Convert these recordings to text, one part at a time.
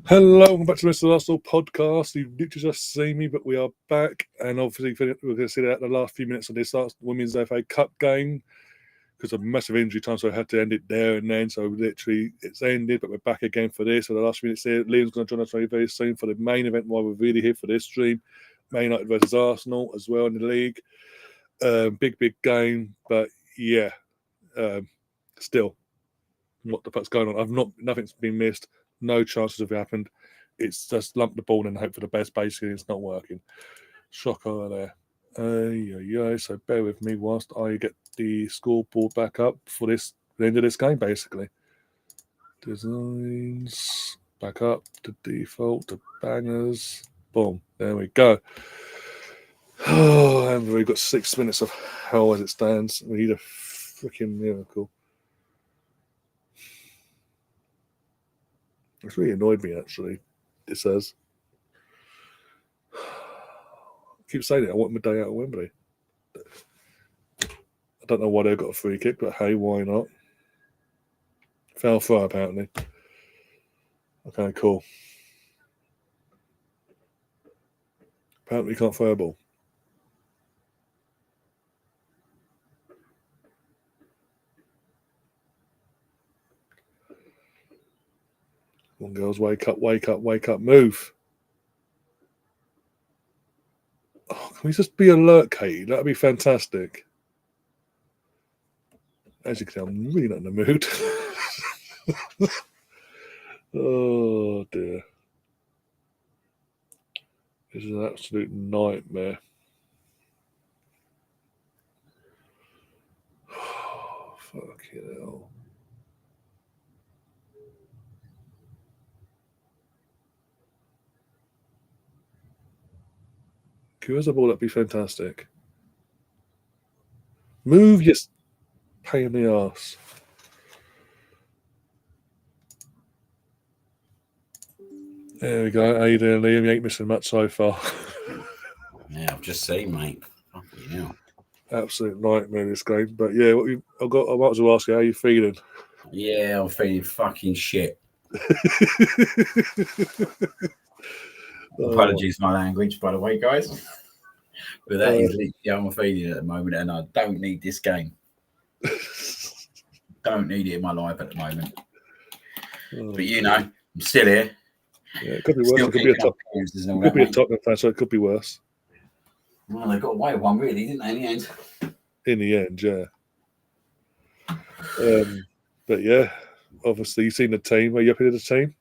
Hello, welcome back to the Mr. Arsenal podcast. You literally just see me, but we are back. And obviously, we're going to see that the last few minutes of this Women's FA Cup game because of massive injury time, so I had to end it there and then. So literally, it's ended, but we're back again for this. So the last few minutes here, Liam's going to join us very, very soon for the main event while we're really here for this stream. Man United versus Arsenal as well in the league. Big game, but yeah, still, what the fuck's going on? Nothing's been missed. No chances have happened. It's just lump the ball and hope for the best. Basically, it's not working. Shocker there. So bear with me whilst I get the scoreboard back up for the end of this game. Basically, designs back up to default to bangers. Boom. There we go. Oh, and we've got 6 minutes of hell as it stands. We need a freaking miracle. It's really annoyed me, actually. It says. I keep saying it. I want my day out of Wembley. I don't know why they got a free kick, but hey, why not? Foul throw, apparently. Okay, cool. Apparently, you can't throw a ball. Come on, girls, wake up, move. Oh, can we just be alert, Katie? That'd be fantastic. As you can tell, I'm really not in the mood. Oh, dear. This is an absolute nightmare. Oh, fucking hell. Give us a ball, that'd be fantastic. Move, yes. Pain in the arse. There we go. How you doing, Liam? You ain't missing much so far. Yeah, I've just seen, mate. Fucking hell. Absolute nightmare this game. But yeah, I might as well ask you, how you feeling? Yeah, I'm feeling fucking shit. Apologies for my language, by the way, guys. But that is literally how I'm feeling at the moment, and I don't need this game. Don't need it in my life at the moment. But you know, I'm still here. Yeah, it could be worse. It could be a Tottenham fan, so it could be worse. Well, they got away with one, really, didn't they, in the end? In the end, yeah. But yeah, obviously, you've seen the team. Are you happy with the team?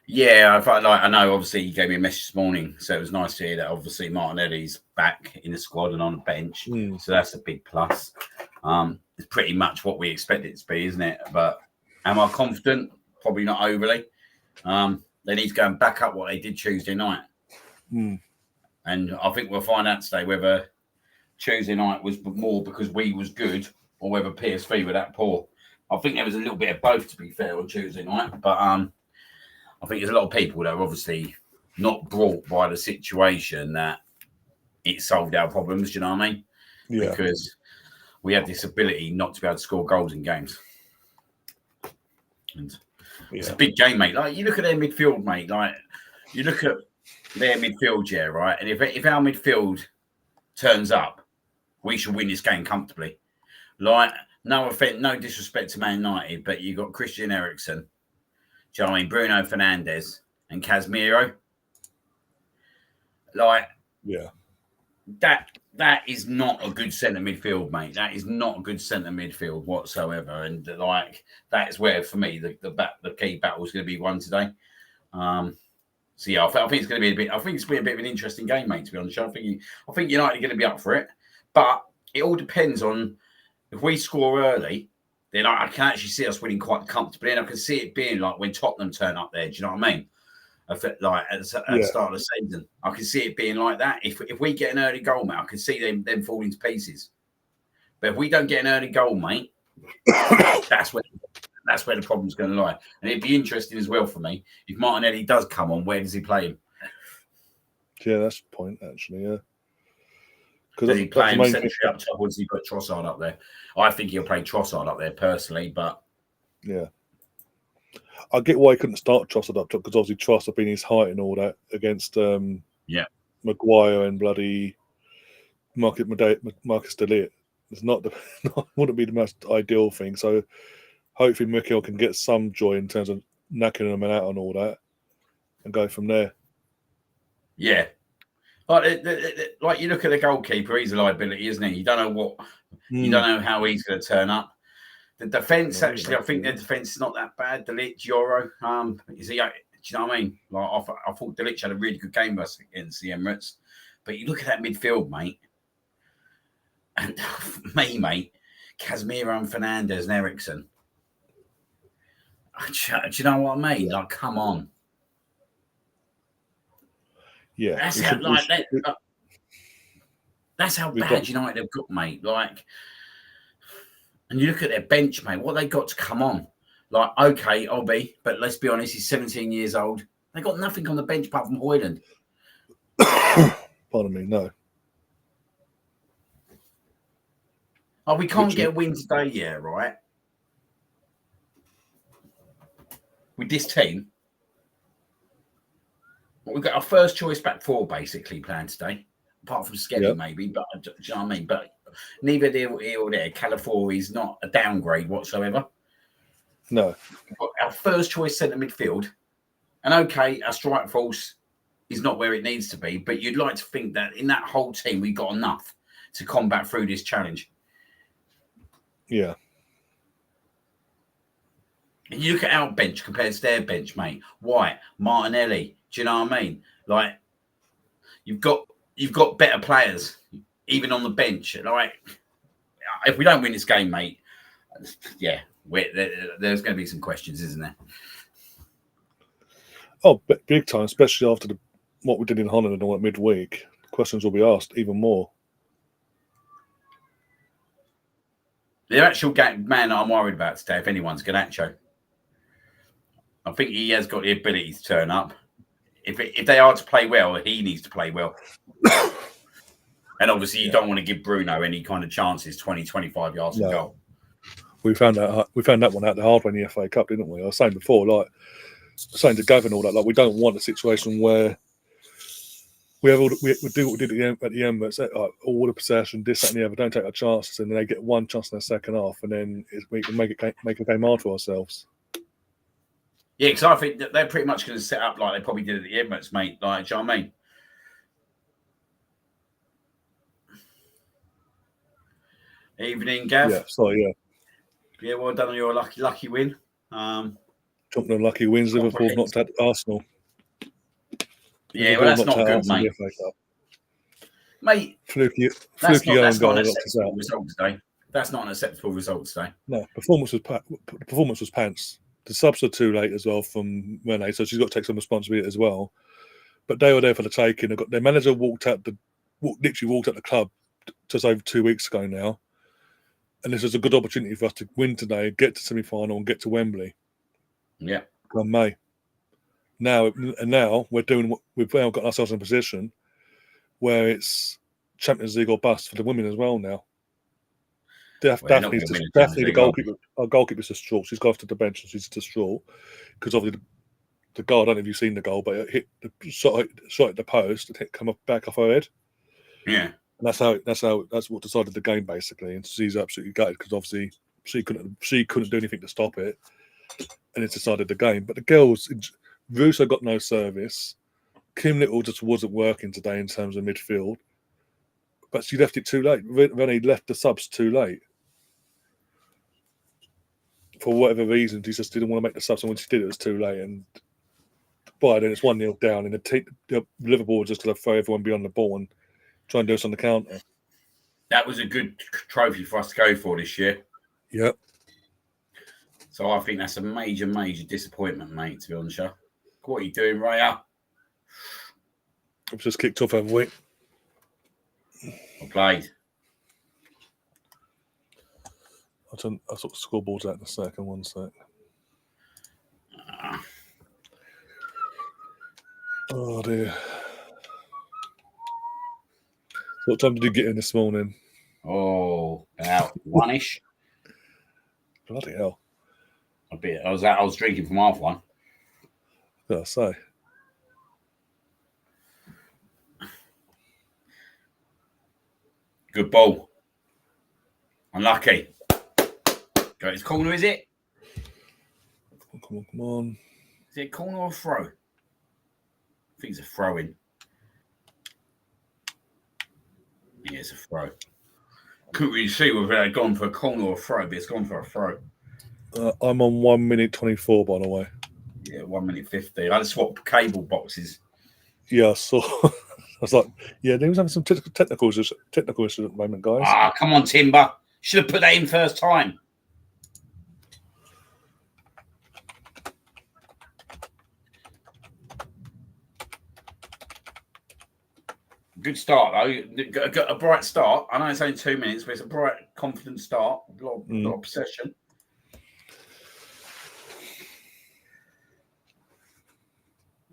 Yeah, I know. Obviously, you gave me a message this morning, so it was nice to hear that. Obviously, Martinelli's back in the squad and on the bench, so that's a big plus. It's pretty much what we expect it to be, isn't it? But am I confident? Probably not overly. They need to go and back up what they did Tuesday night, and I think we'll find out today whether Tuesday night was more because we was good or whether PSV were that poor. I think there was a little bit of both, to be fair, on Tuesday night, but I think there's a lot of people that are obviously not brought by the situation that it solved our problems. Do you know what I mean? Yeah. Because we had this ability not to be able to score goals in games. And it's a big game, mate. Like, you look at their midfield, mate. Like, you look at their midfield, yeah, right? And if our midfield turns up, we should win this game comfortably. Like, no offense, no disrespect to Man United, but you got Christian Eriksen. Do you know what I mean? Bruno Fernandes and Casemiro. Like, yeah, that is not a good centre midfield, mate. That is not a good centre midfield whatsoever. And like, that's where, for me, the key battle is going to be won today. So yeah, I think it's going to be a bit. I think it's going to be a bit of an interesting game, mate. To be honest, I think United are going to be up for it, but it all depends on if we score early. Then I can actually see us winning quite comfortably, and I can see it being like when Tottenham turn up there. Do you know what I mean? Like at the start of the season, I can see it being like that. If we get an early goal, mate, I can see them falling to pieces. But if we don't get an early goal, mate, that's where the problem's going to lie. And it'd be interesting as well for me if Martinelli does come on. Where does he play him? Yeah, that's the point, actually. Yeah. Does he play him centrally up top, or does he put Trossard up there? I think he'll play Trossard up there personally, but yeah, I get why he couldn't start Trossard up top because obviously Trossard being his height and all that against Maguire and bloody Marcus Delit. It's not wouldn't be the most ideal thing. So hopefully Mikel can get some joy in terms of knocking them out and all that, and go from there. Yeah. Like you look at the goalkeeper, he's a liability, isn't he? You don't know you don't know how he's going to turn up. The defence, actually, I think their defence is not that bad. Delic, Joro, is he? Do you know what I mean? Like I thought Delic had a really good game against the Emirates, but you look at that midfield, mate, and mate, Casemiro and Fernandes and Ericsson. Do you know what I mean? Like, come on. Yeah, that's how bad United have got, mate. Like, and you look at their bench, mate. What they got to come on? Like, okay, Obi, but let's be honest, he's 17 years old. They got nothing on the bench apart from Højlund. Pardon me, no. Oh, we can't get a win today, yeah, right? With this team, we've got our first choice back four basically planned today, apart from Skelly maybe. But do you know what I mean? But neither here or there. Calafiori is not a downgrade whatsoever. No. Our first choice centre midfield, and okay, our strike force is not where it needs to be. But you'd like to think that in that whole team we got enough to combat through this challenge. Yeah. And you look at our bench compared to their bench, mate. White, Martinelli. Do you know what I mean? Like, you've got better players, even on the bench. Like, if we don't win this game, mate, yeah, there's going to be some questions, isn't there? Oh, big time, especially after what we did in Holland and all that midweek. Questions will be asked even more. The actual man that I'm worried about today, if anyone's Garnacho. I think he has got the ability to turn up. If they are to play well, he needs to play well. And obviously, you don't want to give Bruno any kind of chances, 20, 25 yards from goal. We found that one out the hard way in the FA Cup, didn't we? I was saying before, like saying to Gavin all that, like we don't want a situation where we do what we did at the end, but all the possession, this, that, and the other, don't take our chances, and then they get one chance in the second half, and then we can make a game hard for ourselves. Yeah, because I think that they're pretty much going to set up like they probably did at the Emirates, mate. Like, do you know what I mean? Evening, Gav. Yeah, sorry, yeah. Yeah, well done on your lucky win. Jumping on lucky wins, Liverpool knocked out Arsenal. Yeah, well, that's not good, mate. Mate, fluky that's not an acceptable result today. That's not an acceptable result today. No, performance was pants. The subs are too late as well from Renee, so she's got to take some responsibility as well. But they were there for the taking. Their manager literally walked out the club just over 2 weeks ago now. And this is a good opportunity for us to win today, get to semi-final and get to Wembley. Yeah. Come May. Now we're doing what we've now got ourselves in a position where it's Champions League or bust for the women as well now. Definitely the goalkeeper. Our goalkeeper's distraught. She's gone off to the bench and she's distraught because obviously the goal. I don't know if you've seen the goal, but it hit the shot at the post and come back off her head. Yeah, and that's what decided the game basically. And she's absolutely gutted because obviously she couldn't do anything to stop it, and it decided the game. But the girls, Russo got no service. Kim Little just wasn't working today in terms of midfield, but she left it too late. Rennie left the subs too late. For whatever reason, he just didn't want to make the subs, and when she did, it was too late. And by then, it's 1-0 down, and the Liverpool was just going to throw everyone beyond the ball and try and do us on the counter. That was a good trophy for us to go for this year. Yep. So I think that's a major, major disappointment, mate, to be honest. What are you doing, Raya? I've just kicked off, haven't we? I played. I'll sort the scoreboards out in a second. 1 sec. Oh dear. What time did you get in this morning? Oh, about 1-ish. Bloody hell. a bit. I was drinking from half one. Yeah, say. Good ball. Unlucky. Go his corner, is it? Come on. Is it a corner or a throw? I think it's a throw in. Yeah, it's a throw. Couldn't really see whether they'd gone for a corner or a throw, but it's gone for a throw. I'm on 1 minute 24, by the way. Yeah, 1 minute 50. I had to swap cable boxes. Yeah, I saw. I was like, yeah, they was having some technical issues at the moment, guys. Ah, come on, Timber. Should have put that in first time. Good start, though. Got a bright start. I know it's only 2 minutes, but it's a bright, confident start. A lot of possession.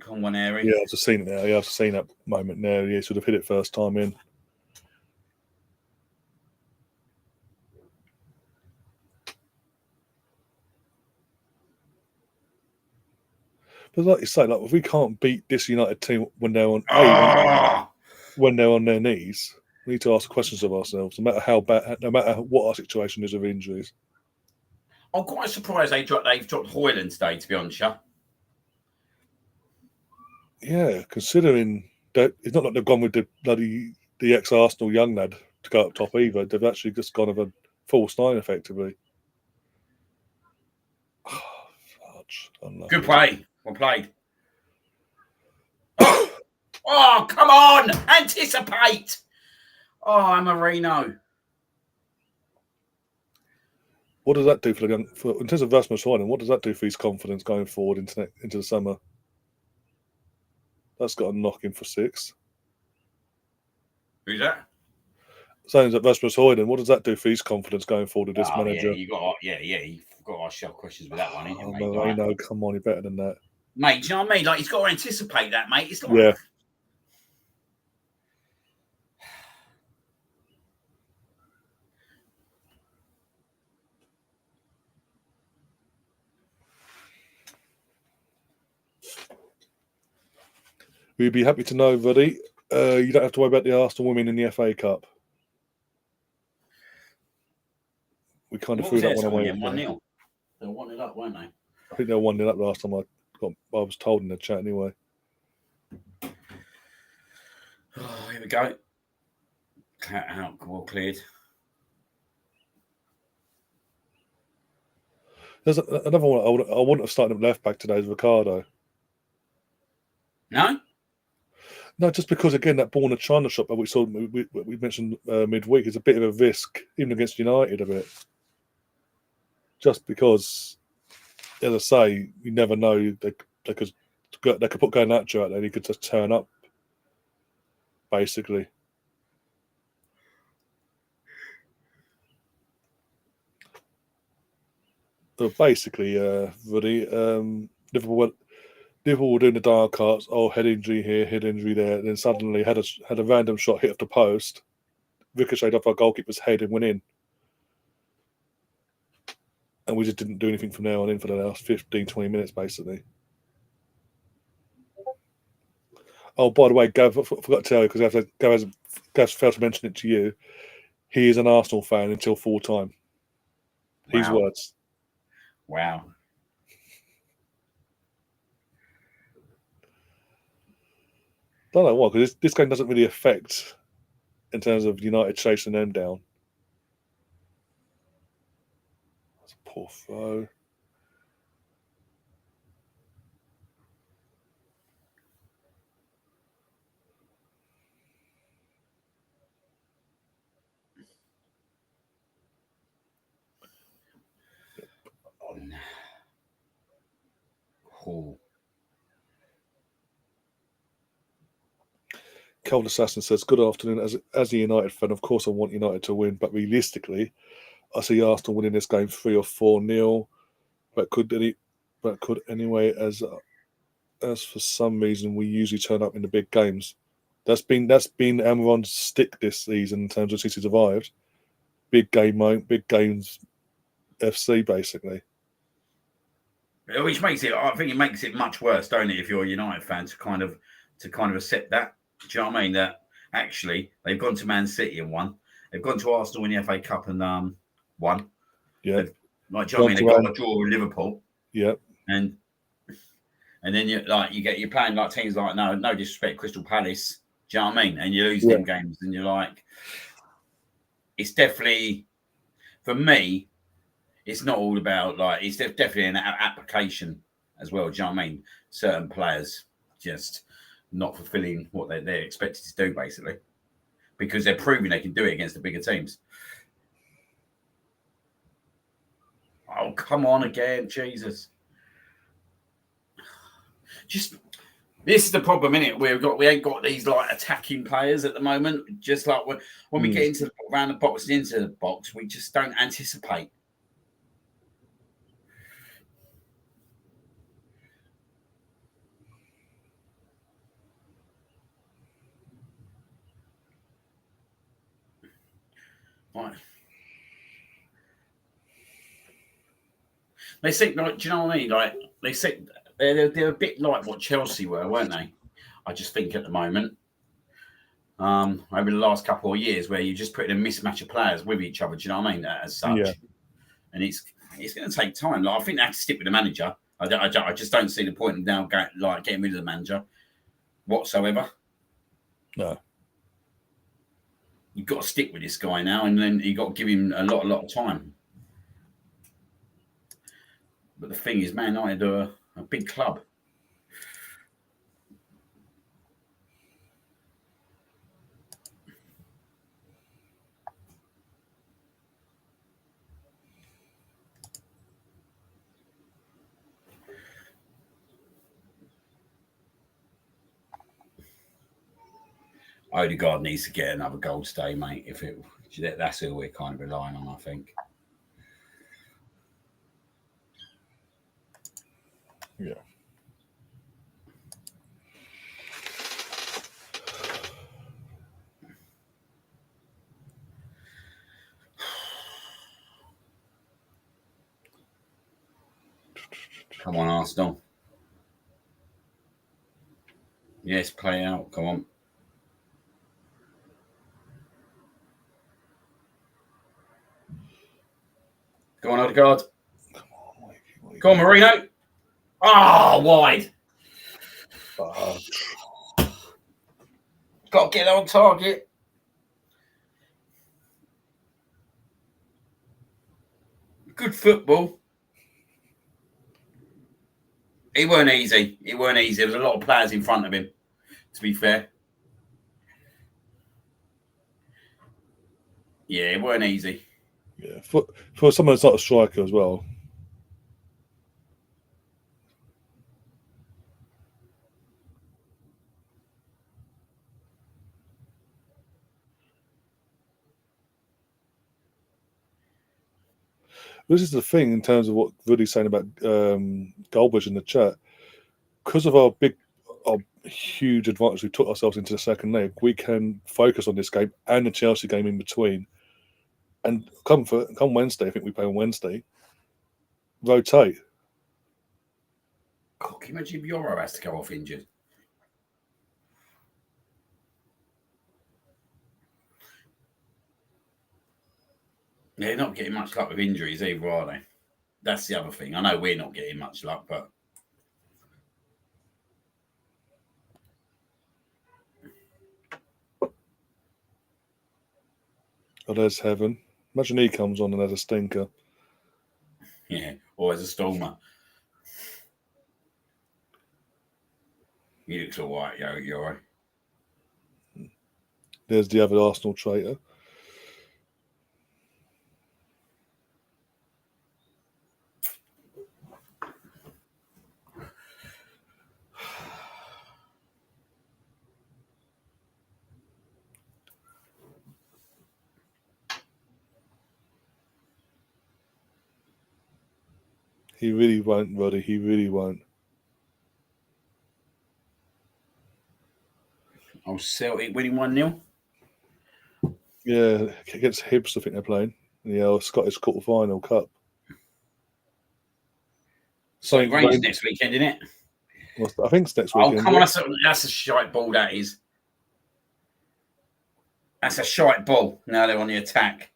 Come on, one area. Yeah, I've just seen it now. Yeah, I've seen that moment now. Yeah, sort of hit it first time in. But like you say, like if we can't beat this United team when they're on when they're on their knees, we need to ask questions of ourselves, no matter how bad, no matter what our situation is of injuries. I'm quite surprised they've dropped Hoyland today, to be honest. Yeah, considering that it's not like they've gone with the ex-Arsenal young lad to go up top either. They've actually just gone of a false nine, effectively. Good play. Well played. Oh, come on! Anticipate! Oh, Marino. What does that do for in terms of Rasmus Højlund? What does that do for his confidence going forward into the summer? That's got a knock in for 6. Who's that? Saying that Rasmus Højlund, what does that do for his confidence going forward with this manager? You've got to ask yourself questions with that one, ain't you, mate? Marino, like, come on, you're better than that. Mate, do you know what I mean? Like, he's got to anticipate that, mate. It's like... Yeah. We'd be happy to know, buddy. You don't have to worry about the Arsenal women in the FA Cup. We kind of threw that one away. 1-0. They were 1-0 up, weren't they? I think they were 1-0 up last time I was told in the chat anyway. Oh, here we go. Out, well cleared. There's another one. I wouldn't have started at left back today as Ricardo. No? No, just because, again, that ball in the China shop that we mentioned midweek is a bit of a risk, even against United a bit. Just because, as I say, you never know. They could put Garnacho out there and he could just turn up, basically. So basically, Ruddy, Liverpool were doing the dial cards. Oh, head injury here, head injury there. And then suddenly had a random shot hit off the post, ricocheted off our goalkeeper's head and went in. And we just didn't do anything from now on in for the last 15, 20 minutes, basically. Oh, by the way, Gav, I forgot to tell you, because Gav failed to mention it to you, he is an Arsenal fan until full time. Wow. His words. Wow. Don't know why, because this game doesn't really affect in terms of United chasing them down. That's a poor throw. Oh. Cold Assassin says, "Good afternoon. As a United fan, of course I want United to win, but realistically, I see Arsenal winning this game 3 or 4-0. But could anyway, as for some reason we usually turn up in the big games. That's been Amaron's stick this season in terms of since he survived. Big games FC basically. Which makes it, I think it makes it much worse, don't it, if you're a United fan to kind of accept that. Do you know what I mean? That actually they've gone to Man City and won. They've gone to Arsenal in the FA Cup and won. Yeah. Like, do you know what I mean? They got a draw with Liverpool. Yeah. And then you're playing like teams like no disrespect, Crystal Palace. Do you know what I mean? And you lose them games, and you're like, it's definitely for me. It's not all about like it's definitely an application as well. Do you know what I mean? Certain players just not fulfilling what they're expected to do, basically, because they're proving they can do it against the bigger teams. Oh, come on again, Jesus! Just this is the problem, isn't it? We ain't got these like attacking players at the moment. Just like when we get into around the box and into the box, we just don't anticipate. Like, they seem like, do you know what I mean? Like they seem they're a bit like what Chelsea were, weren't they? I just think at the moment, over the last couple of years, where you're just putting a mismatch of players with each other. Do you know what I mean? As such, and it's going to take time. Like I think they have to stick with the manager. I just don't see the point in now getting rid of the manager whatsoever. No. You've got to stick with this guy now, and then you've got to give him a lot of time. But the thing is, Man United are a big club. Odegaard needs to get another goal today, mate. That's who we're kind of relying on, I think. Yeah. Come on, Arsenal. Yes, play out. Come on. Go on, Odegaard. Come on, Marino. Wide. Got to get on target. Good football. It weren't easy. There was a lot of players in front of him, to be fair. Yeah, it weren't easy. Yeah, for someone that's not a striker as well. This is the thing in terms of what Rudy's saying about Goldbridge in the chat. Because of our huge advantage we took ourselves into the second leg, we can focus on this game and the Chelsea game in between. And come Wednesday, I think we play on Wednesday, rotate. God, can you imagine if Euro has to go off injured? They're not getting much luck with injuries either, are they? That's the other thing. I know we're not getting much luck, but Oh, there's Heaven. Imagine he comes on and has a stinker. Yeah, or as a stormer. He looks all right, Euro. There's the other Arsenal traitor. He really won't, Roddy. He really won't. Oh, Celtic winning 1-0. Yeah, against Hibs, I think they're playing. In the Scottish Quarter Final Cup. Something Rangers next weekend, isn't it? I think it's next Oh, weekend. come on. That's a shite ball, that is. That's a shite ball. Now they're on the attack.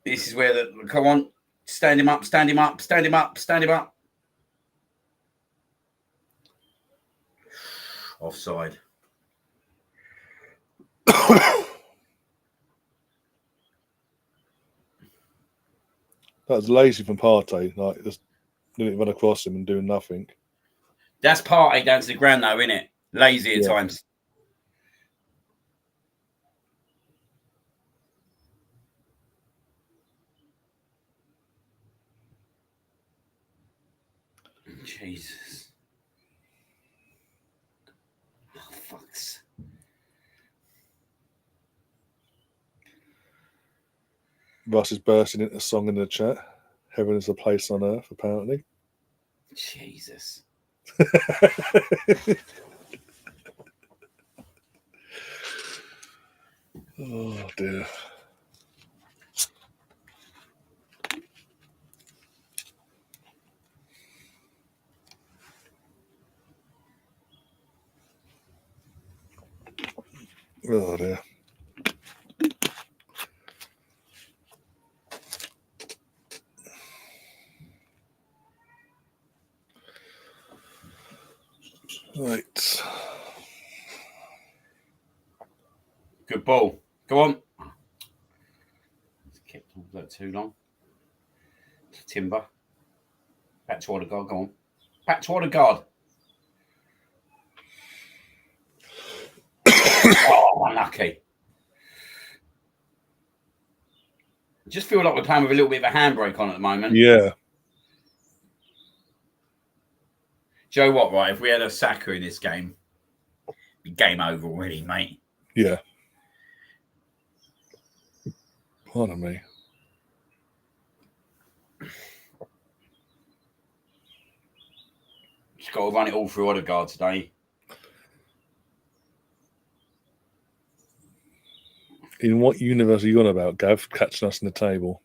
This is where come on. Stand him up, stand him up, stand him up, stand him up. Offside. That was lazy from Partey, like just letting it run across him and doing nothing. That's Partey down to the ground, though, isn't it? Lazy at times. Jesus. Oh, fucks. Russ is bursting into song in the chat. Heaven is a place on earth, apparently. Jesus. Oh, dear. Oh, dear. Right. Good ball. Go on. It's kept on that too long. Timber. Back to Odegaard. Go on. Back to Odegaard. Oh, unlucky. I just feel like we're playing with a little bit of a handbrake on at the moment. Yeah. Do you know what, right? If we had a Saka in this game, it'd be game over already, mate. Yeah. Pardon me. Just got to run it all through Odegaard today. In what universe are you on about, Gav, catching us in the table?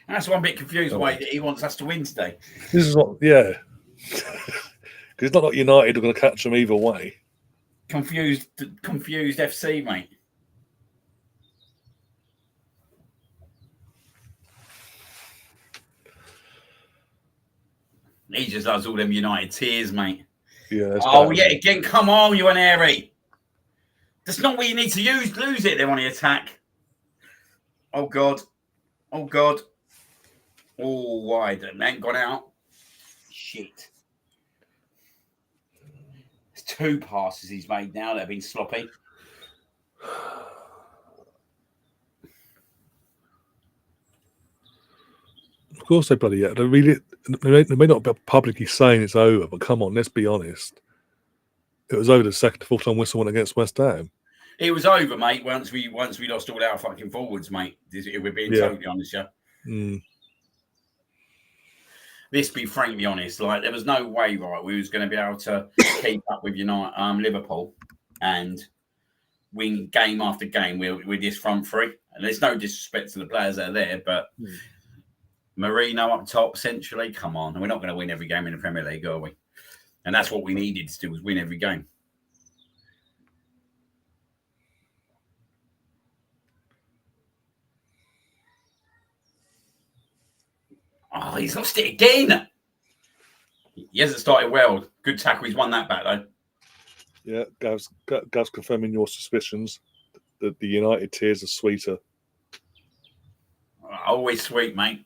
That's why I'm a bit confused why he wants us to win today. This is what, yeah. Because it's not like United are going to catch them either way. Confused FC, mate. He just loves all them United tears, mate. Yeah. Again, come on, you and Airy. That's not what you need to use. Lose it. They're on the attack. Oh, God. Oh, God. Oh, wide. They ain't gone out. Shit. There's 2 passes he's made now that have been sloppy. Of course they bloody yeah. They may not be publicly saying it's over, but come on, let's be honest. It was over the second, full time whistle went against West Ham. It was over, mate. Once we lost all our fucking forwards, mate. We're being totally honest, yeah. Let's be frankly honest. Like there was no way, right? We was going to be able to keep up with Liverpool and win game after game with this front three. And there's no disrespect to the players that are there, but Marino up top, centrally, come on. And we're not going to win every game in the Premier League, are we? And that's what we needed to do, was win every game. Oh, he's lost it again. He hasn't started well. Good tackle. He's won that back, though. Yeah, Gav's confirming your suspicions that the United tears are sweeter. Always sweet, mate.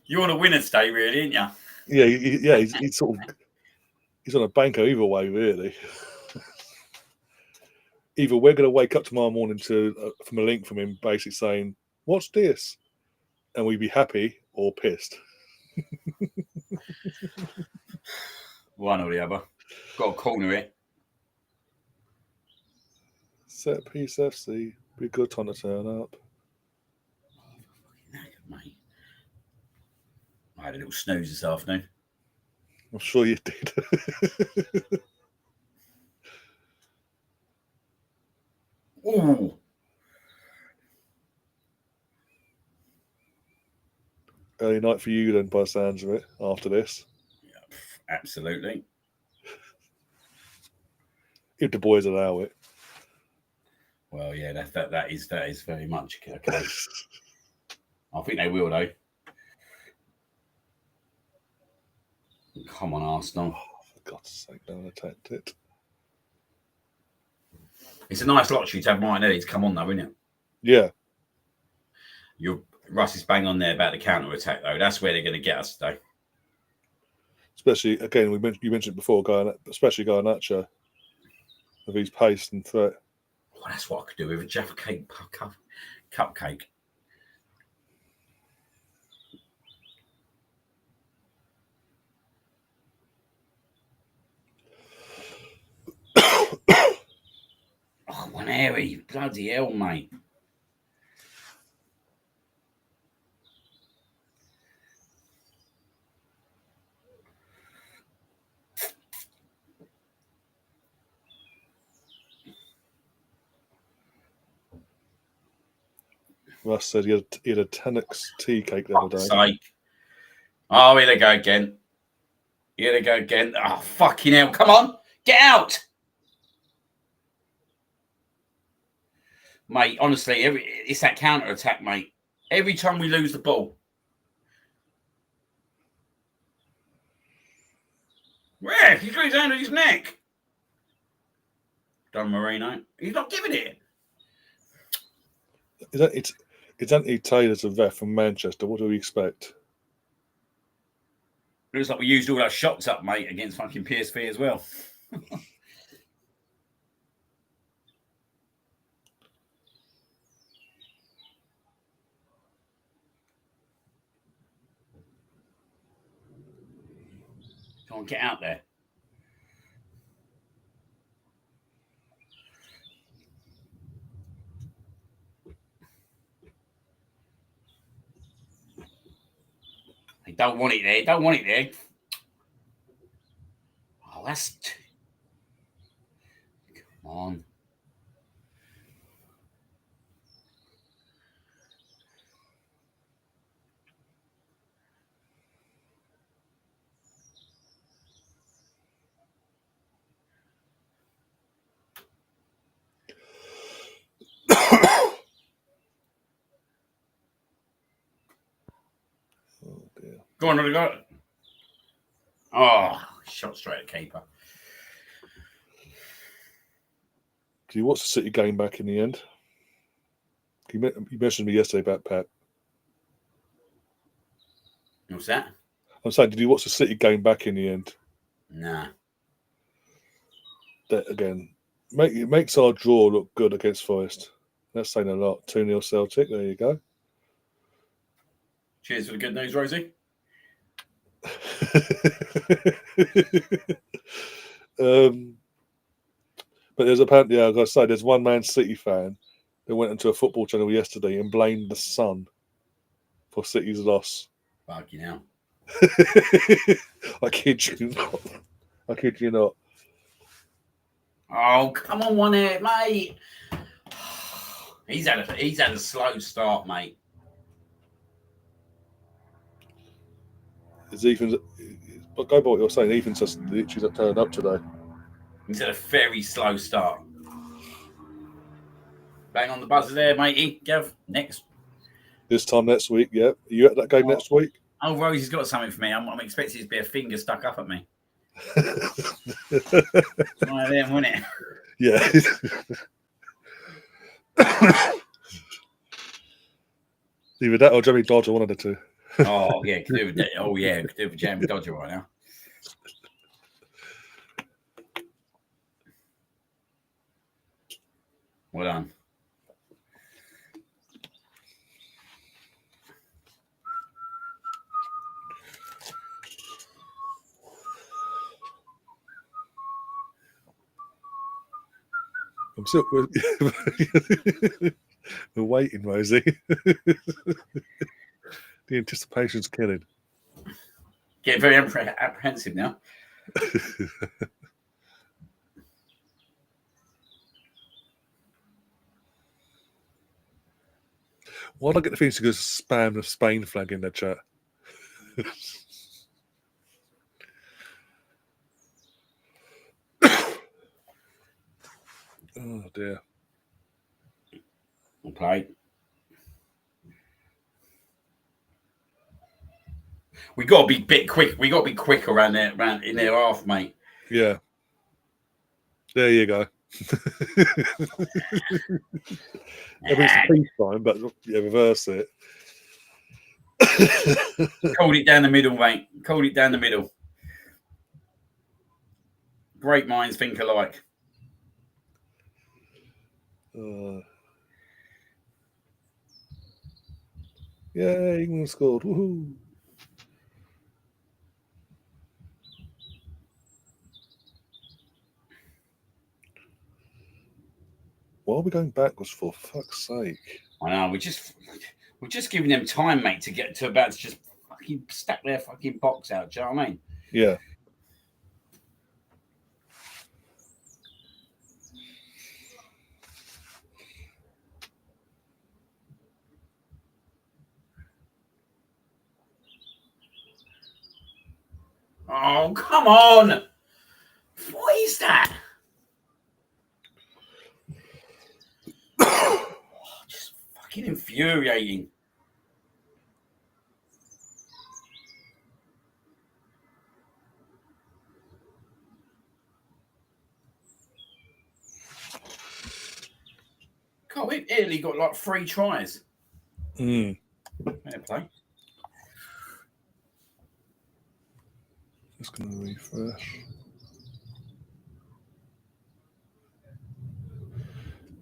You want to win today, really, ain't you? Yeah, he's sort of he's on a banker either way, really. Either we're going to wake up tomorrow morning from a link from him, basically saying, "What's this?" and we'd be happy or pissed. One or the other. Got a corner it. Set piece FC. Be a good time to turn up. Mate. I had a little snooze this afternoon. I'm sure you did. Ooh. Early night for you then, by the sounds of it, after this. Absolutely. If the boys allow it. Well, yeah, that is very much okay. I think they will, though. Come on, Arsenal. Oh, for God's sake, no one attacked it. It's a nice lottery to have Martinelli to come on, though, isn't it? Yeah. Russ is bang on there about the counter attack, though. That's where they're going to get us today. Especially, again, you mentioned before, especially Garnacho, with his pace and threat. Well, that's what I could do with a Jaffa cake cupcake. Oh, one airy. Bloody hell, mate. Russ said he had a 10x tea cake the other day. Sake. Oh, here they go again. Here they go again. Oh, fucking hell. Come on. Get out. Mate, honestly, it's that counter attack, mate. Every time we lose the ball. Where? He's got his hand on his neck. Don Marino. He's not giving it. It's Anthony Taylor's a vet from Manchester. What do we expect? Looks like we used all our shots up, mate, against fucking PSV as well. Come on, get out there. They don't want it there. Don't want it there. Oh, that's... Come on. Oh dear. Go on, got it. Oh, shot straight at keeper. Did you watch the City game back in the end? You mentioned me yesterday about Pep. What's that? I'm saying, did you watch the City game back in the end? Nah. That again, it makes our draw look good against Forest. That's saying a lot. 2-0 Celtic. There you go. Cheers for the good news, Rosie. But there's apparently, I've got to say, there's one Man City fan that went into a football channel yesterday and blamed the sun for City's loss. Fucking hell. I kid you not. I kid you not. Oh, come on, one here, mate. He's had a slow start, mate. It's Ethan's. But go by what you're saying. Ethan's just literally turned up today. He's had a very slow start. Bang on the buzzer there, matey. Gav, next. This time next week, yeah. Are you at that game next week? Oh, Rosie's got something for me. I'm expecting it to be a finger stuck up at me. One of them, wouldn't it? Yeah. Either that or Jamie Dodger, one of the two. Oh yeah, could do with that. Oh yeah, could do with Jamie Dodger right now. Well done. I'm still. We're waiting, Rosie. The anticipation's killing. Getting very apprehensive now. Why do I get the feeling she goes spam the Spain flag in the chat? Oh dear. Okay. We got to be a bit quick. We got to be quick around in their half, mate. Yeah. There you go. I mean, it's a peace sign, but yeah, reverse it. Called it down the middle, mate. Called it down the middle. Great minds think alike. Yeah, England scored. Woohoo! Why are we going backwards for fuck's sake? I know. We're just giving them time, mate, to get to about to just fucking stack their fucking box out. Do you know what I mean? Yeah. Oh, come on! What is that? Just fucking infuriating. God, we've Italy got like 3 tries. Mm. Fair play. Just going to refresh.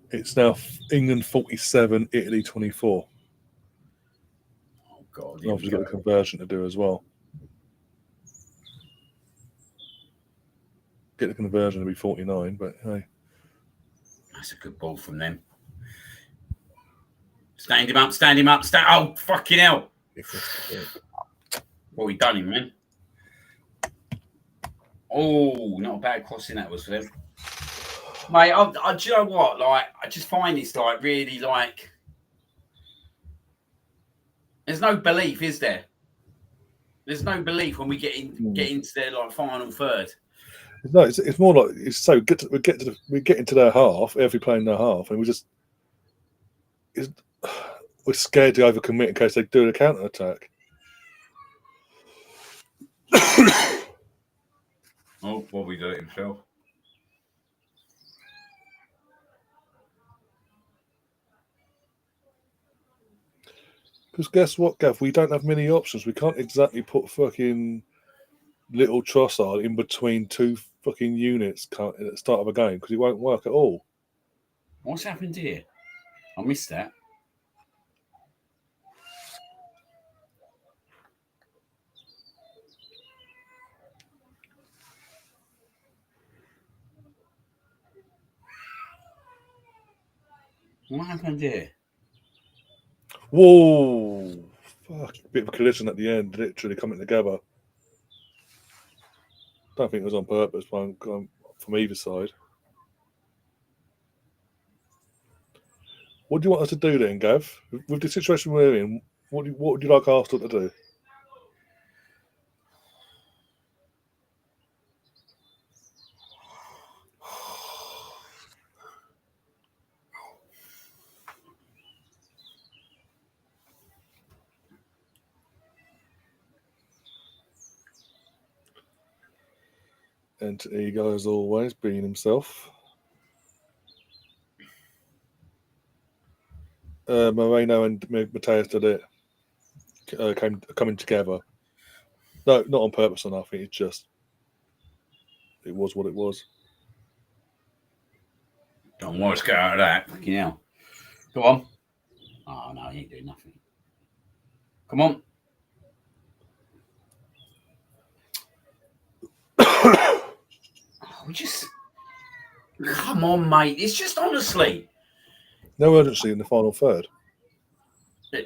It's now England 47, Italy 24. Oh God! I've just got a conversion to do as well. Get the conversion to be 49, but hey. That's a good ball from them. Stand him up, stand him up, oh, fucking hell. What we done him, man? Oh, not a bad crossing that was for them. Mate, do you know what? Like, I just find this, like, really, like... There's no belief, is there? There's no belief when we get into their, like, final third. No, it's more like it's so good. We get into their half, every play in their half, and we're scared to overcommit in case they do a counter attack. Oh, what we do it himself. Because guess what, Gav? We don't have many options. We can't exactly put fucking little Trossard in between 2 fucking units at the start of a game because it won't work at all. What's happened here? I missed that. What happened here? Whoa! Fuck! Bit of a collision at the end, literally coming together. Don't think it was on purpose, but from either side. What do you want us to do then, Gav? With the situation we're in, what would you like Arsenal to do? And ego as always, being himself. Moreno and Mateus did it. Coming together. No, not on purpose or nothing. It's just it was what it was. Don't want to get out of that. Fucking hell. Go on. Oh no, he ain't doing nothing. Come on. Just come on, mate. It's just honestly no urgency in the final third.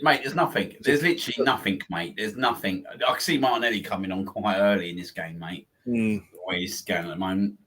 Mate, there's nothing. There's literally nothing, mate. There's nothing. I can see Martinelli coming on quite early in this game, mate. The way he's going at the moment.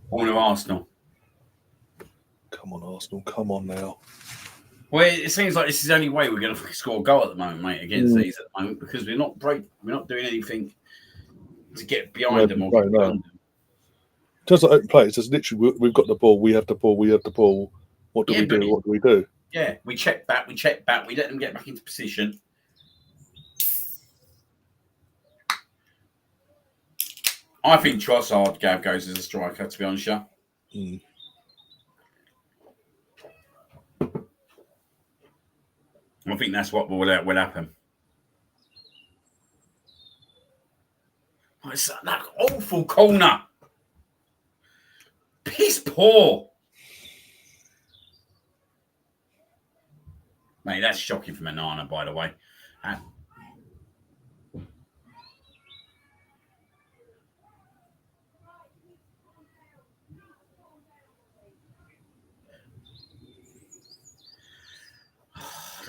One of Arsenal. Come on, Arsenal. Come on now. Well, it seems like this is the only way we're going to score a goal at the moment, mate, against these at the moment, because we're not doing anything to get behind them or get behind them. Just like open play, it's just literally we've got the ball, we have the ball, we have the ball. What do we do? What do we do? Yeah, we check back, we let them get back into position. I think Trossard goes as a striker, to be honest, yeah. I think that's what will happen. Oh, it's that awful corner. Piss poor. Mate, that's shocking from Onana, by the way.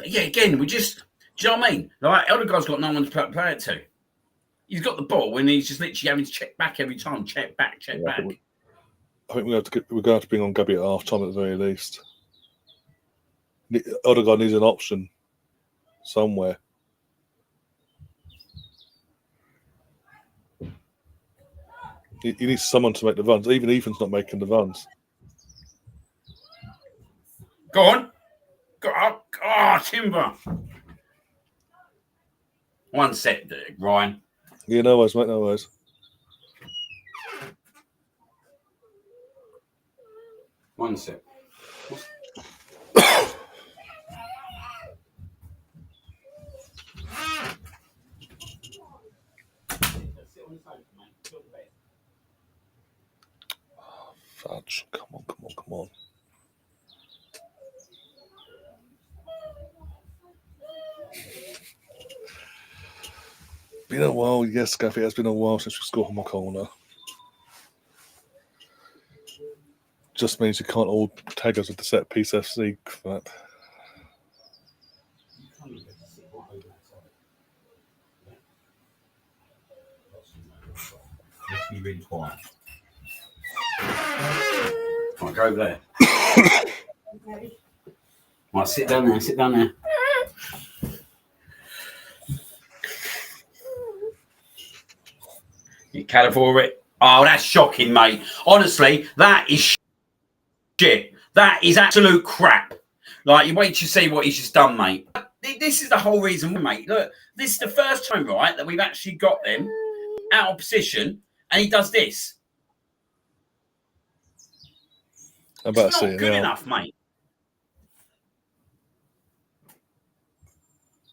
Yeah, again, do you know what I mean? Like, Odegaard's got no one to play it to. He's got the ball and he's just literally having to check back every time. Check back. I think we're going to have to bring on Gabby at half time at the very least. Odegaard needs an option somewhere. He needs someone to make the runs. Even Ethan's not making the runs. Go on. Timber. One set, Ryan. Yeah, no worries, mate, no worries. One set. Fudge. Come on. Been a while, yes, Gaffy. It has been a while since we scored from a corner. Just means you can't all tag us with the set piece FC crap. Let's be really quiet. Right, go over there. Right, sit down there. You can't afford it. Oh, that's shocking, mate. Honestly, that is shit. That is absolute crap. Like, you wait to see what he's just done, mate. This is the whole reason, mate. Look, this is the first time, right, that we've actually got them out of position, and he does this. I'm about it's to not see good now. enough, mate.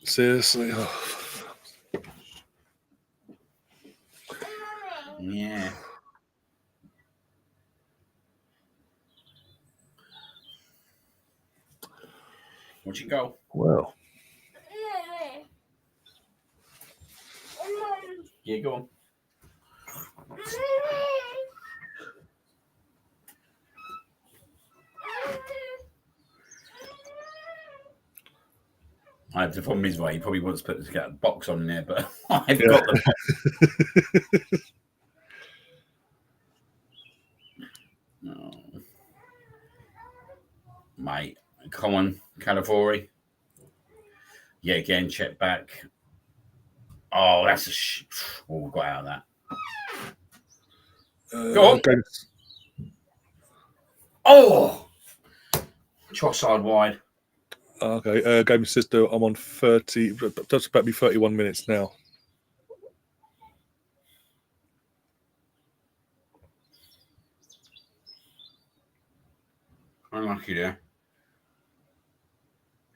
Seriously? Oh. Yeah. Watch it go. Well. Yeah, go on. The problem is, right, he probably wants to get a box on there, but I've got the box. Oh. Mate, come on, Calavori. Yeah, again, check back. Oh, that's we got out of that. Go on. Oh, try side wide. Okay, game sister. I'm on 30. That's about me 31 minutes now. Unlucky there.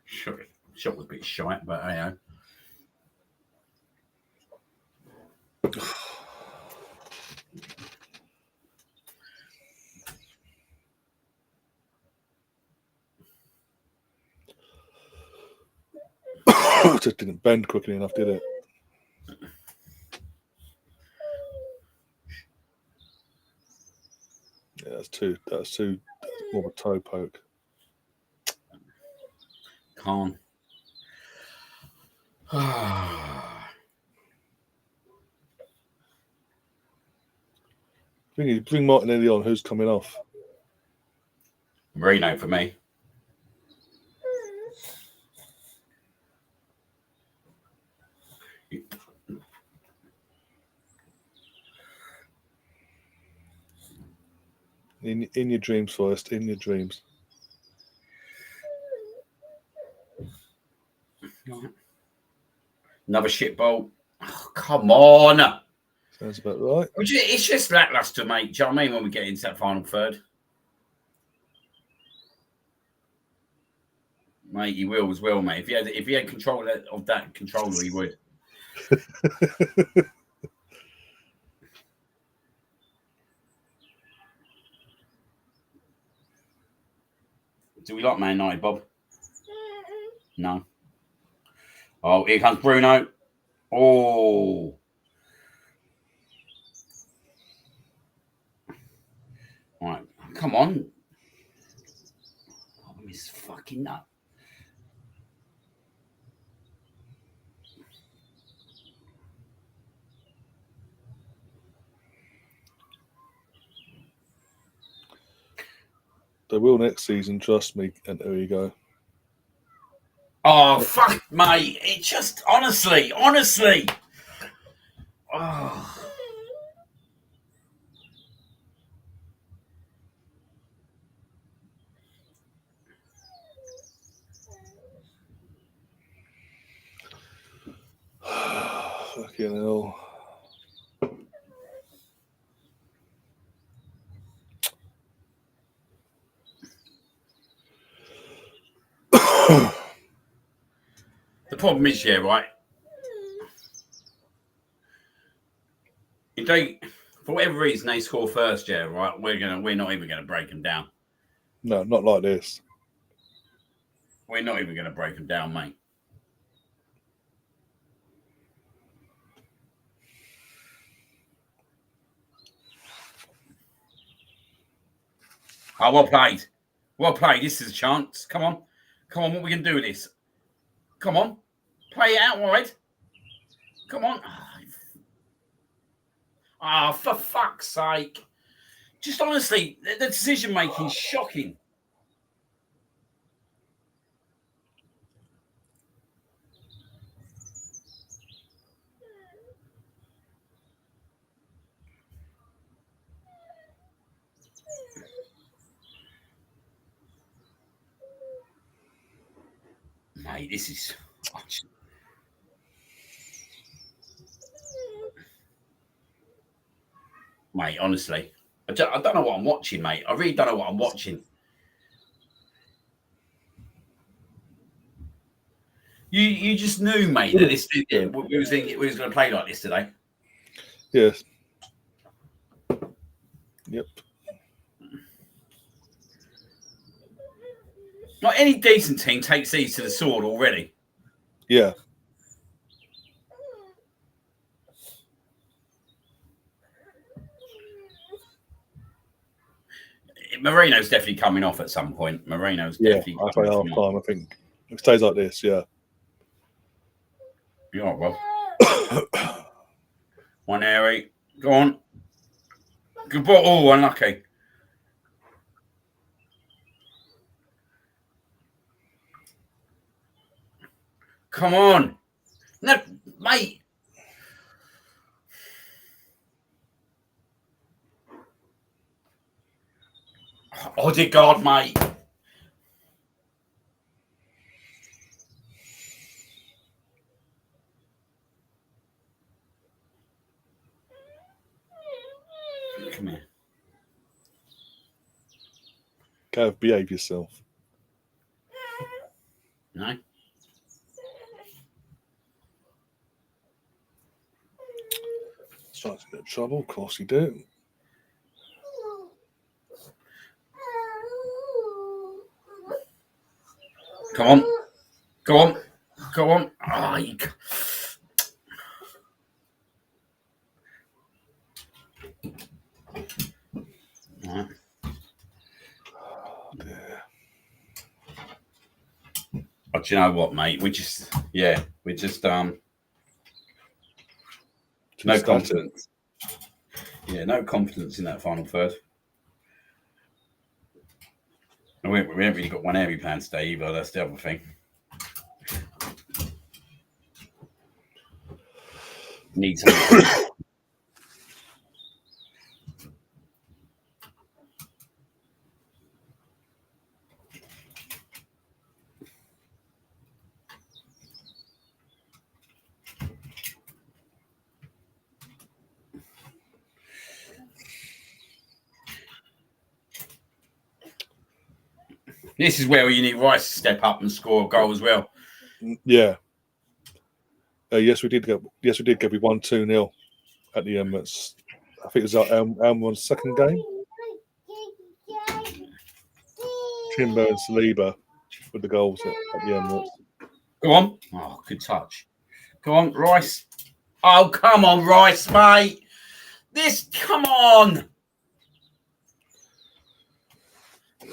Shot was a bit shite, but hey, Just didn't bend quickly enough, did it? Yeah, that's too. That's more of a toe poke. calm. Bring Martinelli on. Who's coming off? Marino for me. In your dreams, Forrest. In your dreams. Another shit bolt. Oh, come on. Sounds about right. It's just lackluster, mate. Do you know what I mean? When we get into that final third, mate, he will as well, mate. If he had control of that controller, he would. Do we like Man United, Bob? No. Oh, here comes Bruno. Oh. Right. Come on. Oh, he's fucking nut. They will next season, trust me. And there you go. Oh, fuck, mate. It just, honestly. Oh. Fucking hell. The problem is, yeah, right? If they, for whatever reason, they score first, yeah, right? We're not even gonna break them down. No, not like this. We're not even gonna break them down, mate. Oh, well played. Well played. This is a chance. Come on. What are we going to do with this? Come on. Play it out wide. Come on. Ah, oh, for fuck's sake. Just honestly, the decision making is shocking. Mate, this is... Mate, honestly. I don't know what I'm watching, mate. I really don't know what I'm watching. You just knew, mate, that this we was going to play like this today. Yes. Yep. Not any decent team takes these to the sword already. Yeah. Marino's definitely coming off at some point. Marino's definitely coming off. Half time, I think. If it stays like this, yeah. You're right, Rob. One Harry. Go on. Good ball. Oh, unlucky. Come on. No, mate. Odegaard, mate. Come here. Gav, behave yourself. No. Starting to get trouble, of course you do. Come on. Go on. Go on. Oh, you... Right. Oh, dear. But you know what, mate? We're just no Just confidence. Yeah, no confidence in that final third. And we haven't really got one heavy plan today either. That's the other thing. Need something. This is where you need Rice to step up and score a goal as well. Yeah. Yes, we did get. Yes, we did get. We won 2-0 at the Emirates. I think it was our Elmwood's second game. Timber and Saliba with the goals at the Emirates. Go on. Oh, good touch. Go on, Rice. Oh, come on, Rice, mate. Come on.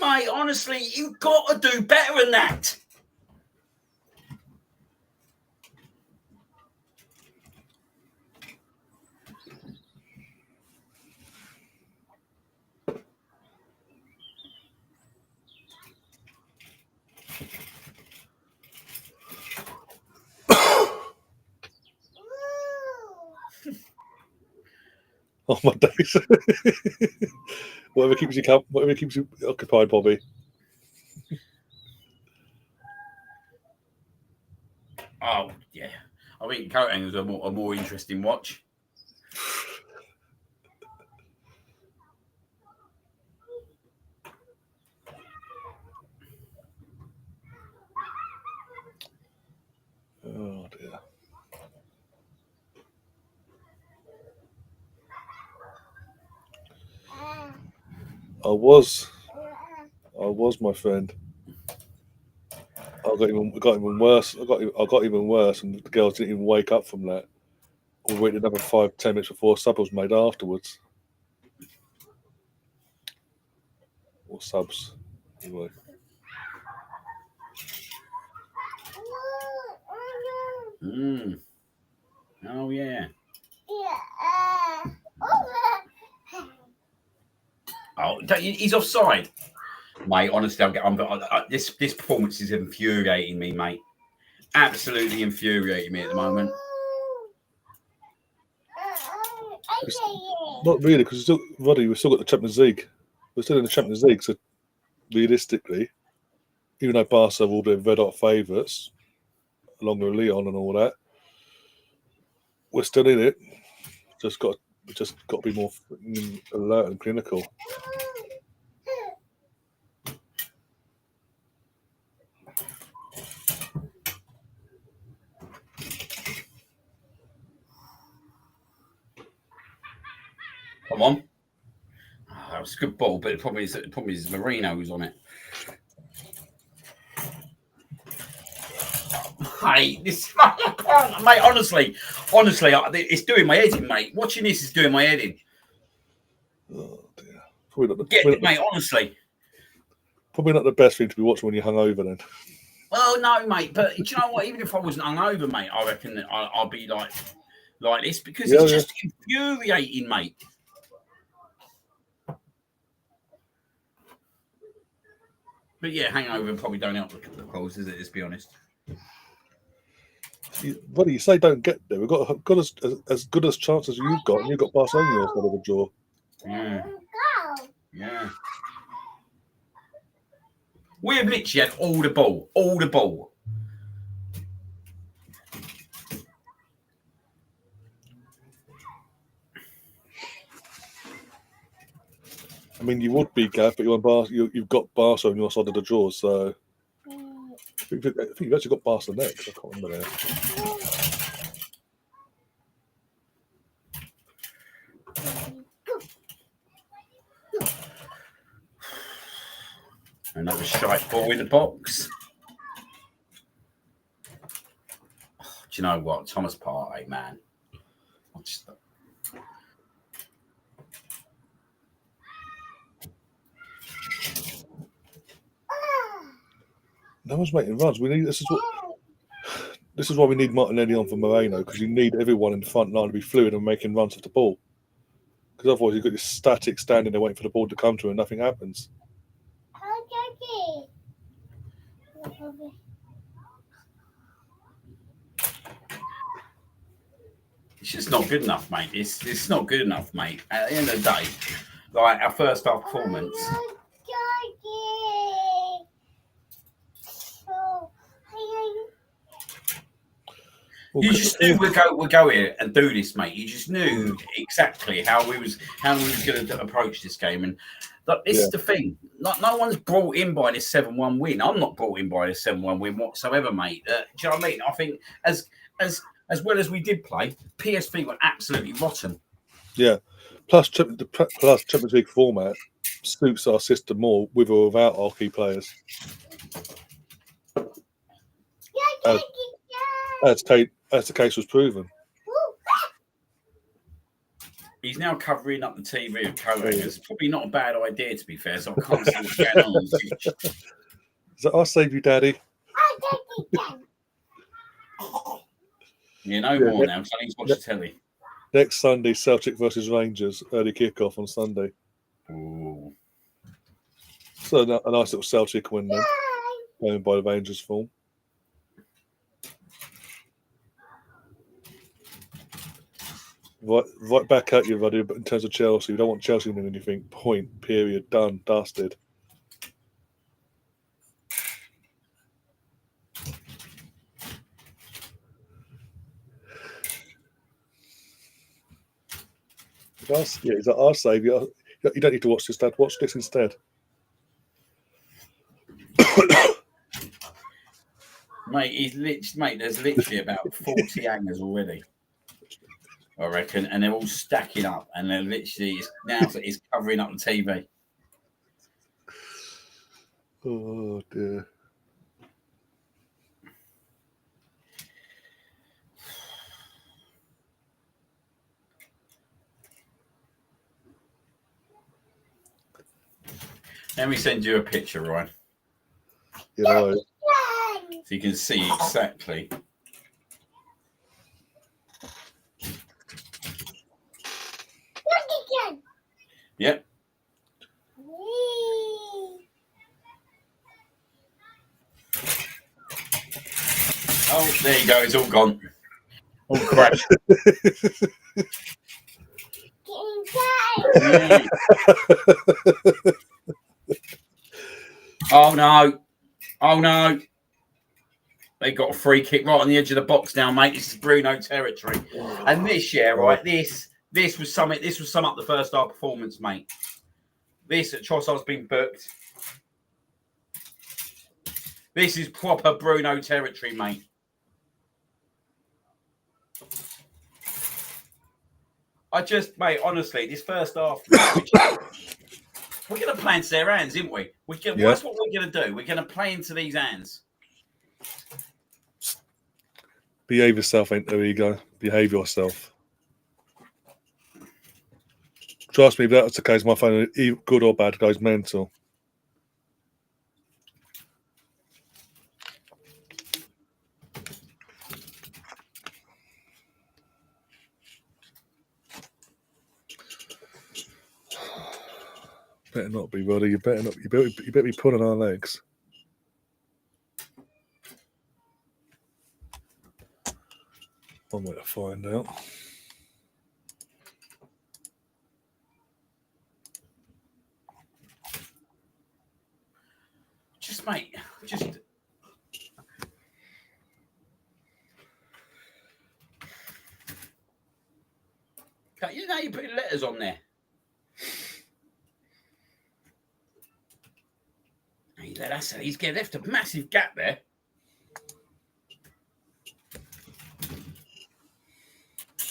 Mate, honestly, you've got to do better than that. Oh my days! Whatever keeps you occupied, Bobby. Oh yeah, I think coat hangers are a more interesting watch. Oh dear. I was, my friend. I got even worse. I got even worse, and the girls didn't even wake up from that. We waited another 5-10 minutes before sub was made afterwards. Or subs, anyway. Oh yeah. Oh, he's offside, mate. Honestly, this performance is infuriating me, mate. Absolutely infuriating me at the moment. It's not really, because we've still got the Champions League. We're still in the Champions League, so realistically, even though Barca will be red hot favourites, along with Leon and all that, we're still in it. We just got to be more alert and clinical. Come on. Oh, that was a good ball, but the problem is Marino's on it. Mate, mate, honestly, it's doing my head in, mate. Watching this is doing my head in. Oh dear. Mate, honestly. Probably not the best thing to be watching when you're hungover, then. Well, no, mate, but do you know what? Even if I wasn't hungover, mate, I reckon that I'll be like this, because it's just infuriating, mate. But yeah, hangover probably don't help the calls, does it? Let's be honest. What do you say? Don't get there. We've got as good as chances as you've got, and you've got Barcelona instead of a draw. Yeah. Yeah. We have literally had all the ball. All the ball. I mean, you would be, Gav, but you've got Barca on your side of the draw, so I think you've actually got Barca next. I can't remember now. Another shite ball in the box. Oh, do you know what? Thomas Partey, man. No one's making runs. This is why we need Martinelli on for Moreno, because you need everyone in the front line to be fluid and making runs off the ball. Because otherwise you've got this static standing there waiting for the ball to come to and nothing happens. It's just not good enough, mate. It's not good enough, mate. At the end of the day, like our first half performance. You just knew we'd go here and do this, mate. You just knew exactly how we was going to approach this game, and like this is the thing. No one's brought in by this 7-1 win. I'm not brought in by this 7-1 win whatsoever, mate. Do you know what I mean? I think as well as we did play, PSV were absolutely rotten. Yeah. Plus Champions League format suits our system more with or without our key players. As the case was proven. He's now covering up the TV with colouring. It's probably not a bad idea, to be fair, so I can't see what's going on. So I'll save you, Daddy. Yeah, more now, because I need to watch the telly. Next Sunday, Celtic versus Rangers, early kickoff on Sunday. Ooh. So a nice little Celtic win then, going by the Rangers form. Right back at you, Ruddy, but in terms of Chelsea, we don't want Chelsea winning anything. Point, period, done, dusted. Is that our save? You don't need to watch this, Dad. Watch this instead. Mate, there's literally about 40 hangers already, I reckon, and they're all stacking up, and they're literally it's covering up the TV. Oh dear. Let me send you a picture, Ryan. You know. So you can see exactly. Yep. Oh, there you go. It's all gone. All crashed. Oh no. Oh no. They got a free kick right on the edge of the box now, mate. This is Bruno territory. And this, right, this was something. This was sum up the first half performance, mate. This at Trossard's been booked. This is proper Bruno territory, mate. Mate, honestly, this first half, we're going to play into their hands, isn't we? That's what we're going to do. We're going to play into these hands. Behave yourself, ain't there, Ego? Behave yourself. Trust me, if that's the case, my phone, good or bad, goes mental. Better not be, Roddy. You better not. You better be pulling our legs. One way to find out. just mate, just. You know, you put letters on there. That's it. He's left a massive gap there.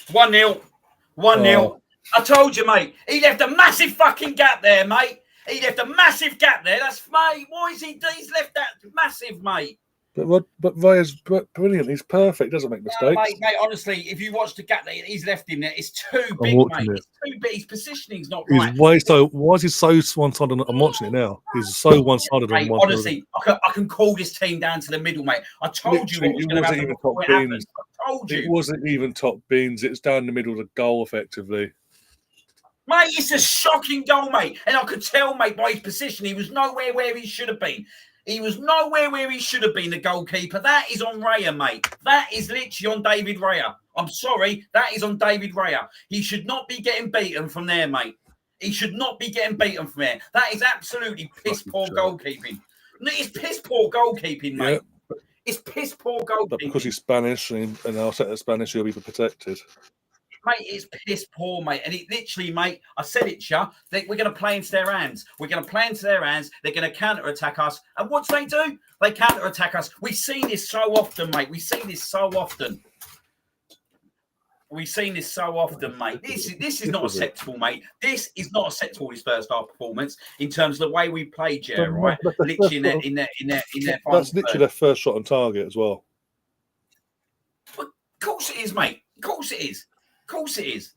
1-0. 1-0. I told you, mate. He left a massive fucking gap there, mate. He left a massive gap there. That's, mate. Why is he? He's left that massive, mate. But Raya's brilliant. He's perfect. Doesn't make mistakes. Mate, honestly, if you watch the gap that he's left him there, it's too big, mate. It's too big. His positioning's not right. Why is he so one-sided? I'm watching it now. He's so one-sided. Mate, honestly, I can call this team down to the middle, mate. I told you what was going to happen before it happened. I told you. It wasn't even top beans. It's down the middle of the goal, effectively. Mate, it's a shocking goal, mate. And I could tell, mate, by his position, he was nowhere where he should have been. He was nowhere where he should have been, the goalkeeper. That is on Raya, mate. That is literally on David Raya. I'm sorry, that is on David Raya. He should not be getting beaten from there, mate. He should not be getting beaten from there. That is absolutely piss-poor goalkeeping. It's piss-poor goalkeeping, mate. Yeah. It's piss-poor goalkeeping. But because he's Spanish, and I'll set the Spanish, he'll be protected. Mate, it's piss poor, mate. And it literally, mate, I said it, we're going to play into their hands. We're going to play into their hands. They're going to counter-attack us. And what do? They counter-attack us. We've seen this so often, mate. We've seen this so often. We've seen this so often, mate. This is not acceptable, mate. This is not acceptable, his first half performance, in terms of the way we played, right? Literally in their That's literally their first shot on target as well. Of course it is, mate. Of course it is. Of course it is.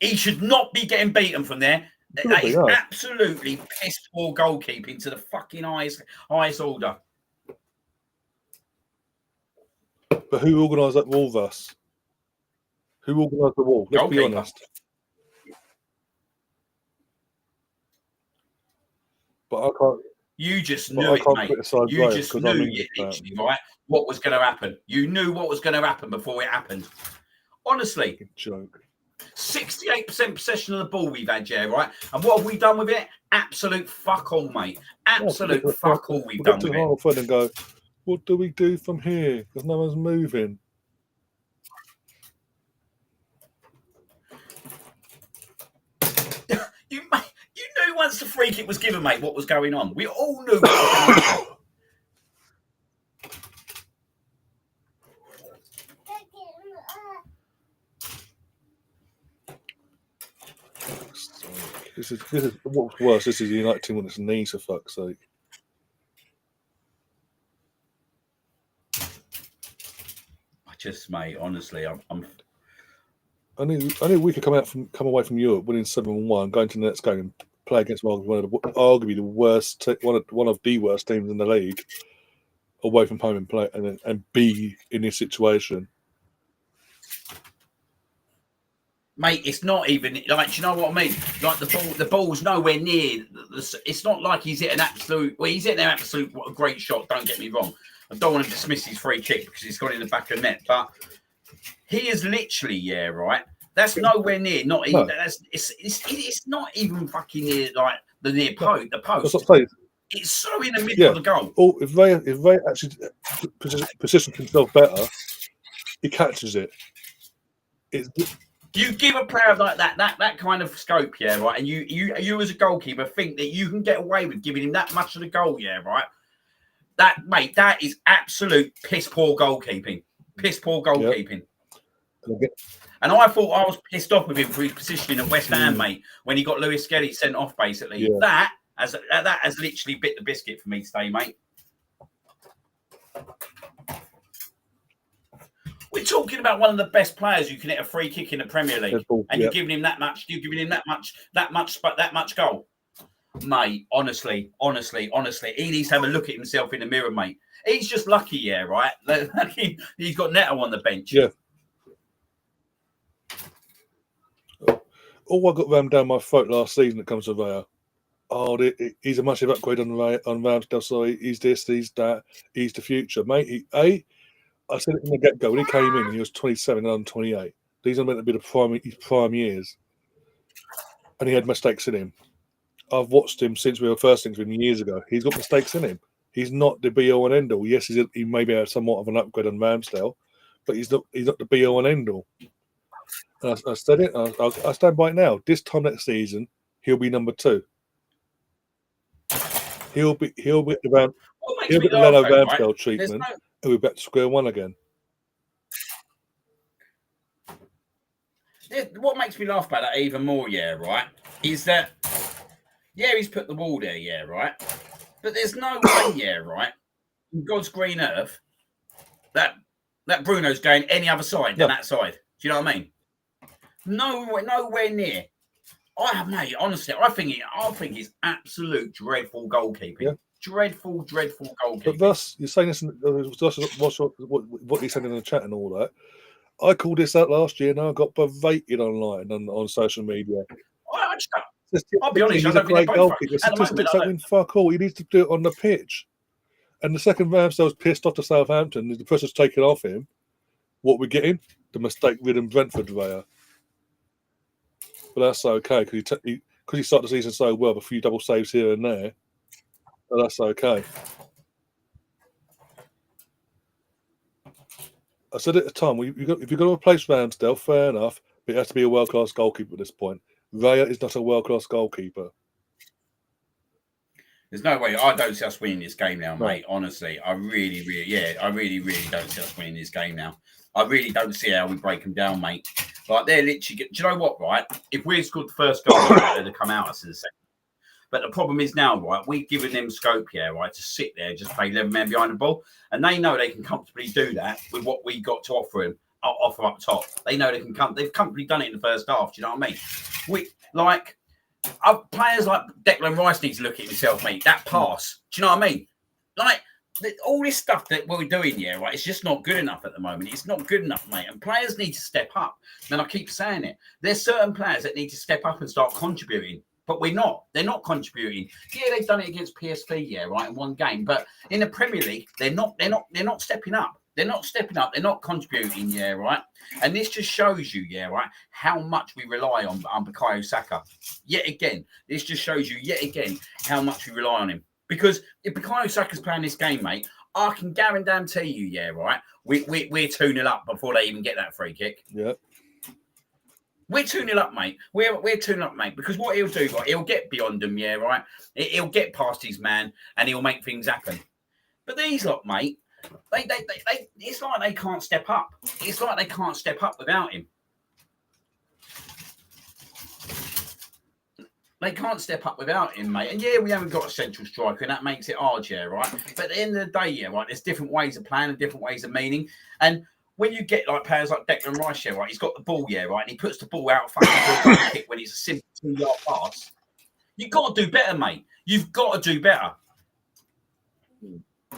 He should not be getting beaten from there. That is absolutely piss poor goalkeeping to the fucking highest order. But who organised that wall, thus? Who organised the wall? Let's be honest. But I can't. You just knew it, mate. You just knew it, literally, right? What was going to happen? You knew what was going to happen before it happened. Honestly, joke. 68% possession of the ball we've had, right? And what have we done with it? Absolute fuck all, mate. Absolute fuck all we've done with it. And go, what do we do from here? Because no one's moving. You knew once the free kick was given, mate, what was going on. We all knew what was going on. This is what's worse. This is the United team on its knees, for fuck's sake. Mate, honestly, I knew we could come away from Europe winning 7-1, going to the next game and play against arguably the worst, one of the worst teams in the league, away from home and play and be in this situation. Mate, it's not even like, do you know what I mean? Like the ball's nowhere near. It's not like he's hit an absolute. Well, he's hit an absolute great shot. Don't get me wrong. I don't want to dismiss his free kick because he's got in the back of the net, but he is literally, right. That's nowhere near. Not even. No. It's not even fucking near like the near post. The post. That's what I'm saying. It's so in the middle of the goal. Or if they actually position himself better, he catches it. You give a player like that kind of scope, right? And you as a goalkeeper think that you can get away with giving him that much of the goal, right? That is absolute piss poor goalkeeping. Piss poor goalkeeping. Yep. And I thought I was pissed off with him for his positioning at West Ham, mate, when he got Lewis Skelly sent off, basically. Yeah. That has literally bit the biscuit for me today, mate. We're talking about one of the best players who can hit a free kick in the Premier League, and you're giving him that much. You're giving him that much goal, mate. Honestly, he needs to have a look at himself in the mirror, mate. He's just lucky, right? He's got Neto on the bench. Yeah. All I got rammed down my throat last season that comes to Raya. Oh, he's a massive upgrade on Ramsdale. Sorry, he's this, he's that, he's the future, mate. I said it from the get-go. When he came in, he was 27 and I'm 28. These are meant to be his prime years. And he had mistakes in him. I've watched him since we were first things with him years ago. He's got mistakes in him. He's not the be all and end all. Yes, he maybe had somewhat of an upgrade on Ramsdale, but he's not the be all and end all. And I said it. I stand by it now. This time next season, he'll be number 2. He'll be the Leno Ramsdale treatment, and we're back to square one again. What makes me laugh about that even more, right, is that he's put the wall there, right, but there's no way, right, in God's green earth that Bruno's going any other side than that side. Do you know what I mean? Nowhere near. Mate, honestly, I think it's absolute dreadful goalkeeping. Yeah. Dreadful goalkeeping. But thus, you're saying this, what he's saying in the chat and all that. I called this out last year and I got berated online on social media. I'll be honest, he's a great goalkeeper. Statistics don't mean fuck all. He needs to do it on the pitch. And the second Ramsdale's pissed off to Southampton, the pressure's taken off him. What we're getting? The mistake-ridden Brentford Raya. But that's okay because he started the season so well, a few double saves here and there. But that's okay. I said at the time, if you're going to replace Ramsdale, fair enough, but it has to be a world-class goalkeeper at this point. Raya is not a world-class goalkeeper. There's no way. I don't see us winning this game now, mate. Honestly, I really don't see us winning this game now. I really don't see how we break them down, mate. Like, they're literally... Do you know what, right? If we scored the first goal, they'd have come out us in the second. But the problem is now, right, we've given them scope here, right, to sit there and just play 11 men behind the ball. And they know they can comfortably do that with what we got to offer them, offer up top. They know they can come. They've comfortably done it in the first half. Do you know what I mean? Players like Declan Rice need to look at himself, mate. That pass. Do you know what I mean? Like, all this stuff that we're doing here, right, it's just not good enough at the moment. It's not good enough, mate. And players need to step up. And I keep saying it. There's certain players that need to step up and start contributing. But we're not. They're not contributing. Yeah, they've done it against PSV, right, in one game. But in the Premier League, they're not stepping up. They're not stepping up. They're not contributing, right? And this just shows you, right, how much we rely on Bukayo Saka. Yet again, this just shows you, how much we rely on him. Because if Bukayo Saka's playing this game, mate, I can guarantee you, right, we're 2-0 up before they even get that free kick. Yeah. We're 2-0 up, mate. We're 2-0 up, mate. Because what he'll do, right, he'll get beyond them, right? He'll get past his man and he'll make things happen. But these lot, mate, they it's like they can't step up. It's like they can't step up without him. They can't step up without him, mate. And we haven't got a central striker, and that makes it hard, right? But at the end of the day, right, there's different ways of playing and different ways of meaning. And when you get like players like Declan Rice, right, he's got the ball, right, and he puts the ball out fucking for a goal kick when it's a simple 2-yard pass. You've got to do better, mate. You've got to do better.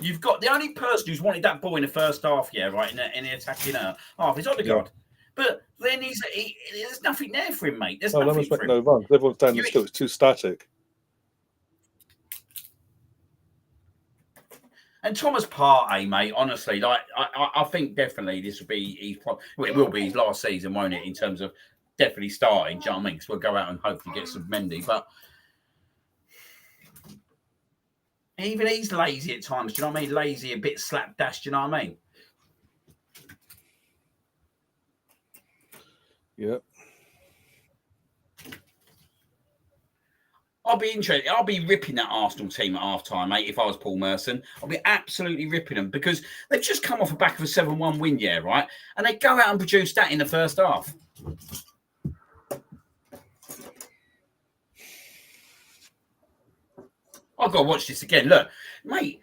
You've got the only person who's wanted that ball in the first half, right, in the attacking half is Odegaard. But then there's nothing there for him, mate. There's nothing for him. No runs. Everyone's standing still. It's too static. And Thomas Partey, mate, honestly, like I think definitely this will be it will be his last season, won't it? In terms of definitely starting, do you know what I mean? Because we'll go out and hopefully get some Mendy, but even he's lazy at times. Do you know what I mean? Lazy, a bit slapdash. Do you know what I mean? Yeah. I'll be interested. I'll be ripping that Arsenal team at half-time, mate, if I was Paul Merson. I'll be absolutely ripping them because they've just come off the back of a 7-1 win, right? And they go out and produce that in the first half. I've got to watch this again. Look, mate.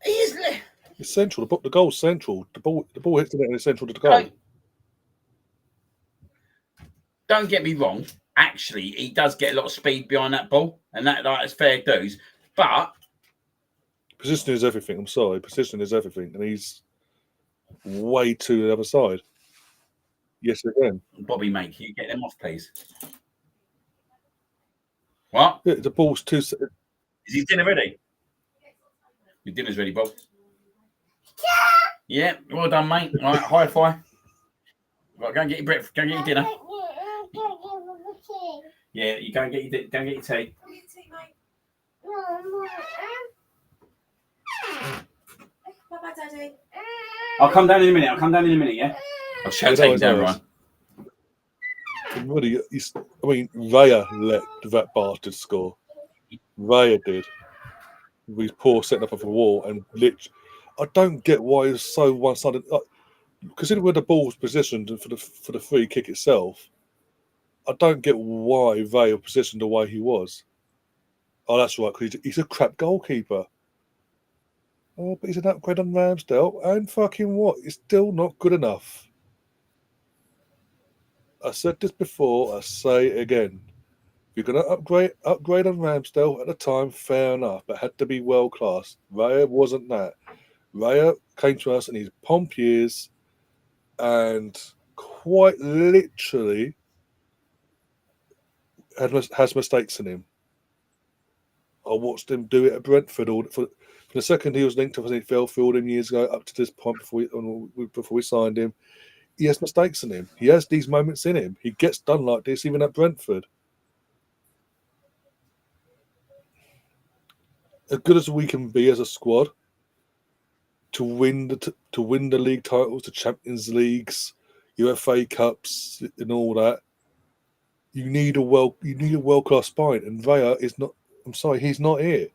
He is... It's central. The goal's central. The ball hits the net and it's central to the goal. Don't get me wrong. Actually, he does get a lot of speed behind that ball, and that is fair dues. But positioning is everything. I'm sorry, positioning is everything, and he's way to the other side. Yes, again. Bobby, mate, can you get them off, please? What? Yeah, the ball's too. Is his dinner ready? Your dinner's ready, Bob. Yeah, well done, mate. All right, high five. Right, go and get your breakfast. Go and get your dinner. Yeah, you go and get your tea. Bye-bye, Daddy. I'll come down in a minute. Yeah. I'll shout take you down, Ryan. Really, Raya let that bastard score. Raya did. With his poor setting up of a wall and I don't get why it's so one-sided. Considering where the ball was positioned for the free kick itself, I don't get why Raya positioned the way he was. Oh, that's right, because he's a crap goalkeeper. Oh, but he's an upgrade on Ramsdale, and fucking what? It's still not good enough. I said this before, I say it again. If you're going to upgrade on Ramsdale at the time, fair enough. But it had to be world class. Raya wasn't that. Raya came to us in his pomp years and quite literally has mistakes in him. I watched him do it at Brentford. For the second he was linked to Fairfield him years ago, up to this point before we signed him, he has mistakes in him. He has these moments in him. He gets done like this even at Brentford. As good as we can be as a squad to win the league titles, the Champions Leagues, UFA Cups, and all that, you need a world class spine, and Raya is not. I'm sorry, he's not here.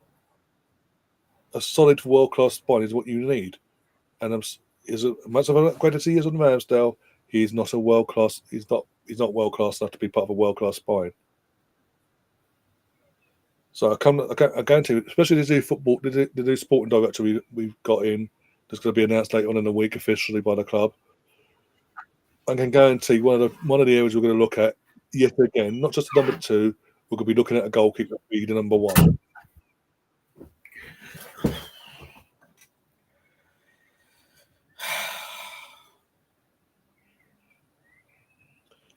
A solid world class spine is what you need, and as much of an upgrade as he is on Ramsdale, he's not a world class. He's not world class enough to be part of a world class spine. So I guarantee, especially the new sporting director we've got in, that's going to be announced later on in the week officially by the club. I can guarantee one of the areas we're going to look at yet again, not just the number 2, we're going to be looking at a goalkeeper being the number 1.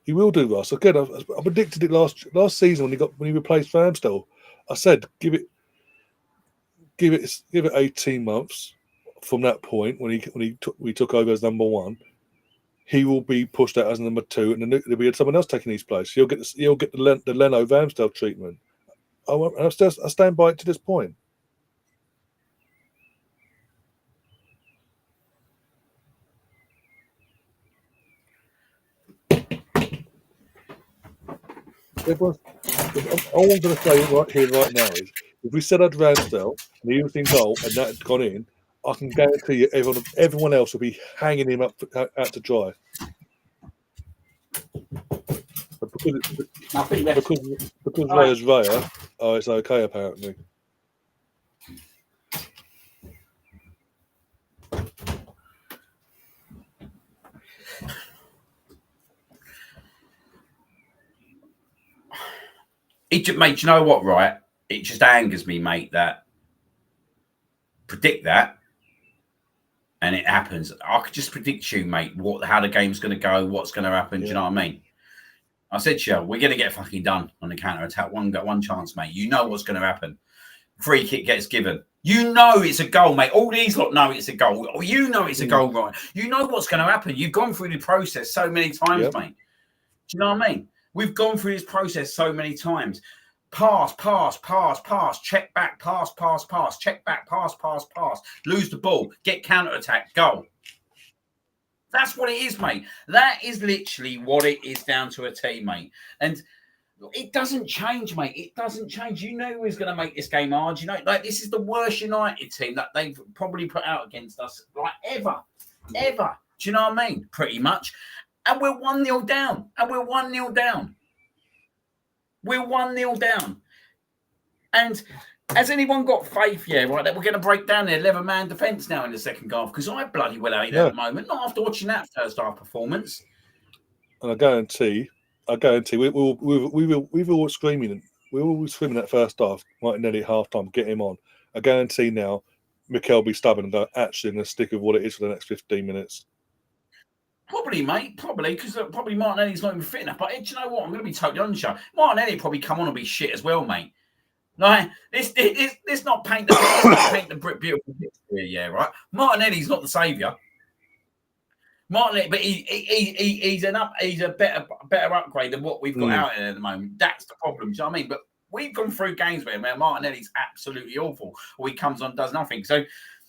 He will do, Ross. Again, I predicted it last season when he replaced Ramsdale. I said give it 18 months from that point when we took over as number 1. He will be pushed out as number 2, and there'll be someone else taking his place. He'll get the Leno Ramsdale treatment. I stand by it to this point. All I'm going to say right here, right now is, if we said I'd Ramsdale and he was in goal and that had gone in, I can guarantee you everyone else will be hanging him out to dry. But because Raya's Raya, it's okay apparently. Mate, you know what, right? It just angers me, mate, that predict that and it happens. I could just predict you, mate, how the game's going to go, what's going to happen. Yeah. Do you know what I mean? I said to you, we're going to get fucking done on the counter-attack. One chance, mate. You know what's going to happen. Free kick gets given. You know it's a goal, mate. All these lot know it's a goal. Or you know it's a goal, right? You know what's going to happen. You've gone through the process so many times, mate. Do you know what I mean? We've gone through this process so many times. Pass, check back, pass, check back, pass. Lose the ball, get counter-attack, goal. That's what it is, mate. That is literally what it is down to a T, mate. And it doesn't change, mate. It doesn't change. You know who's going to make this game hard. You know, like this is the worst United team that they've probably put out against us, like ever. Do you know what I mean? Pretty much. And we're 1-0 down. We're 1-0 down. And has anyone got faith, that we're going to break down their 11-man defence now in the second half? Because I bloody well ain't at the moment. Not after watching that first half performance. And I guarantee, we were screaming. We were screaming that first half, Martinelli at half time, get him on. I guarantee now, Mikel will be stubborn and go, actually, I'm going to stick with what it is for the next 15 minutes. Probably, mate. Probably, because probably Martinelli's not even fit enough. But do you know what? I'm going to be totally honest. Martinelli probably come on and be shit as well, mate. Like, let's not paint the brick beautiful picture here, right? Martinelli's not the saviour. Martin, but he's a better upgrade than what we've got out there at the moment. That's the problem. Do you know what I mean? But we've gone through games where Martinelli's absolutely awful, or he comes on and does nothing. So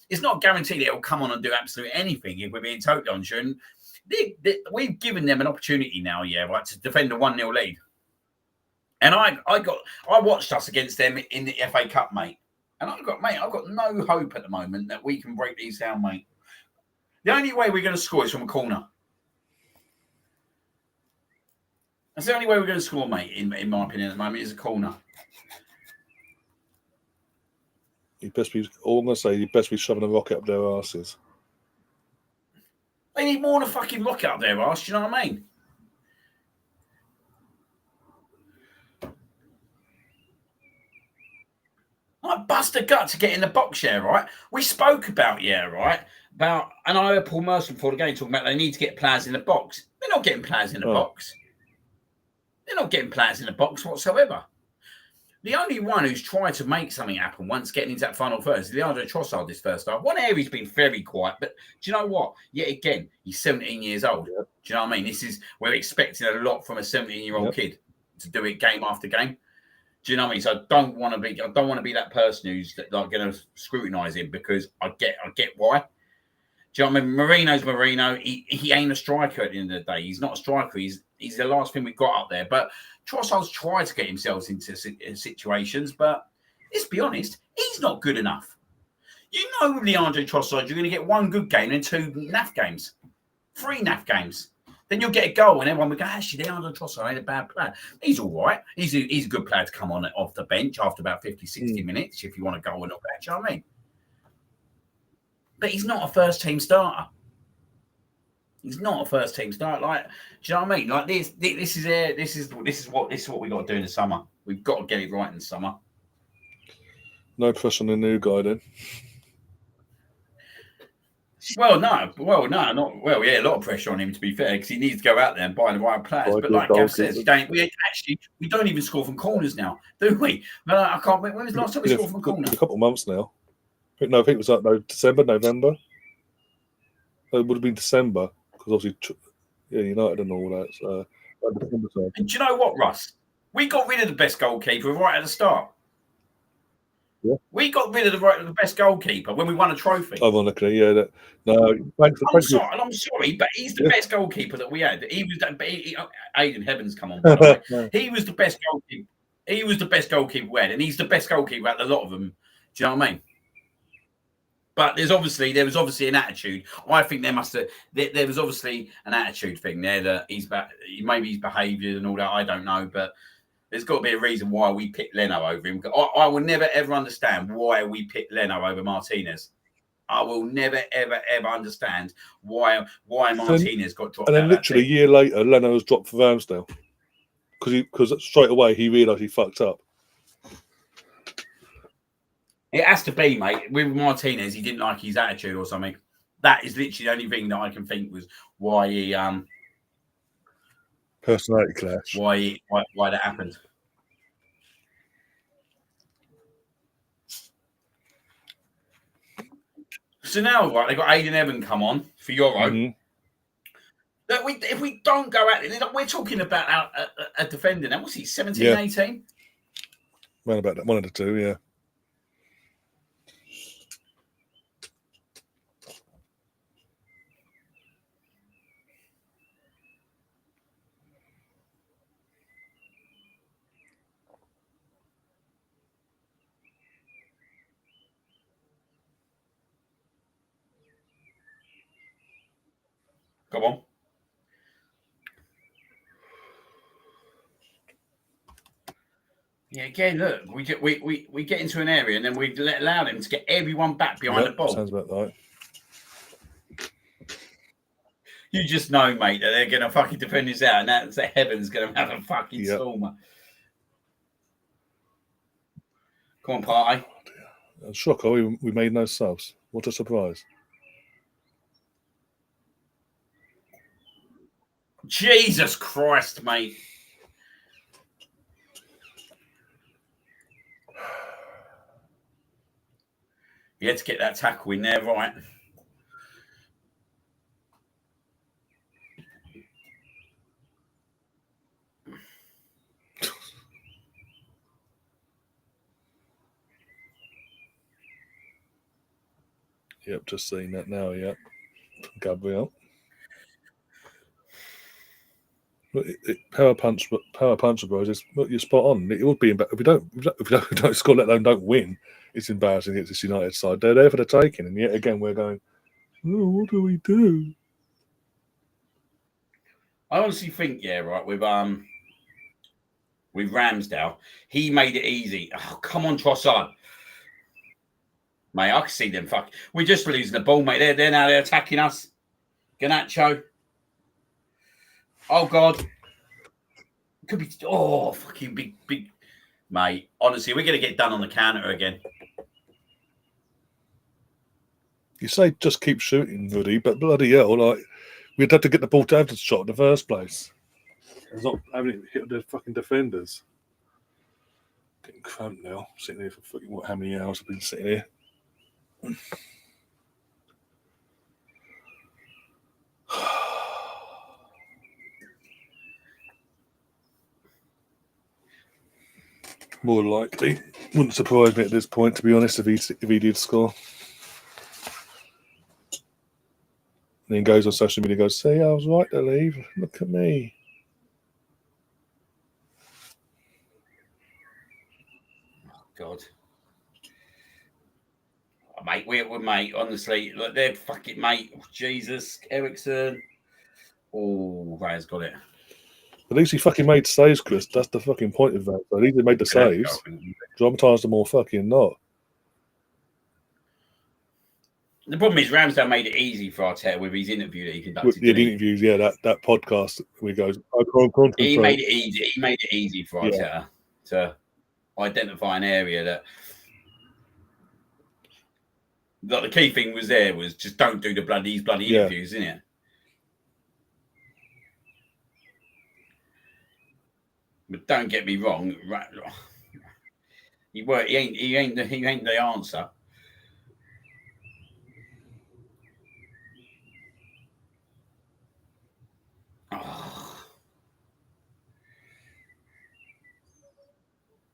it's not guaranteed that he'll come on and do absolutely anything if we're being totally honest. And we've given them an opportunity now, right, to defend a 1-0 lead. And I watched us against them in the FA Cup, mate. And I've got no hope at the moment that we can break these down, mate. The only way we're going to score is from a corner. That's the only way we're going to score, mate, in my opinion at the moment, is a corner. You best be, all I'm going to say, you best be shoving a rocket up their arses. They need more than a fucking rocket up their arse, do you know what I mean? I bust a gut to get in the box, right? We spoke about, right? And I heard Paul Merson before the game talking about they need to get players in the box. They're not getting players in the box. They're not getting players in the box whatsoever. The only one who's tried to make something happen once getting into that final third is Leandro Trossard this first half. One area he's been very quiet, but do you know what? Yet again, he's 17 years old. Yep. Do you know what I mean? We're expecting a lot from a 17-year-old kid to do it game after game. Do you know what I mean? So I don't want to be that person who's like going to scrutinise him, because I get why. Do you know what I mean? Marino's Marino. He ain't a striker at the end of the day. He's not a striker. He's the last thing we've got up there. But Trossard's tried to get himself into situations, but let's be honest, he's not good enough. You know, with Leandro Trossard, you're going to get one good game and 2 naff games, 3 naff games. Then you'll get a goal, and everyone will go, actually, Leandro Trossard ain't a bad player. He's all right. He's a good player to come on off the bench after about 50, 60 minutes if you want to go on or back. Do you know what I mean? But he's not a first-team starter. He's not a first-team starter. Like, do you know what I mean? Like this is what we got to do in the summer. We've got to get it right in the summer. No pressure on the new guy then. A lot of pressure on him, to be fair, because he needs to go out there and buy the right players. But like Gav says, we don't even score from corners now, do we? I can't. When was the last time we scored from a corner? A couple of months now. No, I think it was like December, November. It would have been December, because obviously, United and all that. So, and do you know what, Russ? We got rid of the best goalkeeper right at the start. Yeah. We got rid of the best goalkeeper when we won a trophy. Ironically, yeah. I'm sorry, but he's the best goalkeeper that we had. He was Aidan Heavens, come on. By the way. He was the best goalkeeper. He was the best goalkeeper we had, and he's the best goalkeeper out of a lot of them. Do you know what I mean? But there was obviously an attitude. I think there was obviously an attitude thing there that maybe his behaviour and all that. I don't know, but there's got to be a reason why we picked Leno over him. I will never ever understand why we picked Leno over Martinez. I will never ever understand why Martinez got dropped. And then literally a year later, Leno was dropped for Ramsdale because straight away he realised he fucked up. It has to be, mate. With Martinez, he didn't like his attitude or something. That is literally the only thing that I can think was why he personality clash. Why that happened. So now, right, they got Aidan Evans come on for Euro. Mm-hmm. If we don't go at it, we're talking about a defender now. What's he, 17, 18? Around about that, one of the two, yeah. Come on. Yeah, again, look, we get into an area and then we allow them to get everyone back behind the ball. Sounds about right. You just know, mate, that they're going to fucking defend this out, and that's that Heaven's going to have a fucking stormer. Come on, party. Oh, shocker, we made no subs. What a surprise. Jesus Christ, mate. You had to get that tackle in there, right? Yep, just seeing that now. Yep, Gabriel. Power punch, bros. You're spot on. It would be if we don't score, let alone don't win. It's embarrassing against this United side. They're there for the taking, and yet again we're going, oh, what do we do? I honestly think, right, with Ramsdale, he made it easy. Oh, come on, Trossard. Mate, I can see them. We're just losing the ball, mate. They're attacking us. Garnacho. Oh God. Could be fucking big mate. Honestly, we're gonna get done on the counter again. You say just keep shooting, Woody, but bloody hell, like we'd have to get the ball to have the shot in the first place. It's not having it hit the fucking defenders. Getting cramped now. Sitting here for fucking how many hours I've been sitting here. More likely. Wouldn't surprise me at this point, to be honest, if he did score. And then goes on social media and goes, see, I was right to leave. Look at me. Oh, God. Oh, mate, we're mate, honestly. Look, they're fucking mate. Oh, Jesus. Ericsson. Oh, Ray's got it. At least he fucking made saves, Chris. That's the fucking point of that. At least he made the saves. Dramatise them all fucking not. The problem is Ramsdale made it easy for Arteta with his interview that he conducted. The interviews, that podcast where he goes, he made it easy. He made it easy for Arteta to identify an area that. Like the key thing was just don't do the bloody interviews, isn't it? But don't get me wrong, he ain't the answer. Oh.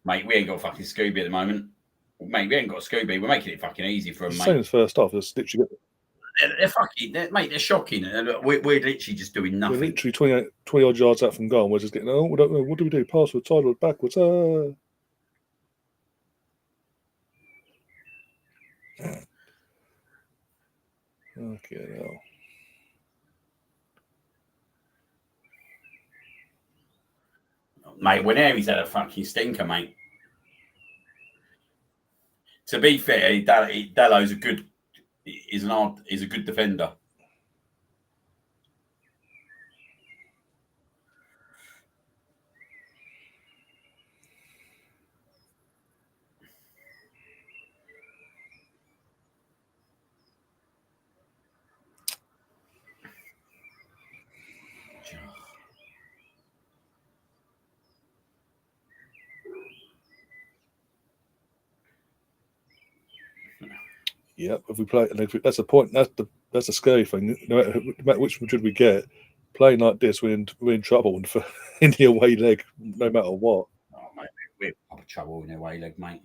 Mate, we ain't got fucking Scooby at the moment. Mate, we ain't got Scooby. We're making it fucking easy for them, mate. Same as first off. It's literally they're fucking, they're shocking. We're literally just doing nothing. We're literally 20 odd yards out from goal. We're just getting, we don't know. What do we do? Password, sideways, backwards. Okay, now. Mate, Whenever's had a fucking stinker, mate. To be fair, Dallo's a good defender. Yep, if we play, that's the point. That's the scary thing. No matter which Madrid we get, playing like this, we're in trouble in the away leg, no matter what. Oh, mate, we're in trouble in the away leg, mate.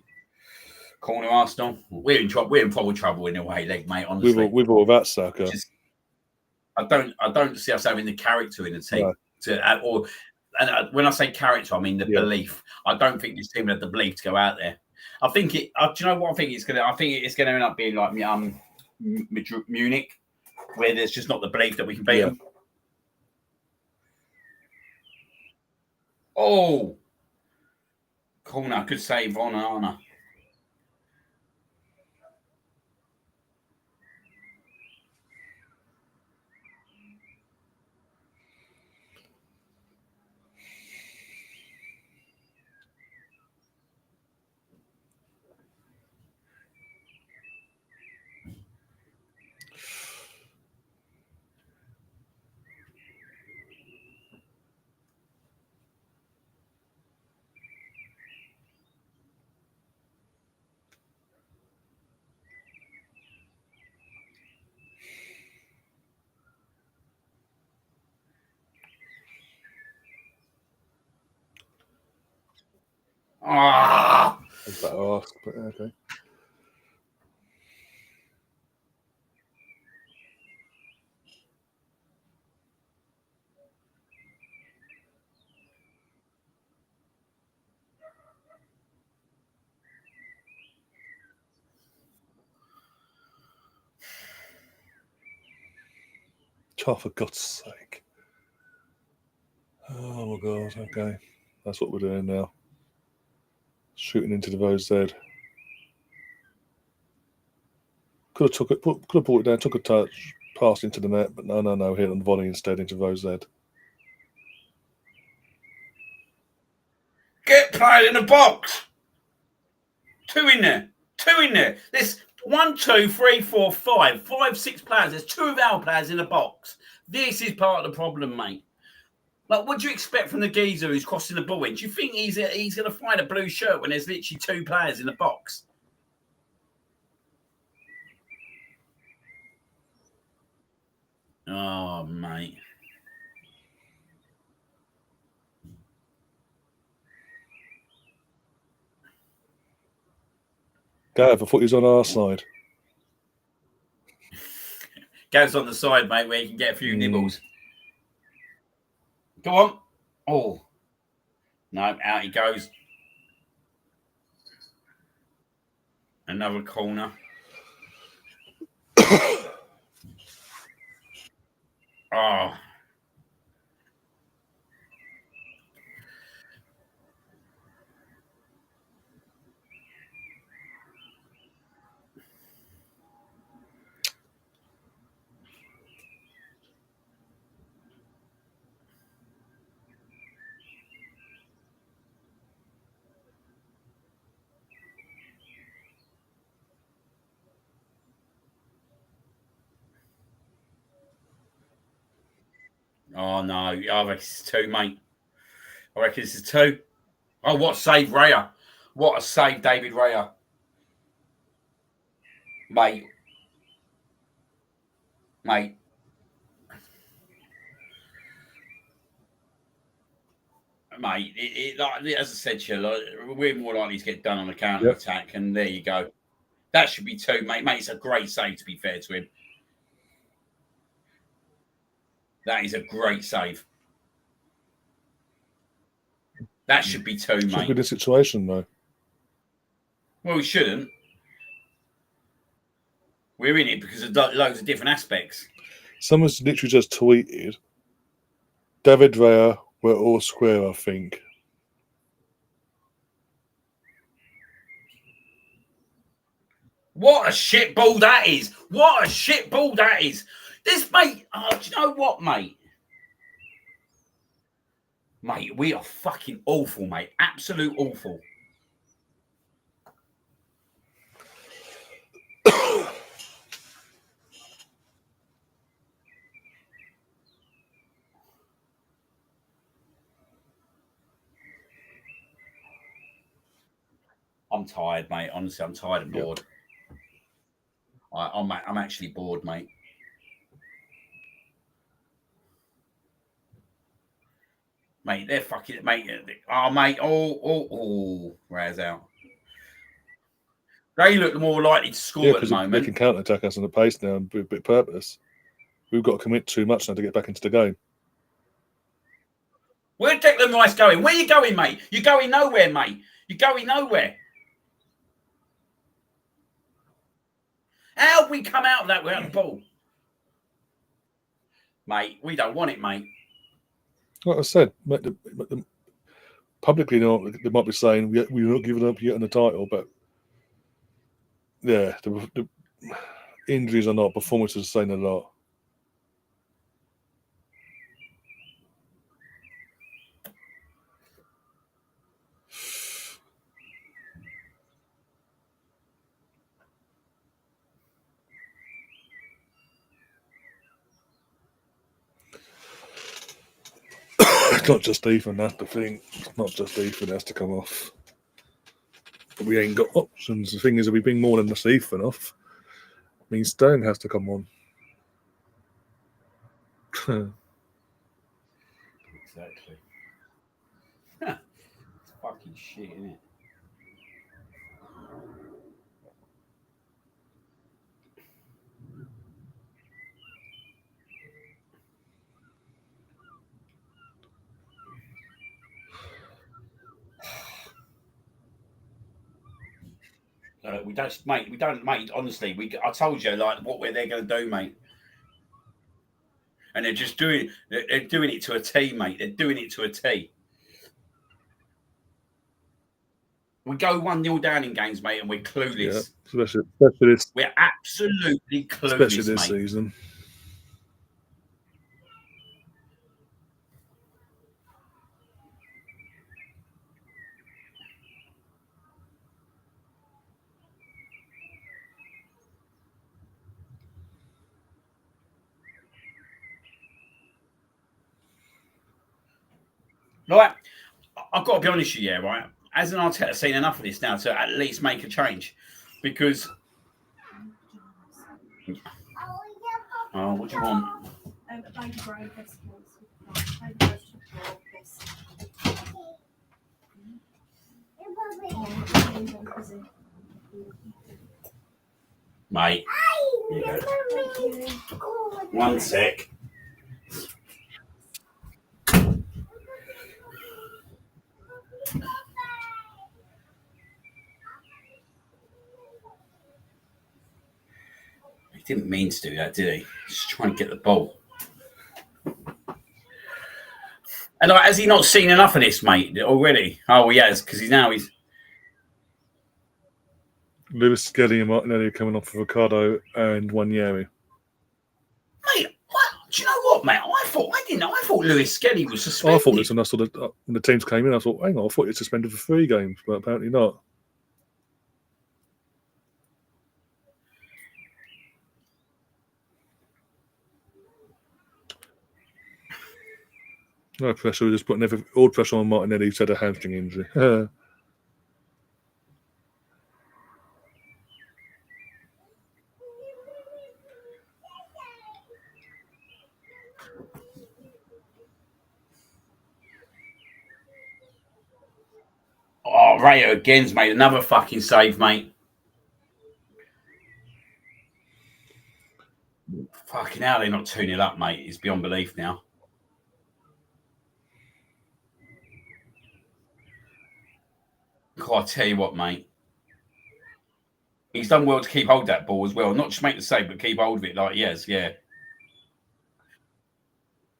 Corner Arsenal, we're in trouble. We're in probably trouble in the away leg, mate. Honestly, with all that Saka, I don't see us having the character in the team when I say character, I mean the belief. I don't think this team had the belief to go out there. I think it. Do you know what I think it's gonna? I think it's gonna end up being like Munich, where there's just not the belief that we can beat them. Oh, corner, good save on Anna. I was better ask, but okay. Oh, for God's sake. Oh, my God. Okay. That's what we're doing now. Shooting into the Rose Z. Could have brought it down, took a touch, passed into the net, but no, hit on the volley instead into Rose Z. Get played in the box. Two in there. There's 1, 2, 3, 4, 5, 5, 6 players. There's 2 of our players in the box. This is part of the problem, mate. Like, what do you expect from the geezer who's crossing the ball in? Do you think he's going to find a blue shirt when there's literally 2 players in the box? Oh, mate. Gav, I thought he was on our side. Gav's on the side, mate, where he can get a few nibbles. Go on. Oh. No, out he goes. Another corner. Oh. Oh, no. I reckon this is 2, mate. I reckon this is 2. Oh, what a save, Raya. What a save, David Raya. Mate. Mate. Mate, like, as I said to you, like, we're more likely to get done on a counter attack, and there you go. That should be 2, mate. Mate, it's a great save, to be fair to him. That is a great save. That should be 2, mate. Should be the situation, though. Well, we shouldn't. We're in it because of loads of different aspects. Someone's literally just tweeted, David Raya, we're all square, I think. What a shit ball that is. What a shit ball that is. This, mate, do you know what, mate? Mate, we are fucking awful, mate. Absolute awful. I'm tired, mate. Honestly, I'm tired and bored. I'm actually bored, mate. Mate, they're fucking, mate. Oh, mate. Oh, Raz out. They look more likely to score at the moment. They can counter-attack us on the pace now and be a bit purpose. We've got to commit too much now to get back into the game. Where's Declan Rice going? Where are you going, mate? You're going nowhere, mate. You're going nowhere. How have we come out of that without the ball? Mate, we don't want it, mate. Like I said, publicly they might be saying we're not giving up yet on the title, but yeah, the injuries are not, performances are saying a lot. It's not just Ethan, that's the thing. It's not just Ethan has to come off. But we ain't got options. The thing is, if we bring more than just Ethan off, it means Stone has to come on. Exactly. It's fucking shit, isn't it? We don't, mate. Honestly, I told you, like, what they're going to do, mate. And they're just doing it to a T, mate. They're doing it to a T. We go 1-0 down in games, mate, and we're clueless. Yeah, especially this. We're absolutely clueless, especially this mate. season. Right, I've got to be honest with you, right? As an Arteta, I've seen enough of this now to at least make a change, because. Oh, what do you want? Mate, one sec. He didn't mean to do that, did he? Just trying to get the ball. And like, has he not seen enough of this, mate, already? Oh, he has, because he's. Lewis Skelly and Martinelli coming off for Ricardo and Wanyama. Mate, do you know what, mate? I thought Lewis Skelly was suspended. I thought this when I saw when the teams came in. I thought, hang on, I thought he was suspended for 3 games, but apparently not. No pressure. We just putting all pressure on Martinelli, who's had a hamstring injury. Oh, Rayo again's made another fucking save, mate. Fucking hell, they're not 2-0 up, mate. It's beyond belief now. God, I tell you what, mate. He's done well to keep hold of that ball as well. Not just make the save, but keep hold of it like he has, yeah.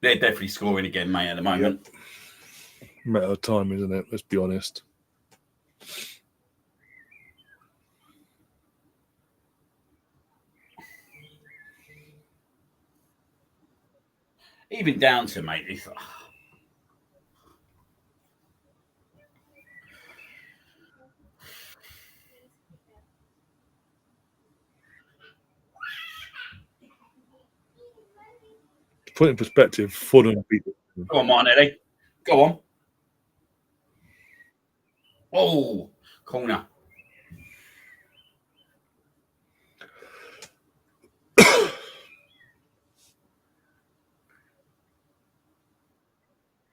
They're definitely scoring again, mate, at the moment. Yep. Matter of time, isn't it? Let's be honest. Even down to, mate, it's... Put in perspective, Fulham beat them. Go on, Martinelli. Go on. Oh, corner.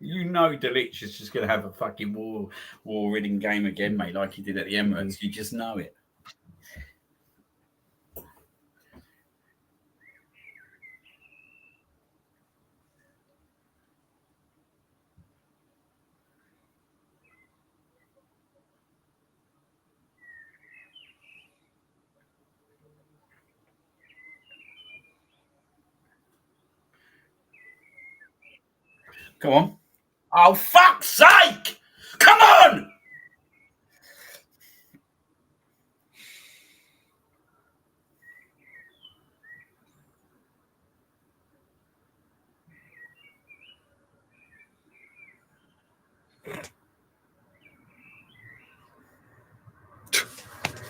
You know Delic is just going to have a fucking war-ridden game again, mate, like he did at the Emirates. You just know it. Come on. Oh, fuck's sake! Come on!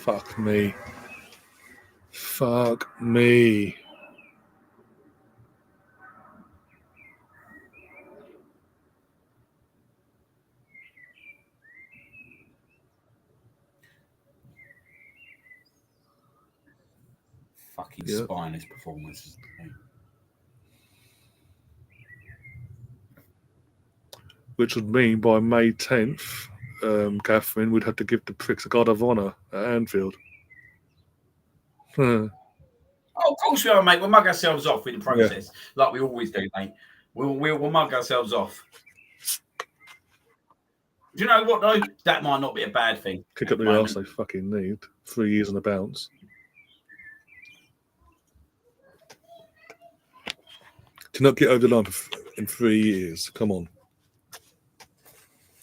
Fuck me. Fuck me. Fucking spineless performance. Which would mean by May 10th, Catherine would have to give the pricks a guard of honour at Anfield. Oh, of course we are, mate. We'll mug ourselves off in the process, like we always do, mate. We'll mug ourselves off. Do you know what, though? That might not be a bad thing. Kick up the arse they fucking need. 3 years on the bounce. Cannot get over the line in 3 years. Come on.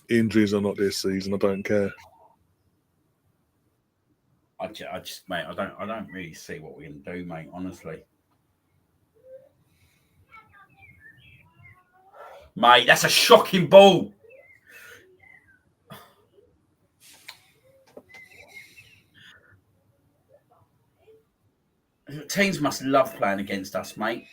Injuries or not this season, I don't care. I just, mate, I don't really see what we can do, mate. Honestly, mate, that's a shocking ball. Teams must love playing against us, mate.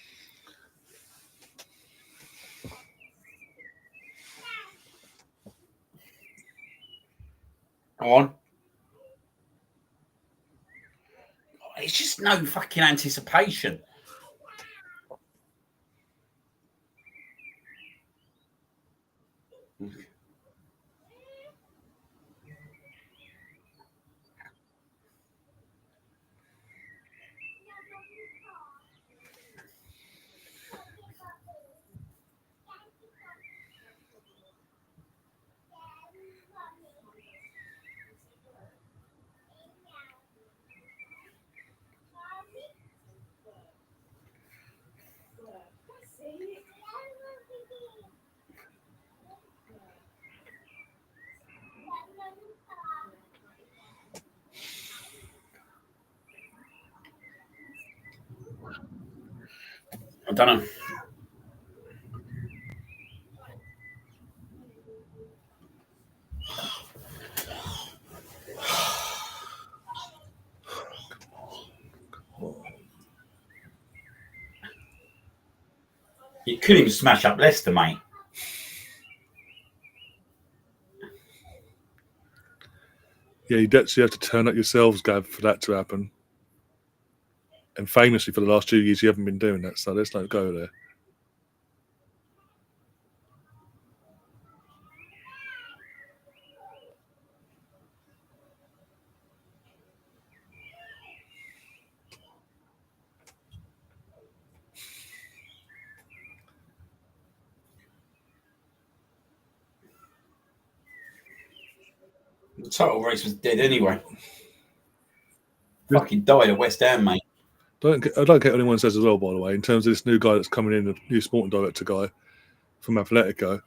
Go on. It's just no fucking anticipation. I don't know. You couldn't even smash up Leicester, mate. Yeah, you'd actually have to turn up yourselves, Gav, for that to happen. And famously, for the last 2 years, you haven't been doing that, so let's not go there. The title race was dead anyway. Fucking died at West Ham, mate. I don't care what anyone says as well, by the way, in terms of this new guy that's coming in, the new sporting director guy from Atletico.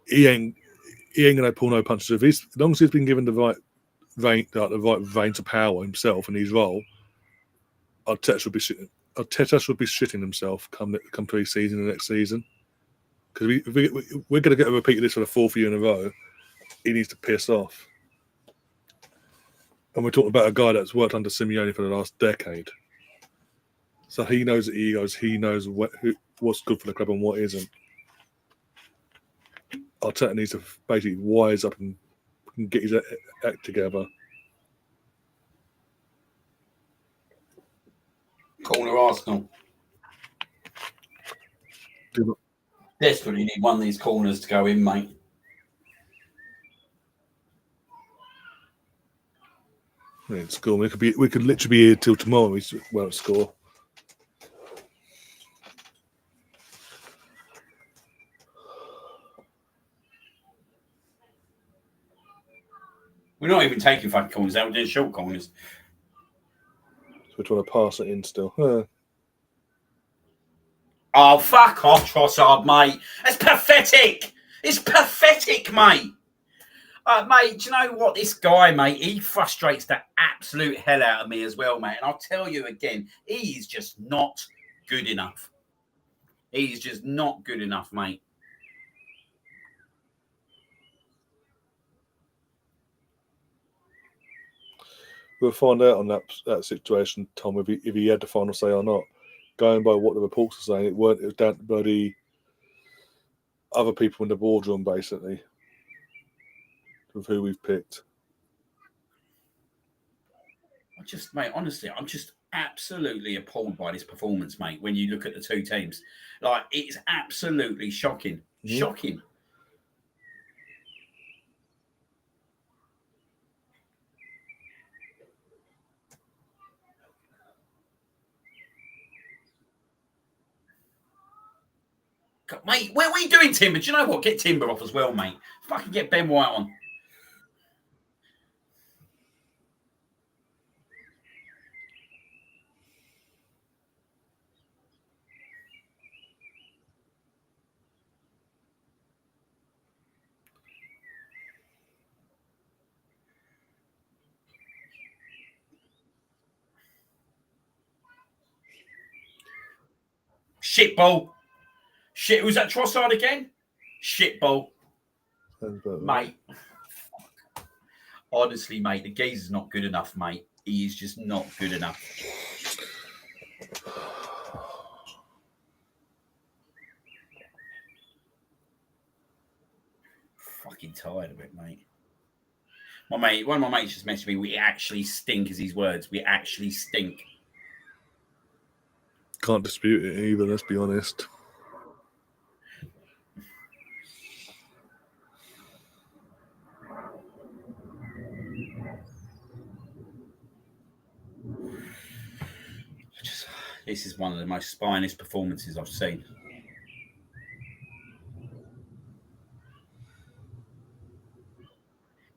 He ain't gonna pull no punches. As long as he's been given the right vein to power himself in his role, Arteta would be shitting himself come pre-season and next season. Because we're going to get a repeat of this for the 4th year in a row. He needs to piss off. And we're talking about a guy that's worked under Simeone for the last decade. So he knows the egos. He knows what's good for the club and what isn't. Arteta needs to basically wise up and get his act together. Corner Arsenal. Desperately need one of these corners to go in, mate. We didn't score. We could literally be here till tomorrow. We won't score. We're not even taking fucking corners out. We're doing short corners. So we're trying to pass it in still. Oh, fuck off, Trossard, mate. That's pathetic. It's pathetic, mate. Mate, do you know what? This guy, mate, he frustrates the absolute hell out of me as well, mate. And I'll tell you again, he is just not good enough. He's just not good enough, mate. We'll find out on that situation, Tom, if he had the final say or not. Going by what the reports are saying, it was down to bloody other people in the boardroom, basically, of who we've picked. Mate, honestly, I'm just absolutely appalled by this performance, mate, when you look at the two teams. Like, it's absolutely shocking. Mm-hmm. Shocking. God, mate, what are we doing, Timber? Do you know what? Get Timber off as well, mate. Fucking get Ben White on. Shit ball. Shit. Was that Trossard again? Shit ball. Mate. Honestly, mate, the geezer's not good enough, mate. He is just not good enough. Fucking tired of it, mate. One of my mates just messaged me. We actually stink, is his words. We actually stink. Can't dispute it either. Let's be honest. This is one of the most spineless performances I've seen.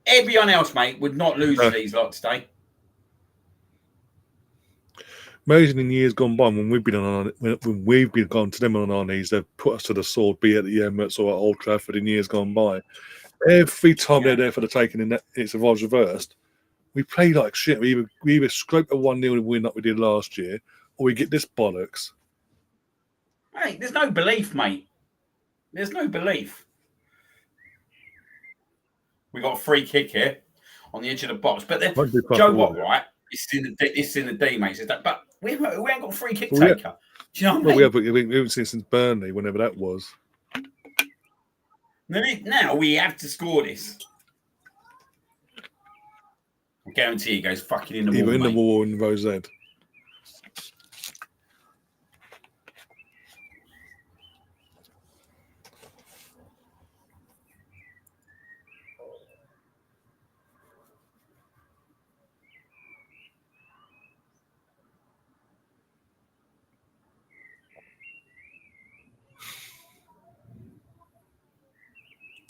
Everyone else, mate, would not lose to these lot today. Imagine in years gone by when we've been gone to them on our knees, they've put us to the sword, be it at the Emirates or at Old Trafford in years gone by. Every time they're there for the taking, and it's a vice reversed. We play like shit. We either scrape a 1-0 win like we did last year, or we get this bollocks. Mate, there's no belief, mate. There's no belief. We got a free kick here on the edge of the box, but then Joe Watt, right? It's in the D, mate. But we ain't got a free kick taker. Do you know what I mean? We haven't seen since Burnley, whenever that was. Now we have to score this. I guarantee he goes fucking in the wall. Either in the wall or in Rose Ed.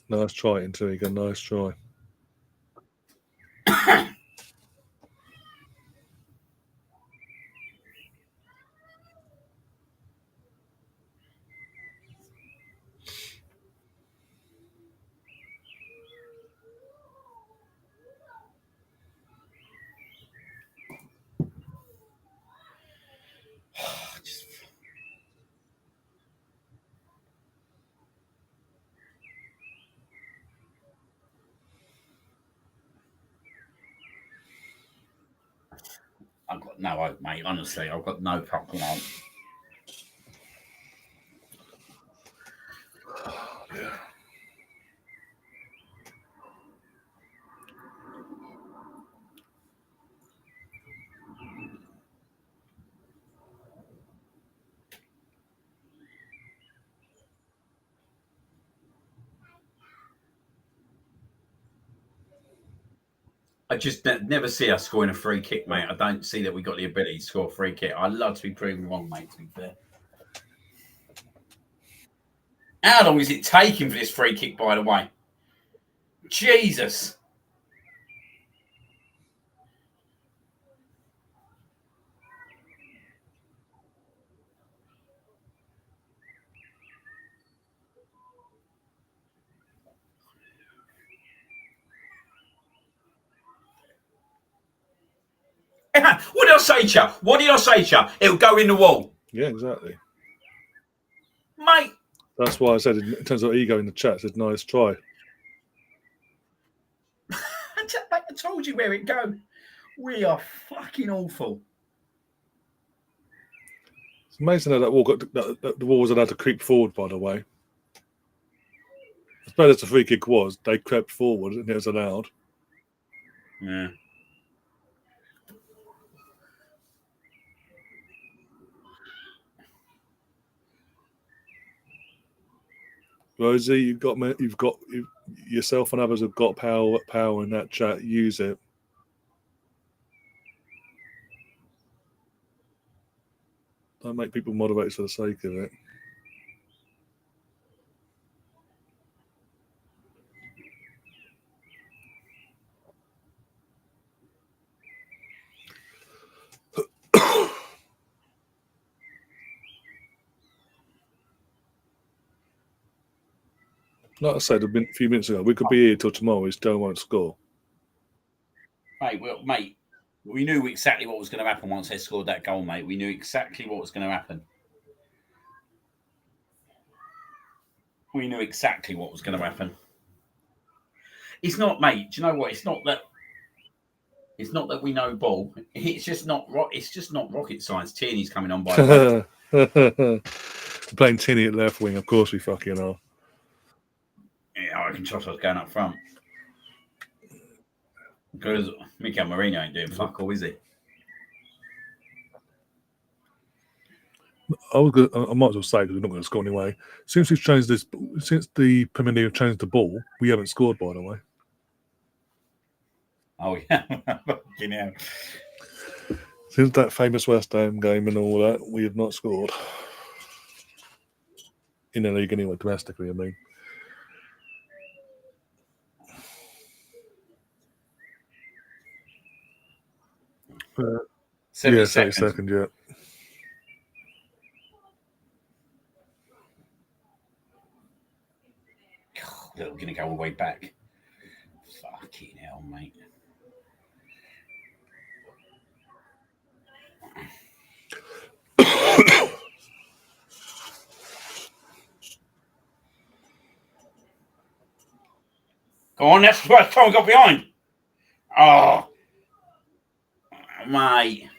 Nice try, Interiga. Nice try. I've got no hope, mate. Honestly, I've got no fucking hope. Yeah. I just never see us scoring a free kick, mate. I don't see that we got the ability to score a free kick. I'd love to be proven wrong, mate, to be fair. How long is it taking for this free kick, by the way? Jesus. What did I say to you? It'll go in the wall. Yeah, exactly. Mate. That's why I said, in terms of ego in the chat, said nice try. I told you where it goes. We are fucking awful. It's amazing how the wall was allowed to creep forward, by the way. As bad as the free kick was, they crept forward and it was allowed. Yeah. Rosie, yourself and others have got power in that chat. Use it. Don't make people moderators for the sake of it. Like I said a few minutes ago, we could be here till tomorrow. We still won't score. Mate, we knew exactly what was going to happen once they scored that goal, mate. We knew exactly what was going to happen. We knew exactly what was going to happen. It's not, mate. Do you know what? It's not that we know ball. It's just not. It's just not rocket science. Tierney's coming on by the way. Playing Tierney at left wing. Of course we fucking are. Yeah, I can trust what's going up front. Because Mikel Marino ain't doing fuck all, is he? I might as well say, because we're not going to score anyway. Since the Premier League have changed the ball, we haven't scored, by the way. Oh yeah, fucking hell. Since that famous West Ham game and all that, we have not scored in the league anyway, domestically. I mean, 70 seconds, yeah. We're going to go all the way back. Fucking hell, mate. Go on, that's the first time we got behind. Oh, mate.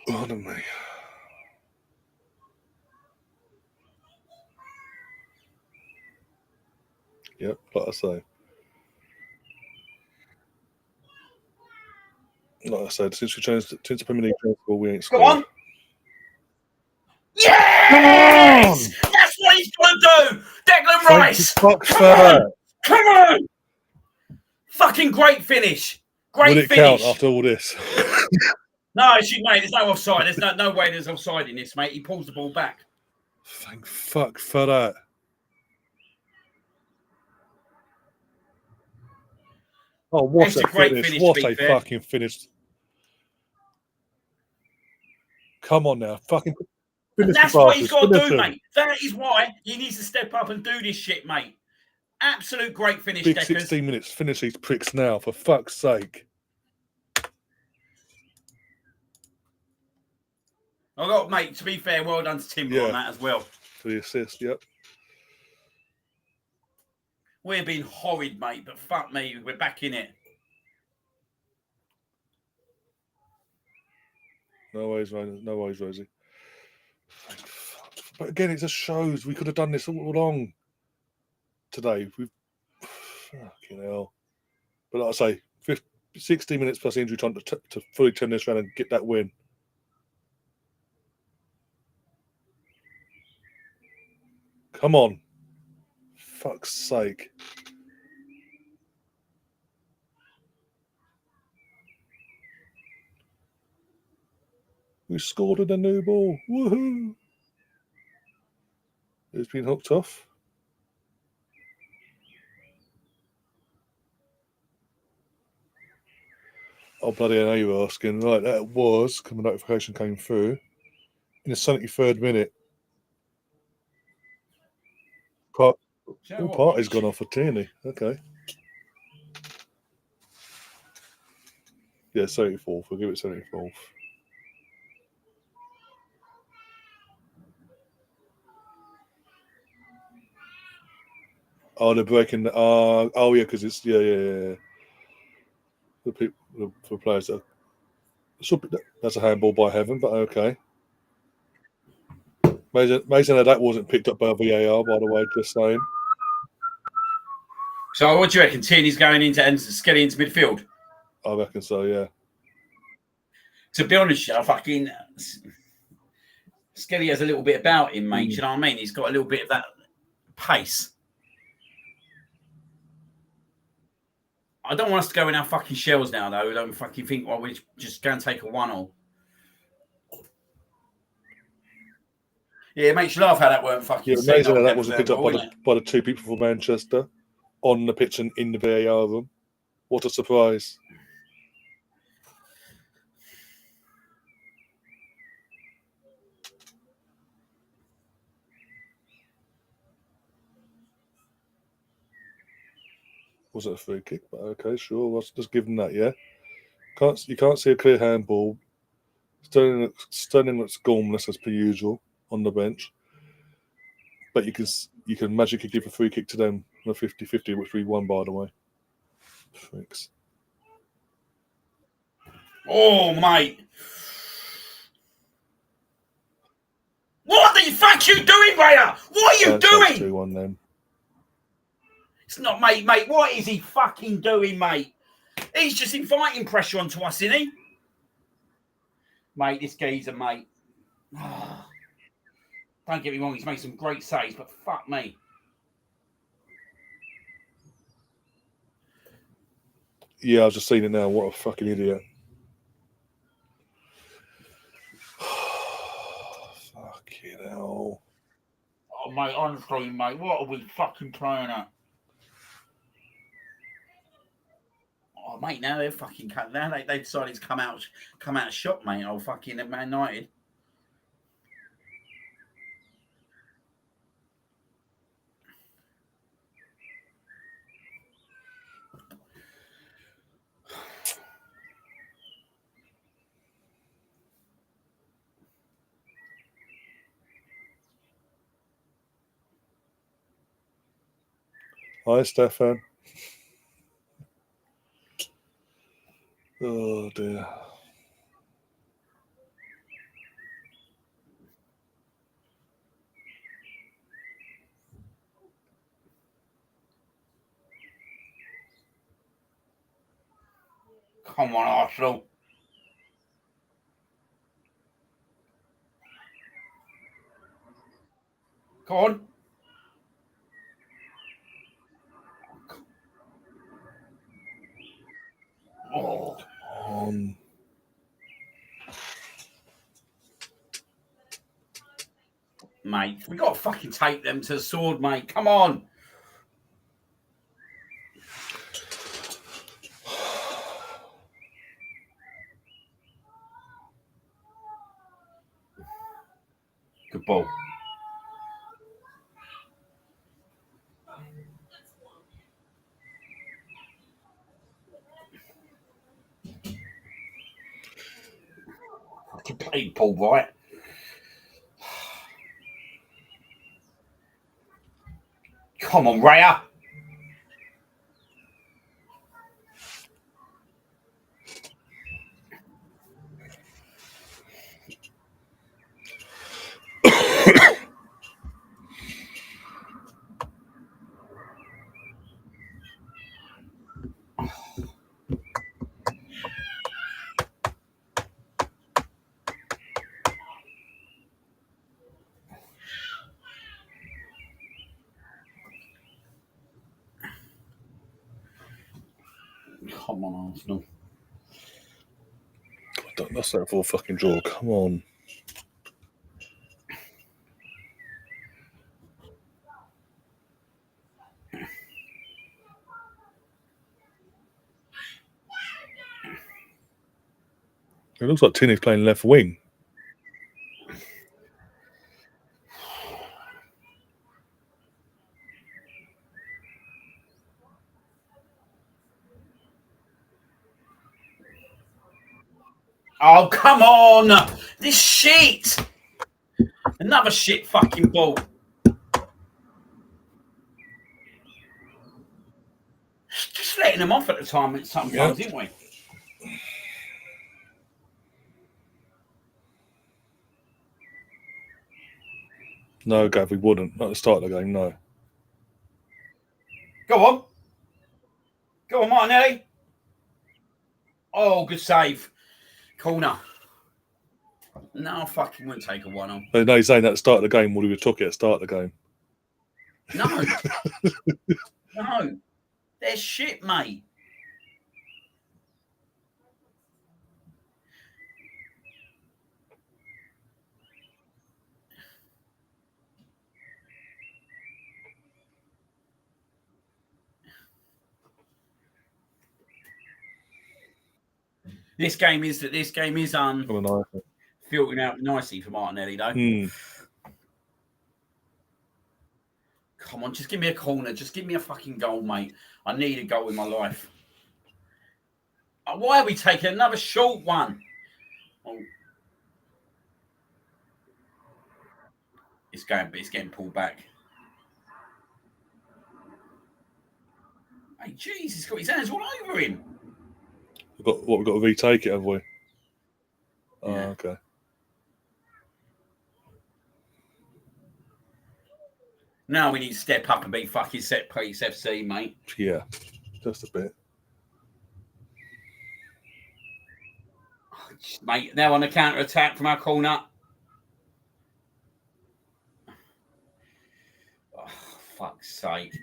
Pardon me. Yep, like I say. Like I said, since the Premier League changed the ball, we ain't scored. Go on. Yes! That's what he's going to do! Declan Rice! Fuck for that. Come on! Fucking great finish. Great Will it finish. count after all this? No, mate, there's no offside. There's no way there's offside in this, mate. He pulls the ball back. Thank fuck for that. Oh, what a great finish. What a fucking finish. Come on now. Fucking and that's what he's got to do, mate. That is why he needs to step up and do this shit, mate. Absolute great finish, Big Deckers. 16 minutes. Finish these pricks now, for fuck's sake. I got, mate, to be fair, well done to Timber on that as well. For the assist, yep. We're being horrid, mate, but fuck me, we're back in it. No worries, Rosie. But again, it just shows we could have done this all along today. Fucking hell. But like I say, 60 minutes plus injury time to fully turn this around and get that win. Come on. Fuck's sake. We scored with a new ball. Woohoo! It's been hooked off. Oh, bloody hell, you were asking. Right, that was, because the notification came through, in the 73rd minute. Party's gone off for Tierney. Okay. Yeah, 74th. We'll give it 74th. Oh, they're breaking the. Oh, yeah, because it's. Yeah. For players that. That's a handball by heaven, but okay. Amazing that wasn't picked up by VAR, by the way, just saying. So, what do you reckon? Tierney's going into and Skelly into midfield? I reckon so, yeah. To be honest, fucking Skelly has a little bit about him, mate. You know what I mean? He's got a little bit of that pace. I don't want us to go in our fucking shells now, though. I don't fucking think, well, we're just going to take a 1-0. Yeah, it makes you laugh how that weren't fucking. Yeah, amazing how that wasn't picked up by the two people from Manchester on the pitch and in the VAR room. What a surprise. Was it a free kick? But okay, sure. Let's just give them that. Yeah. You can't see a clear handball. Sterling looks gormless as per usual on the bench. But you can magically give a free kick to them on a 50-50, which we won, by the way. Thanks. Oh, mate. What the fuck you doing, Raya? What are you doing? 2-1 then. It's not, mate. What is he fucking doing, mate? He's just inviting pressure onto us, isn't he? Mate, this geezer, mate. Don't get me wrong, he's made some great saves, but fuck me. Yeah, I've just seen it now. What a fucking idiot. Fucking hell. Oh, mate, honestly, mate, what are we fucking playing at? Oh, mate, now they're fucking cut. Now they decided to come out shop, mate. Oh, fucking Man United. Hi, Stefan. Oh, dear. Come on, Arsenal. Go on. Oh. Mate, we got to fucking take them to the sword, mate. Come on. Good ball. To play Paul, right? Come on, Raya. Come on, Arsenal. That's that full fucking draw. Come on. It looks like Tinney's playing left wing. Oh, come on. This shit. Another shit fucking ball. Just letting them off at the time sometimes, didn't we? No, Gav, we wouldn't. At the start of the game, no. Go on. Go on, Martinelli. Oh, good save. Corner. No, I fucking wouldn't take a 1-on. No, he's saying at the start of the game, would we have took it at the start of the game? No. No. They're shit, mate. This game is filtering out nicely for Martinelli, though. come on, just give me a corner. Just give me a fucking goal, mate. I need a goal in my life. Why are we taking another short one? Oh. It's getting pulled back. Hey, jeez, he's got his hands all over him. We've got to retake it, have we? Yeah. Oh, okay. Now we need to step up and be fucking set piece FC, mate. Yeah, just a bit. Mate, now on the counter attack from our corner. Oh, fuck's sake.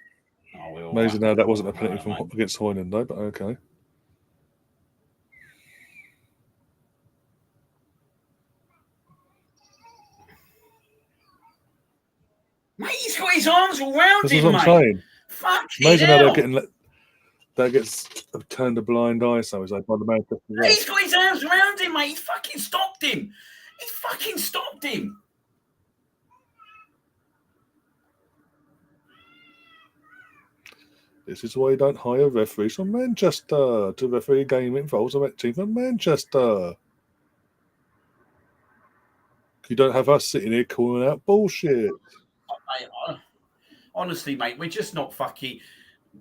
Oh, Amazing now that wasn't a penalty from against Hoyland, though, but okay. Mate, he's got his arms all round This him, is what mate. I'm saying. Fuck Amazing how hell. that gets turned a blind eye, so he's like by the man. He's got his arms around him, mate. He fucking stopped him. He fucking stopped him. This is why you don't hire referees from Manchester to referee a game that involves a team from Manchester. You don't have us sitting here calling out bullshit. Mate, honestly, mate, we're just not fucking.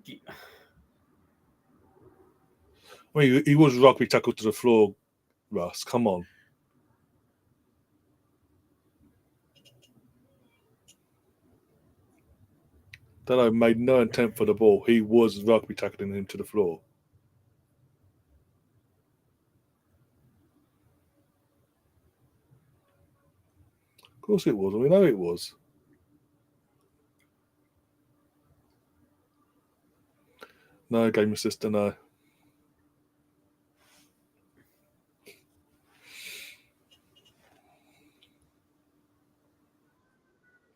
I mean, he was rugby tackled to the floor, Russ. Come on. Delo made no attempt for the ball. He was rugby tackling him to the floor. Of course it was. We know it was. No, game assistant, no.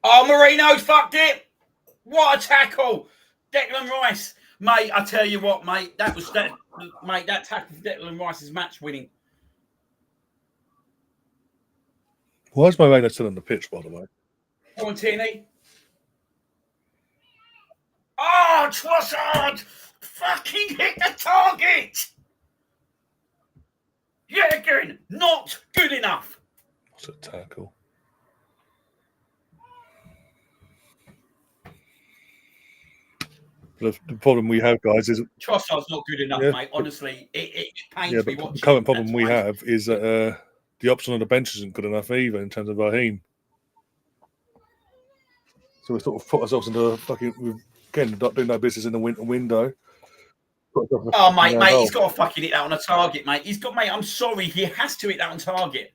Oh, Marino's fucked it. What a tackle. Declan Rice. Mate, I tell you what, mate, that tackle for Declan Rice is match winning. Why is Moreno still on the pitch, by the way? Go on, Tierney. Oh, Trossard! Fucking hit the target! Yeah, again, not good enough. What's a tackle? The problem we have, guys, is Trossard's not good enough, mate. Honestly, it pains me watching. The current problem we have is that the option on the bench isn't good enough either in terms of Raheem. So we sort of put ourselves into a fucking, again, not doing no business in the winter window. Oh, mate, he's got to fucking hit that on a target, mate. Mate, I'm sorry, he has to hit that on target.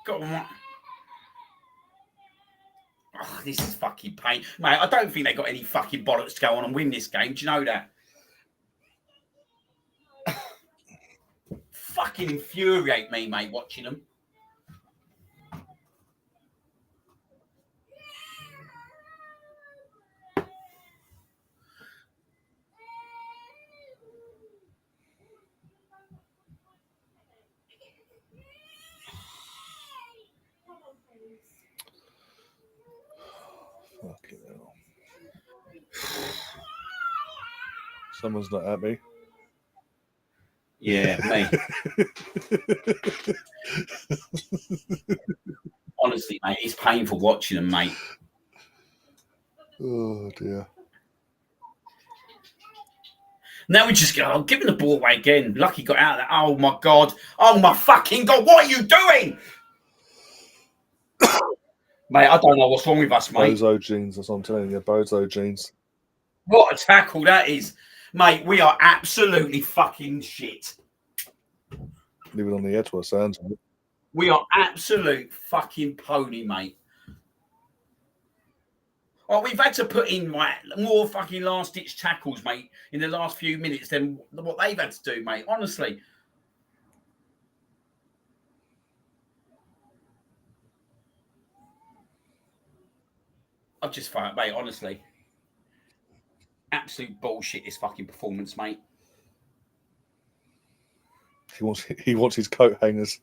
Go on. Oh, this is fucking pain. Mate, I don't think they got any fucking bollocks to go on and win this game. Do you know that? Fucking infuriate me, mate, watching them. Fucking hell. Someone's not happy. Yeah, me. Honestly, mate, it's painful watching them, mate. Oh, dear. Now we just go, give him the ball away again. Lucky got out of that. Oh, my God. Oh, my fucking God. What are you doing? Mate, I don't know what's wrong with us, mate. Bozo jeans, that's what I'm telling you. Bozo jeans. What a tackle that is. Mate, we are absolutely fucking shit. Leave it on the edge where it sounds. We are absolute fucking pony, mate. Oh, we've had to put in more fucking last-ditch tackles, mate, in the last few minutes than what they've had to do, mate. Honestly. I've just fired, mate, honestly. Absolute bullshit, this fucking performance, mate. He wants his coat hangers.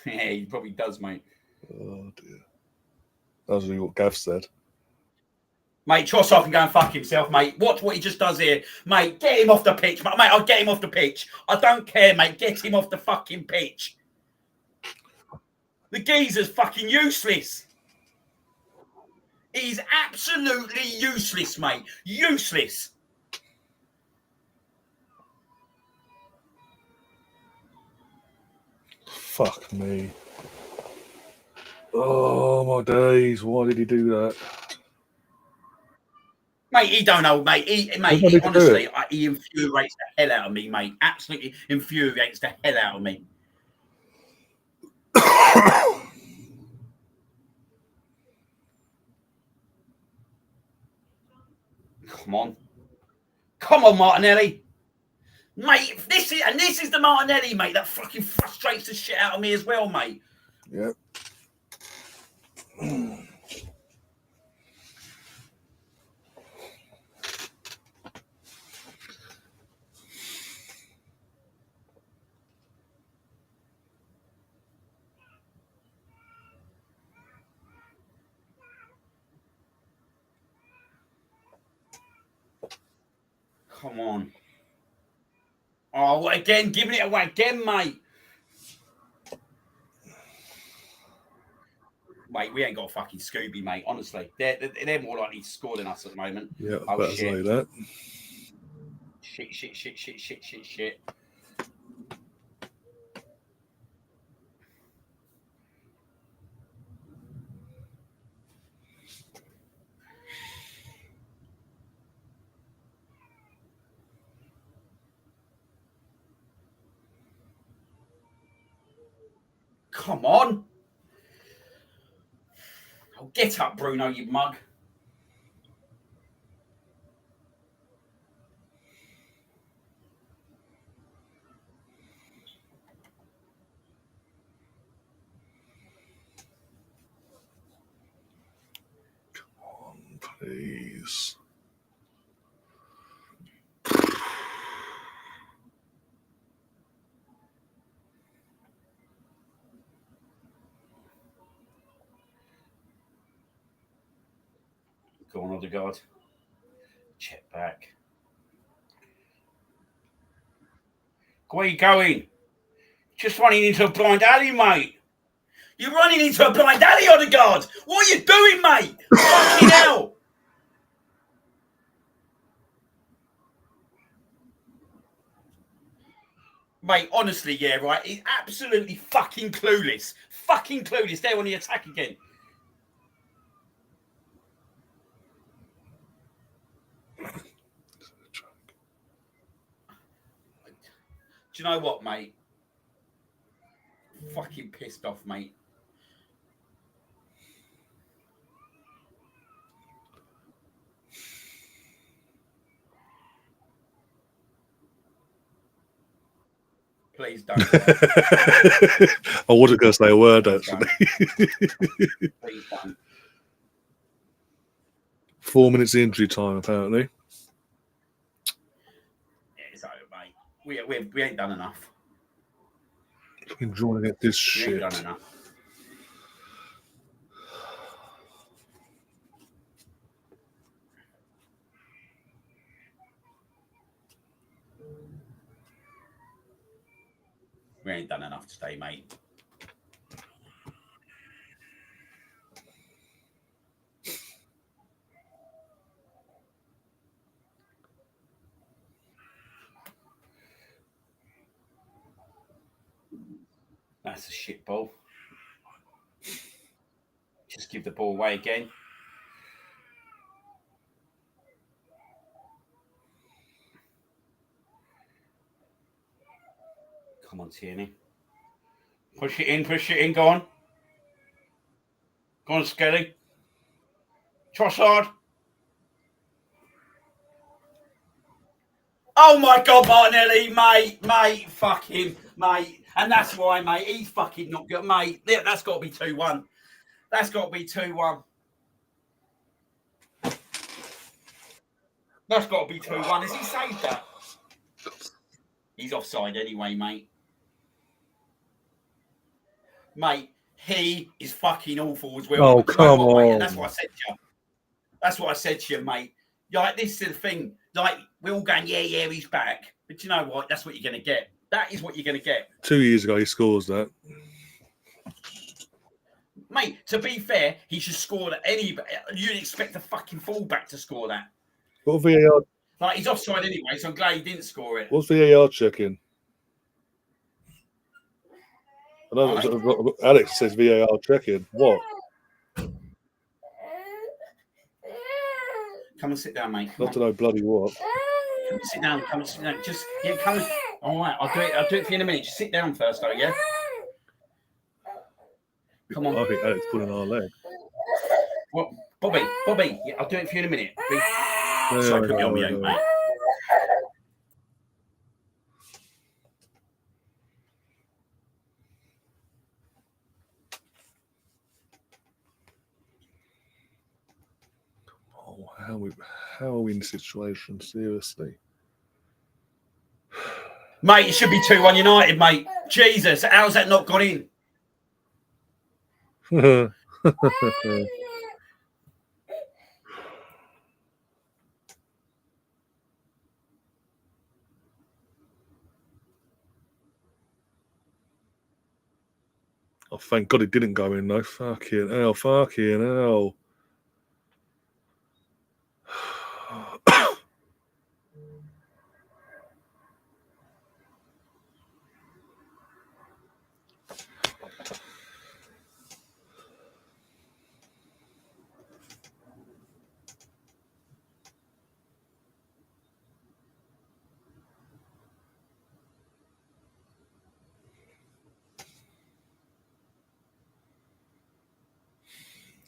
Yeah, he probably does, mate. Oh dear. That was what Gav said. Mate, Trossard can go and fuck himself, mate. Watch what he just does here. Mate, get him off the pitch. Mate, I'll get him off the pitch. I don't care, mate. Get him off the fucking pitch. The geezer's fucking useless. He's absolutely useless, mate. Useless. Fuck me. Oh my days! Why did he do that? Mate, he don't know, mate. Honestly, he infuriates the hell out of me, mate. Absolutely infuriates the hell out of me. Come on, Martinelli. Mate, this is the Martinelli, mate, that fucking frustrates the shit out of me as well, mate. Yeah. Come on. Oh, again, giving it away again, mate. Mate, we ain't got a fucking Scooby, mate. Honestly, they're more likely to score than us at the moment. Yeah, I better say that. Shit. Come on. Oh, get up, Bruno, you mug. Come on, please. Go on, Odegaard. Check back. Where are you going? Just running into a blind alley, mate. You're running into a blind alley, Odegaard. What are you doing, mate? Fucking hell. Mate, honestly, yeah, right. He's absolutely fucking clueless. Fucking clueless. They're on the attack again. Do you know what, mate? Fucking pissed off, mate. Please don't. I wasn't going to say a word, actually. Please don't. 4 minutes injury time, apparently. Yeah, it's over, mate. We ain't done enough. Fucking drawn against this shit. We ain't done enough. We ain't done enough today, mate. That's a shit ball. Just give the ball away again. Come on, Tierney. Push it in, go on. Go on, Skelly. Trossard. Oh my God, Martinelli, mate, fuck him, mate. And that's why, mate, he's fucking not good, mate. That's got to be 2-1. That's got to be 2-1. That's got to be 2-1. Has he saved that? He's offside anyway, mate. Mate, he is fucking awful as well. Oh, But you know come what, mate? on. And that's what I said to you. That's what I said to you, mate. Like, this is the thing. Like, we're all going, yeah, he's back. But you know what? That's what you're going to get. That is what you're going to get. 2 years ago, he scores that. Mate, to be fair, he should score that you'd expect a fucking fullback to score that. What VAR? Like, he's offside anyway, so I'm glad he didn't score it. What's VAR checking? I know Alex says VAR checking. What? Come and sit down, mate. Not to know bloody what. Come and sit down. Come and sit down. Just, yeah, come and... All right, I'll do it for you in a minute. Just sit down first, though, yeah? Come on. I think Alex pulling our leg. What? Bobby, yeah, I'll do it for you in a minute. Sorry, put me on mute, mate. Oh, how are we in this situation? Seriously. Mate, it should be 2-1 United, mate. Jesus, how's that not gone in? Oh, thank God it didn't go in, though. Fucking hell.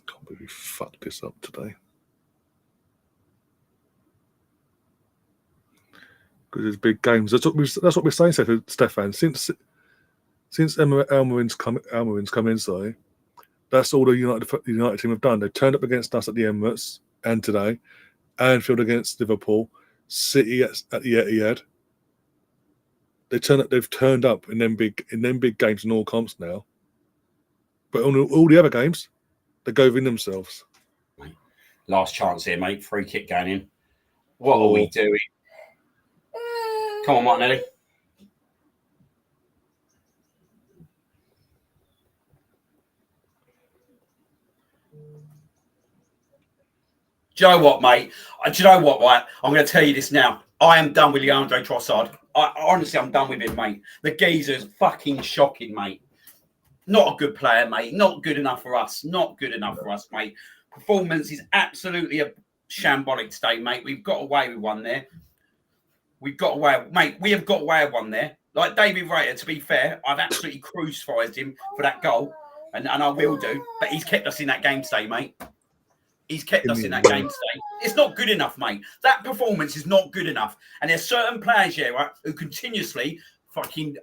Can't believe we fucked this up today. Because there's big games. That's what we're saying, Stefan. Since Almarin's come in, sorry, that's all the United team have done. They turned up against us at the Emirates and today, Anfield against Liverpool, City at the Etihad. They've turned up in them big games in all comps now. But on all the other games, they go in themselves. Last chance here, mate. Free kick going in. What are we doing? Come on, Martinelli. Do you know what, mate? Right? I'm going to tell you this now. I am done with Leandro Trossard. Honestly, I'm done with him, mate. The geezer's fucking shocking, mate. Not a good player, mate. Not good enough for us. Mate. Performance is absolutely a shambolic today, mate. We've got away with one there. We have got away with one there. Like David Raya, to be fair, I've absolutely crucified him for that goal, and I will do. But he's kept us in that game today, mate. He's kept us in that game today. It's not good enough, mate. That performance is not good enough. And there's certain players here, right, who continuously fucking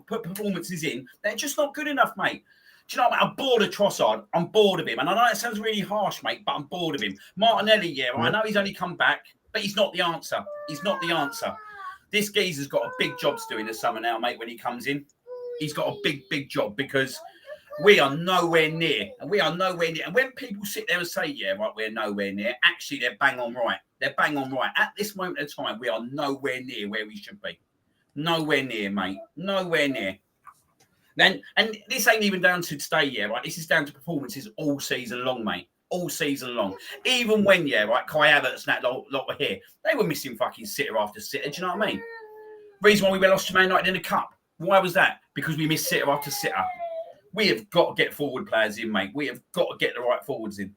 put performances in. They're just not good enough, mate. Do you know what, mate? I'm bored of Trossard. I'm bored of him. And I know it sounds really harsh, mate, but I'm bored of him. Martinelli, yeah, I know he's only come back, but he's not the answer. He's not the answer. This geezer's got a big job to do in the summer now, mate, when he comes in. He's got a big job because we are nowhere near. And we are nowhere near. And when people sit there and say, yeah, right, we're nowhere near, actually, they're bang on right. They're bang on right. At this moment in time, we are nowhere near where we should be. Nowhere near, mate. Nowhere near. Then, and this ain't even down to today, yeah, right? This is down to performances all season long, mate. All season long. Even when, yeah, right, Kai Havertz and that lot were here, they were missing fucking sitter after sitter. Do you know what I mean? Reason why we lost to Man United in the Cup. Why was that? Because we missed sitter after sitter. We have got to get forward players in, mate. We have got to get the right forwards in.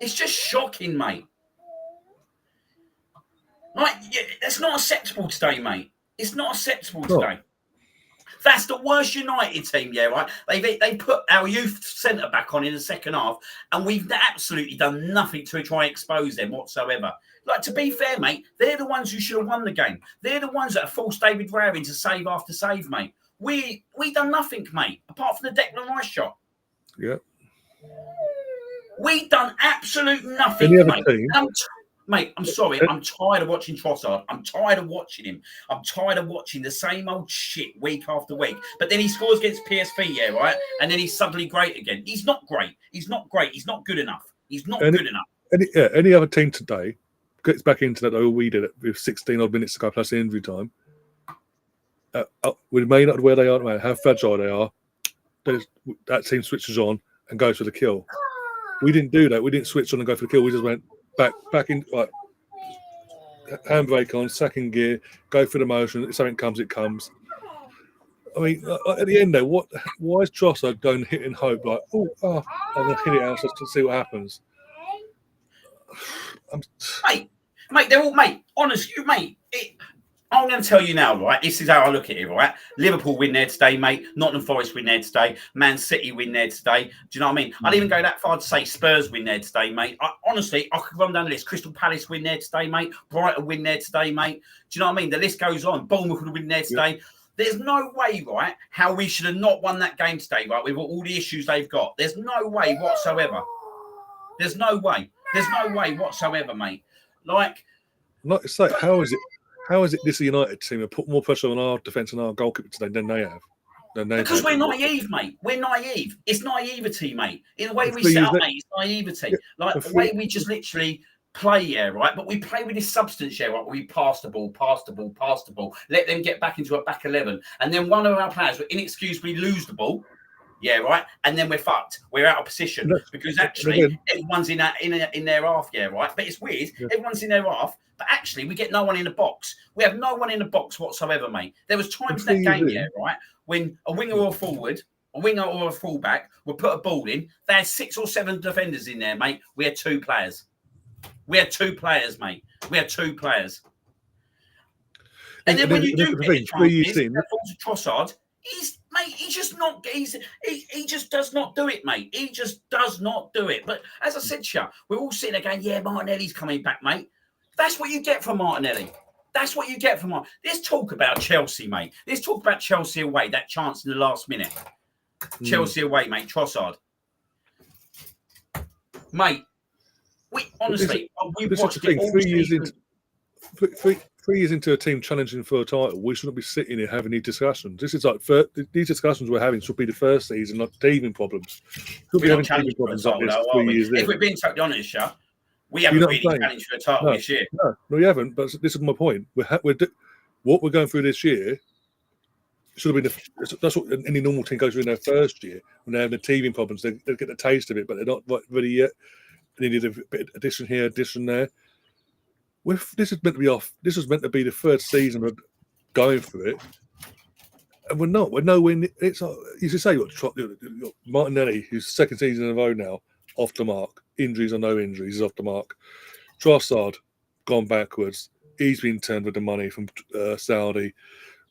It's just shocking, mate. Like, that's not acceptable today, mate. It's not acceptable today. That's the worst United team, yeah, right? They put our youth centre back on in the second half, and we've absolutely done nothing to try and expose them whatsoever. Like, to be fair, mate, they're the ones who should have won the game. They're the ones that have forced David Raya into save after save, mate. We done nothing, mate, apart from the Declan Rice shot. Yeah. We done absolute nothing, mate. Mate, I'm sorry. I'm tired of watching Trossard. I'm tired of watching him. I'm tired of watching the same old shit week after week. But then he scores against PSV, yeah, right? And then he's suddenly great again. He's not great. He's not great. He's not good enough. He's not good enough. Any other team today gets back into that, we did it with 16 odd minutes to go plus injury time. With Man United where they are, no matter how fragile they are, that team switches on and goes for the kill. We didn't do that. We didn't switch on and go for the kill. We just went back in, like, handbrake on, second gear, go for the motion. If something comes, it comes. I mean, at the end, though, why is Trossard going hit and hope? Like, I'm going to hit it out just to see what happens. Mate, they're all, mate, honestly, mate, I'm going to tell you now, right? This is how I look at it, right? Liverpool win there today, mate. Nottingham Forest win there today. Man City win there today. Do you know what I mean? I'd even go that far to say Spurs win there today, mate. Honestly, I could run down the list. Crystal Palace win there today, mate. Brighton win there today, mate. Do you know what I mean? The list goes on. Bournemouth would win there today. Yeah. There's no way, right, how we should have not won that game today, right, with all the issues they've got. There's no way whatsoever. There's no way. There's no way whatsoever, mate. Like it's like, how is it this United team have put more pressure on our defence and our goalkeeper today than they have? Because we're naive, mate. We're naive. It's naivety, mate. In the way we set up, mate, it's naivety. Like the way we just literally play, yeah, right? But we play with this substance, yeah, right? We pass the ball. Let them get back into a back 11. And then one of our players will inexcusably lose the ball. Yeah, right. And then we're fucked. We're out of position because actually everyone's in their half. Yeah, right. But it's weird. Yeah. Everyone's in their half, but actually we get no one in the box. We have no one in the box whatsoever, mate. There was times in that game, yeah, right, when a winger or a forward, a winger or a fullback would put a ball in. They had 6 or 7 defenders in there, mate. We had 2 players. We had 2 players, mate. We had 2 players. And then when you do get the chances, Trossard. He just does not do it, mate. He just does not do it. But as I said to you, we're all sitting there going, yeah, Martinelli's coming back, mate. That's what you get from Martinelli. That's what you get from Martinelli. Let's talk about Chelsea, mate. Let's talk about Chelsea away, that chance in the last minute. Chelsea away, mate, Trossard. Mate, we've watched it all 3 years into 3 years into a team challenging for a title, we shouldn't be sitting here having these discussions. This is like these discussions we're having should be the first season, not teething problems. Should be having teething problems like this 3 years in. If we're being totally honest, yeah, we haven't really challenged for a title this year. No, we haven't. But this is my point. What we're going through this year should have been. That's what any normal team goes through in their first year when they're having the teething problems. They get the taste of it, but they're not ready yet. They need a bit of addition here, addition there. This is meant to be off. This was meant to be the third season of going for it, and we're not. We're nowhere. It's you should say you've got Martinelli, who's second season in a row now, off the mark. Injuries or no injuries, is off the mark. Trossard gone backwards. He's been turned with the money from Saudi.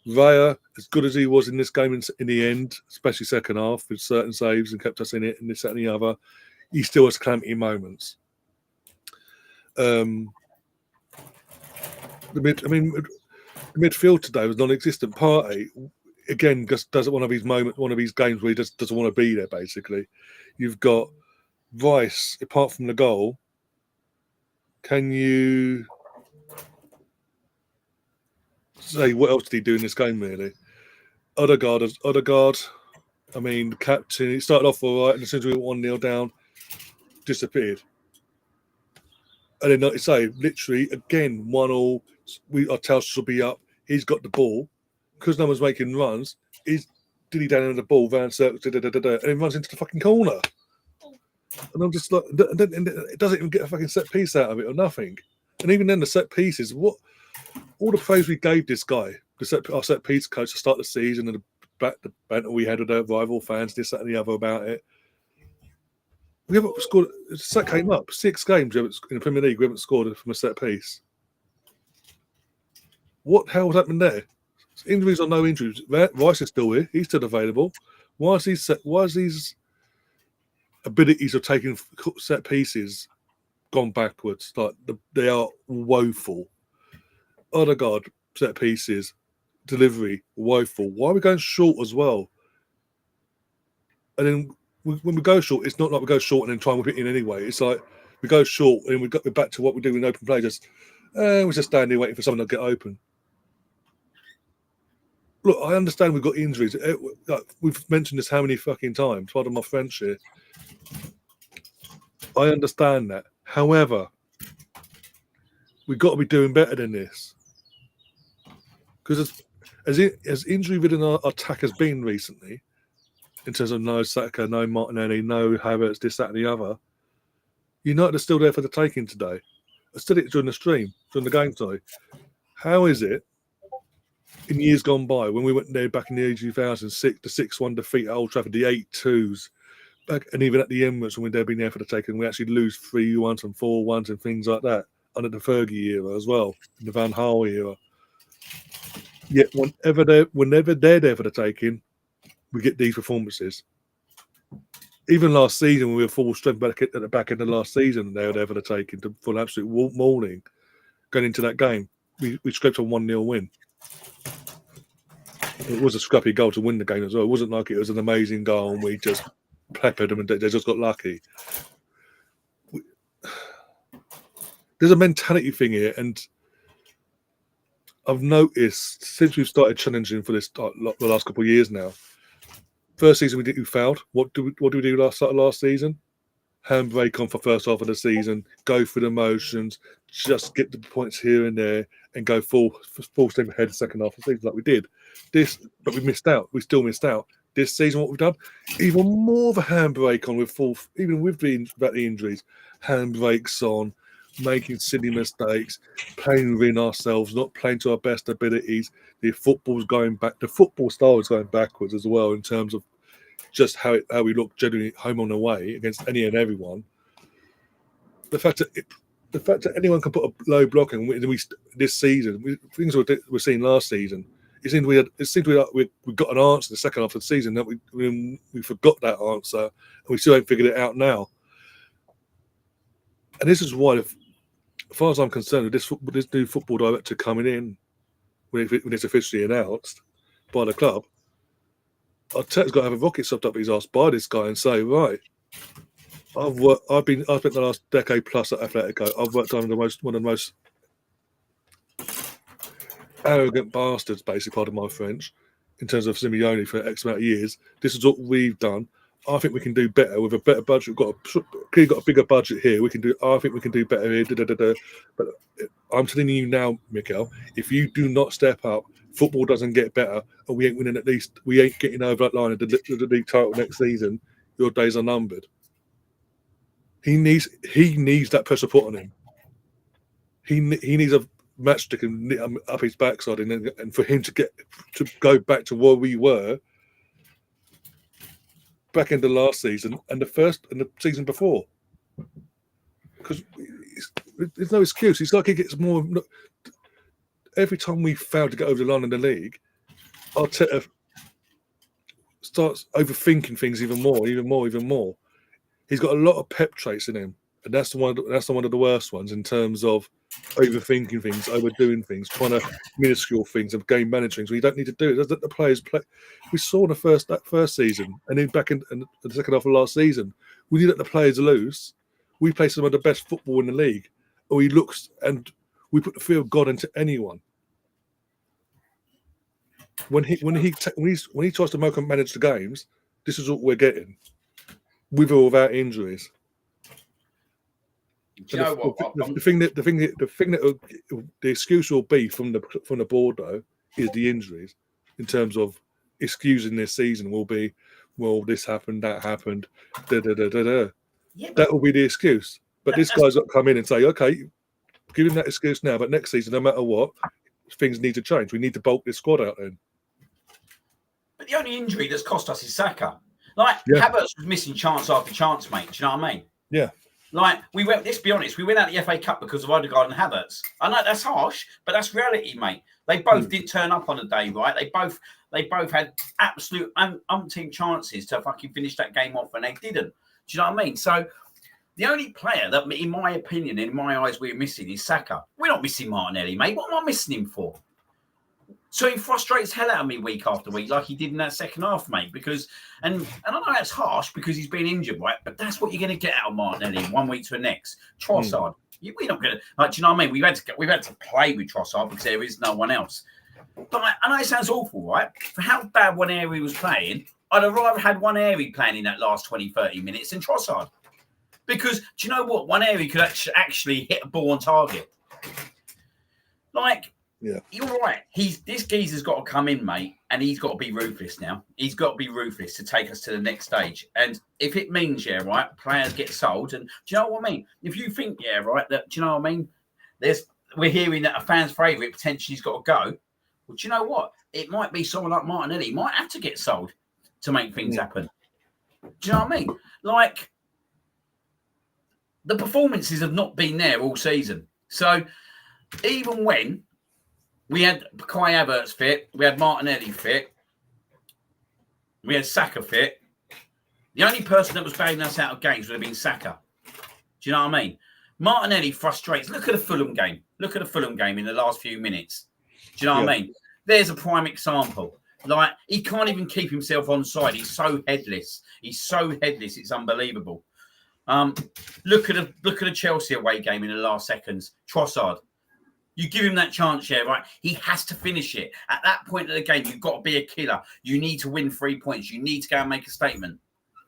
Raya, as good as he was in this game in the end, especially second half with certain saves and kept us in it and this, that, and the other, he still has calamity moments. The midfield today was non-existent. Partey again just doesn't one of his moments, one of his games where he just doesn't want to be there. Basically, you've got Rice. Apart from the goal, can you say what else did he do in this game? Really, Odegaard. I mean, the captain. He started off all right, and as soon as we were 1-0 down, disappeared. And then, like you say, literally again 1-1. Our tails should be up. He's got the ball because no one's making runs. He's dilly down the ball, van circles, and then runs into the fucking corner. And I'm just like, and it doesn't even get a fucking set piece out of it or nothing. And even then, the set pieces, what all the praise we gave this guy, our set piece coach, to start the season, and the banter we had with our rival fans, this, that, and the other about it. We haven't scored. Set came up 6 games in the Premier League. We haven't scored from a set piece. What the hell was happening there? Injuries or no injuries? Rice is still here. He's still available. Why is these abilities of taking set pieces gone backwards? Like they are woeful. Odegaard set pieces, delivery woeful. Why are we going short as well? And then when we go short, it's not like we go short and then try and whip it in anyway. It's like We go short, and we're back to what we do in open play. We're just standing there waiting for someone to get open. Look, I understand we've got injuries. We've mentioned this how many fucking times. Pardon my French here. I understand that. However, we've got to be doing better than this. Because as injury-ridden our attack has been recently, in terms of no Saka, no Martinelli, no Havertz, this, that, and the other, United are still there for the taking today. I said it during the stream, during the game today. How is it, in years gone by, when we went there back in the year 2006, the 6-1 defeat at Old Trafford, the 8-2s, back, and even at the Emirates when they've been there for the taking, we actually lose 3-1s and 4-1s and things like that under the Fergie era as well, in the Van Gaal era. Yet whenever they're there for the taking, we get these performances. Even last season, when we were full strength back at the back end of last season, they were there for the taking for an absolute mauling. Going into that game, we scraped a 1-0 win. It was a scrappy goal to win the game as well. It wasn't like it was an amazing goal and we just peppered them and they just got lucky. There's a mentality thing here, and I've noticed since we've started challenging for this the last couple of years now. First season we fouled. What do we do last season? Handbrake on for first half of the season, go through the motions, just get the points here and there, and go full step ahead the second half of the season like we did. But we missed out. We still missed out. This season, what we've done, even more of a handbrake on with even with the injuries, handbrakes on, making silly mistakes, playing within ourselves, not playing to our best abilities. The football's going back. The football style is going backwards as well in terms of just how we look generally home and away against any and everyone. The fact that anyone can put a low block in this season, things we're seeing last season, it seems we got an answer in the second half of the season that we forgot that answer and we still haven't figured it out now. And this is why, as far as I'm concerned, with this new football director coming in, when it's officially announced by the club, Arteta's got to have a rocket shoved up his ass by this guy and say, right, I've spent the last decade plus at Atletico. I've worked on one of the most arrogant bastards, basically, pardon my French, in terms of Simeone for X amount of years. This is what we've done. I think we can do better with a better budget. We've got a bigger budget here. I think we can do better here. But I'm telling you now, Mikel, if you do not step up, football doesn't get better, and we ain't winning we ain't getting over that line of the league title next season. Your days are numbered. He needs that pressure put on him. He needs a matchstick and up his backside, and for him to go back to where we were back into last season and the season before, because there's no excuse. It's like he gets more. Every time we fail to get over the line in the league, Arteta starts overthinking things even more. He's got a lot of pep traits in him, and that's one of the worst ones in terms of overthinking things, overdoing things, trying to minuscule things of game managing. So you don't need to do it. Let the players play. We saw in that first season, and then back in the second half of last season, we let the players loose. We play some of the best football in the league, and we put the fear of God into anyone. When he tries to manage the games, this is what we're getting, with or without injuries. The excuse will be from the board though is the injuries. In terms of excusing this season, will be, well, this happened, that happened, Yeah, that will be the excuse. But this guy's got to come in and say, okay, give him that excuse now, but next season, no matter what, things need to change. We need to bulk this squad out then. But the only injury that's cost us is Saka. Havertz was missing chance after chance, mate. Do you know what I mean? Yeah. Let's be honest, we went out the FA Cup because of Odegaard and Havertz. I know that's harsh, but that's reality, mate. They both did turn up on the day, right? They both had absolute umpteen chances to fucking finish that game off, and they didn't. Do you know what I mean? So the only player that, in my opinion, in my eyes, we're missing is Saka. We're not missing Martinelli, mate. What am I missing him for? So he frustrates hell out of me week after week, like he did in that second half, mate. Because and I know that's harsh because he's been injured, right? But that's what you're going to get out of Martinelli 1 week to the next. Trossard, we're not going to like. Do you know what I mean? We've had to play with Trossard because there is no one else. But I know it sounds awful, right? For how bad Waneri was playing, I'd have rather had Waneri playing in that last 20, 30 minutes than Trossard. Because do you know what? Waneri could actually hit a ball on target. Like. Yeah, you're right. This geezer's got to come in, mate, and he's got to be ruthless now. He's got to be ruthless to take us to the next stage. And if it means, right, players get sold, and do you know what I mean? If you think, right, that do you know what I mean? We're hearing that a fan's favourite potentially has got to go. Well, do you know what? It might be someone like Martinelli. He might have to get sold to make things happen. Do you know what I mean? Like the performances have not been there all season. So even when we had Kai Havertz fit, we had Martinelli fit, we had Saka fit. The only person that was bailing us out of games would have been Saka. Do you know what I mean? Martinelli frustrates. Look at the Fulham game. Look at the Fulham game in the last few minutes. Do you know what I mean? There's a prime example. Like, he can't even keep himself on side. He's so headless. It's unbelievable. Look at the Chelsea away game in the last seconds. Trossard. You give him that chance, right? He has to finish it. At that point of the game, you've got to be a killer. You need to win 3 points. You need to go and make a statement.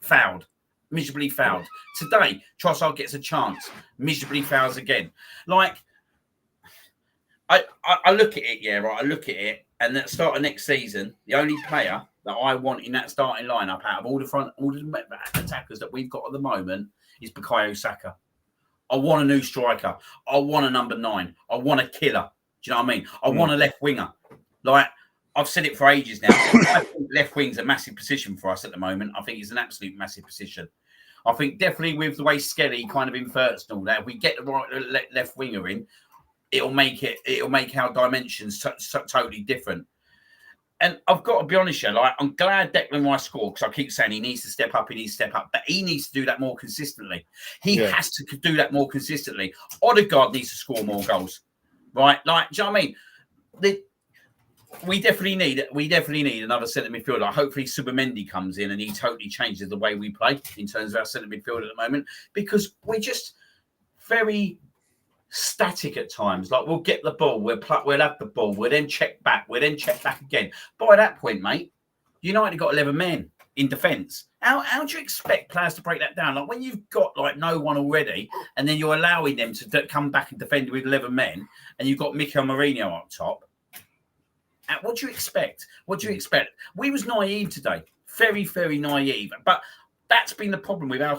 Fouled. Miserably fouled. Today, Trossard gets a chance. Miserably fouls again. Like, I look at it, right? I look at it, and at the start of next season, the only player that I want in that starting lineup out of all the attackers that we've got at the moment is Bukayo Saka. I want a new striker. I want a number 9. I want a killer. Do you know what I mean? I want a left winger. Like, I've said it for ages now. I think left wing's a massive position for us at the moment. I think it's an absolute massive position. I think definitely with the way Skelly kind of inverts and all that, if we get the right left winger in, it'll make our dimensions totally different. And I've got to be honest here, like, I'm glad Declan Rice scored because I keep saying he needs to step up, but he needs to do that more consistently. He has to do that more consistently. Odegaard needs to score more goals, right? Like, do you know what I mean? We definitely need another centre midfielder. Hopefully Subamendi comes in and he totally changes the way we play in terms of our centre midfield at the moment, because we're just very static at times. Like, we'll get the ball, we'll have the ball, we'll then check back, again. By that point, mate, United got 11 men in defence. How do you expect players to break that down? Like, when you've got like no one already, and then you're allowing them to come back and defend with 11 men, and you've got Mikel Merino up top. What do you expect? We was naive today, very, very naive. But that's been the problem with our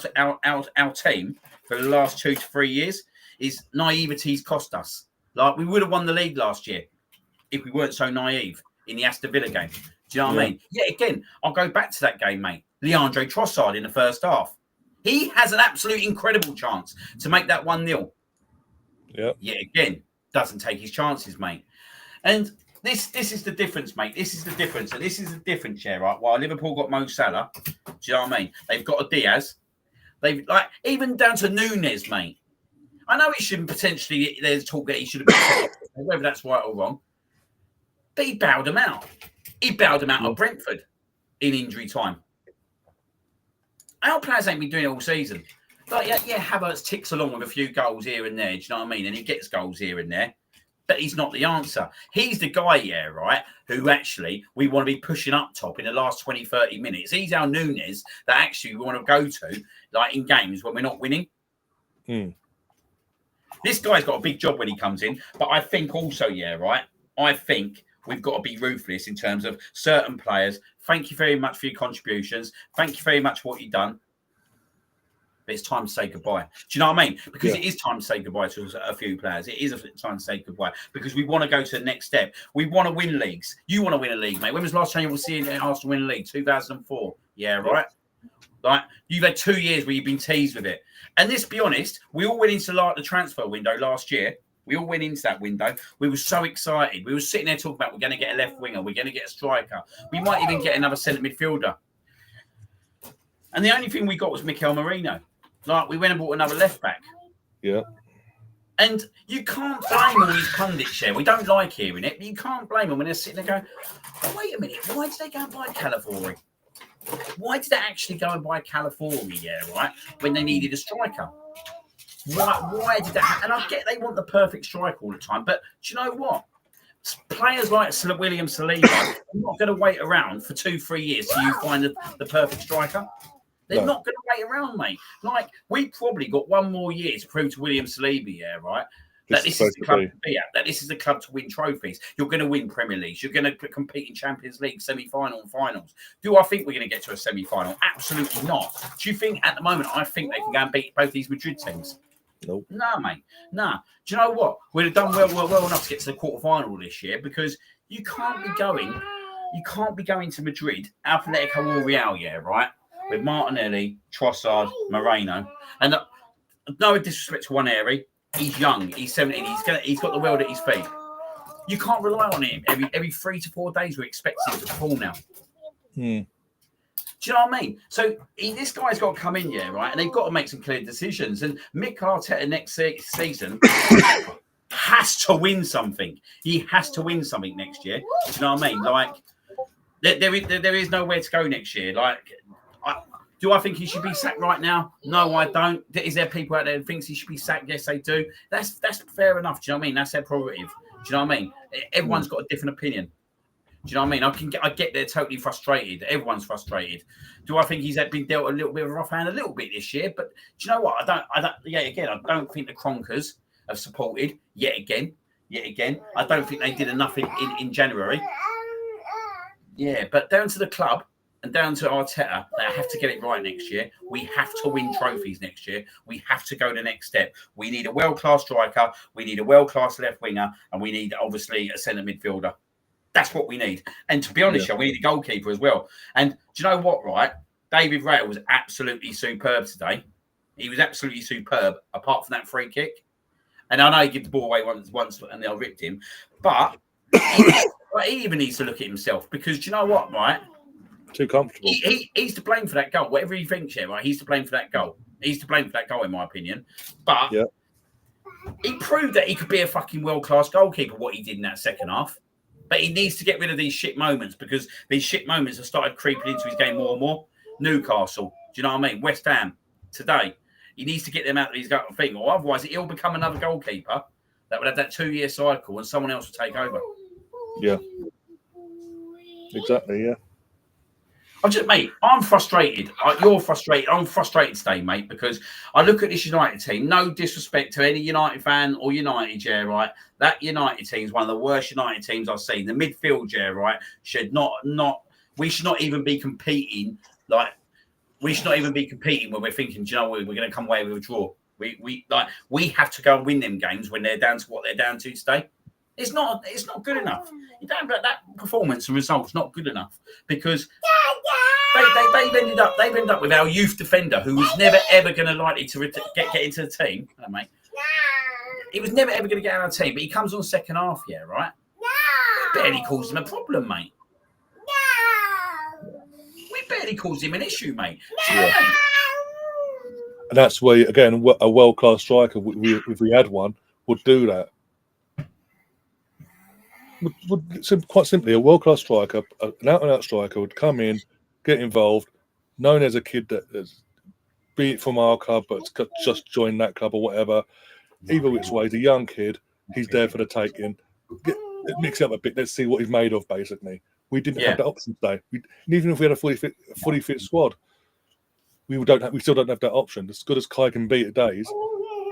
team for the last 2 to 3 years. Is naivety's cost us. Like, we would have won the league last year if we weren't so naive in the Aston Villa game. Do you know what I mean? Yeah, again, I'll go back to that game, mate. Leandro Trossard in the first half. He has an absolute incredible chance to make that 1-0. Yeah. Yeah, again, doesn't take his chances, mate. And this is the difference, mate. This is the difference. And this is the difference, right? While Liverpool got Mo Salah, do you know what I mean? They've got a Diaz. They've, like, even down to Nunes, mate. I know he shouldn't potentially, there's talk that he should have been, whether that's right or wrong, but he bowed him out. He bowed him out of Brentford in injury time. Our players ain't been doing it all season. Like, Havertz ticks along with a few goals here and there, do you know what I mean? And he gets goals here and there, but he's not the answer. He's the guy, right, who actually we want to be pushing up top in the last 20, 30 minutes. He's our Nunes that actually we want to go to, like, in games when we're not winning. This guy's got a big job when he comes in, but I think also, right, I think we've got to be ruthless in terms of certain players. Thank you very much for your contributions. Thank you very much for what you've done. But it's time to say goodbye. Do you know what I mean? Because it is time to say goodbye to a few players. It is time to say goodbye because we want to go to the next step. We want to win leagues. You want to win a league, mate. When was the last time you were seeing Arsenal win a league? 2004. Yeah, right? Like, you've had 2 years where you've been teased with it. And let's be honest, we all went into the transfer window last year. We all went into that window. We were so excited. We were sitting there talking about we're going to get a left winger. We're going to get a striker. We might even get another centre midfielder. And the only thing we got was Mikel Merino. Like, we went and bought another left back. Yeah. And you can't blame all these pundits, yeah. We don't like hearing it, but you can't blame them when they're sitting there going, oh, wait a minute, why did they go and buy California? Why did they actually go and buy California, yeah, right, when they needed a striker? Why did that happen? And I get they want the perfect striker all the time, but do you know what? Players like William Saliba are not going to wait around for 2-3 years till you find the perfect striker. They're not going to wait around, mate. Like, we probably got 1 more year to prove to William Saliba, yeah, right? That this is the club to be at. That this is the club to win trophies. You're going to win Premier Leagues. You're going to compete in Champions League, semi-final and finals. Do I think we're going to get to a semi-final? Absolutely not. Do you think at the moment I think they can go and beat both these Madrid teams? Nope. No, mate. No. Do you know what? We'd have done well enough to get to the quarter-final this year because you can't be going to Madrid, Atletico or Real, yeah, right? With Martinelli, Trossard, Moreno, and no disrespect to Waneri, he's young, he's 17, he's got the world at his feet. You can't rely on him every 3 to 4 days. We're expecting him to perform now. Do you know what I mean? So this guy's got to come in, yeah, right, and they've got to make some clear decisions. And Mick Arteta next season has to win something. He has to win something next year. Do you know what I mean? Like there is nowhere to go next year. Like. Do I think he should be sacked right now? No, I don't. Is there people out there who thinks he should be sacked? Yes, they do. That's fair enough. Do you know what I mean? That's their prerogative. Do you know what I mean? Everyone's got a different opinion. Do you know what I mean? I get they're totally frustrated. Everyone's frustrated. Do I think he's been dealt a little bit of a rough hand a little bit this year? But do you know what? I don't think the Kronkers have supported yet again. I don't think they did enough in January. Yeah, but down to the club. And down to Arteta, they have to get it right next year. We have to win trophies next year. We have to go the next step. We need a world-class striker. We need a world-class left winger. And we need, obviously, a centre midfielder. That's what we need. And to be honest, we need a goalkeeper as well. And do you know what, right? David Raya was absolutely superb today. He was absolutely superb, apart from that free kick. And I know he gave the ball away once and they'll ripped him. But he even needs to look at himself. Because do you know what, right? Too comfortable. He's to blame for that goal. Whatever he thinks, yeah, right? He's to blame for that goal. He's to blame for that goal, in my opinion. But he proved that he could be a fucking world-class goalkeeper, what he did in that second half. But he needs to get rid of these shit moments because these shit moments have started creeping into his game more and more. Newcastle, do you know what I mean? West Ham, today. He needs to get them out of his thing, or otherwise he'll become another goalkeeper that would have that 2-year cycle and someone else will take over. Yeah. Exactly, yeah. I'm frustrated. You're frustrated. I'm frustrated today, mate, because I look at this United team. No disrespect to any United fan or United, yeah, right? That United team is one of the worst United teams I've seen. The midfield, yeah, right, we should not even be competing. We should not even be competing when we're thinking, do you know what, we're going to come away with a draw. We have to go and win them games when they're down to what they're down to today. It's not good enough. You don't have that performance and results not good enough because they've ended up with our youth defender who was never ever going to likely to get into the team. Hello, mate. He was never ever going to get out of the team, but he comes on second half, yeah, right? We barely caused him a problem, mate. We barely caused him an issue, mate. Yeah. And that's where, again, a world-class striker, if we had one, would do that. Quite simply, a world-class striker, an out-and-out striker would come in, get involved, known as a kid that is, be it from our club, but just joined that club or whatever. Either which way, he's a young kid, he's there for the taking. Mix it up a bit, let's see what he's made of, basically. We didn't have that option today. Even if we had a fully fit squad, we still don't have that option. As good as Kai can be at days,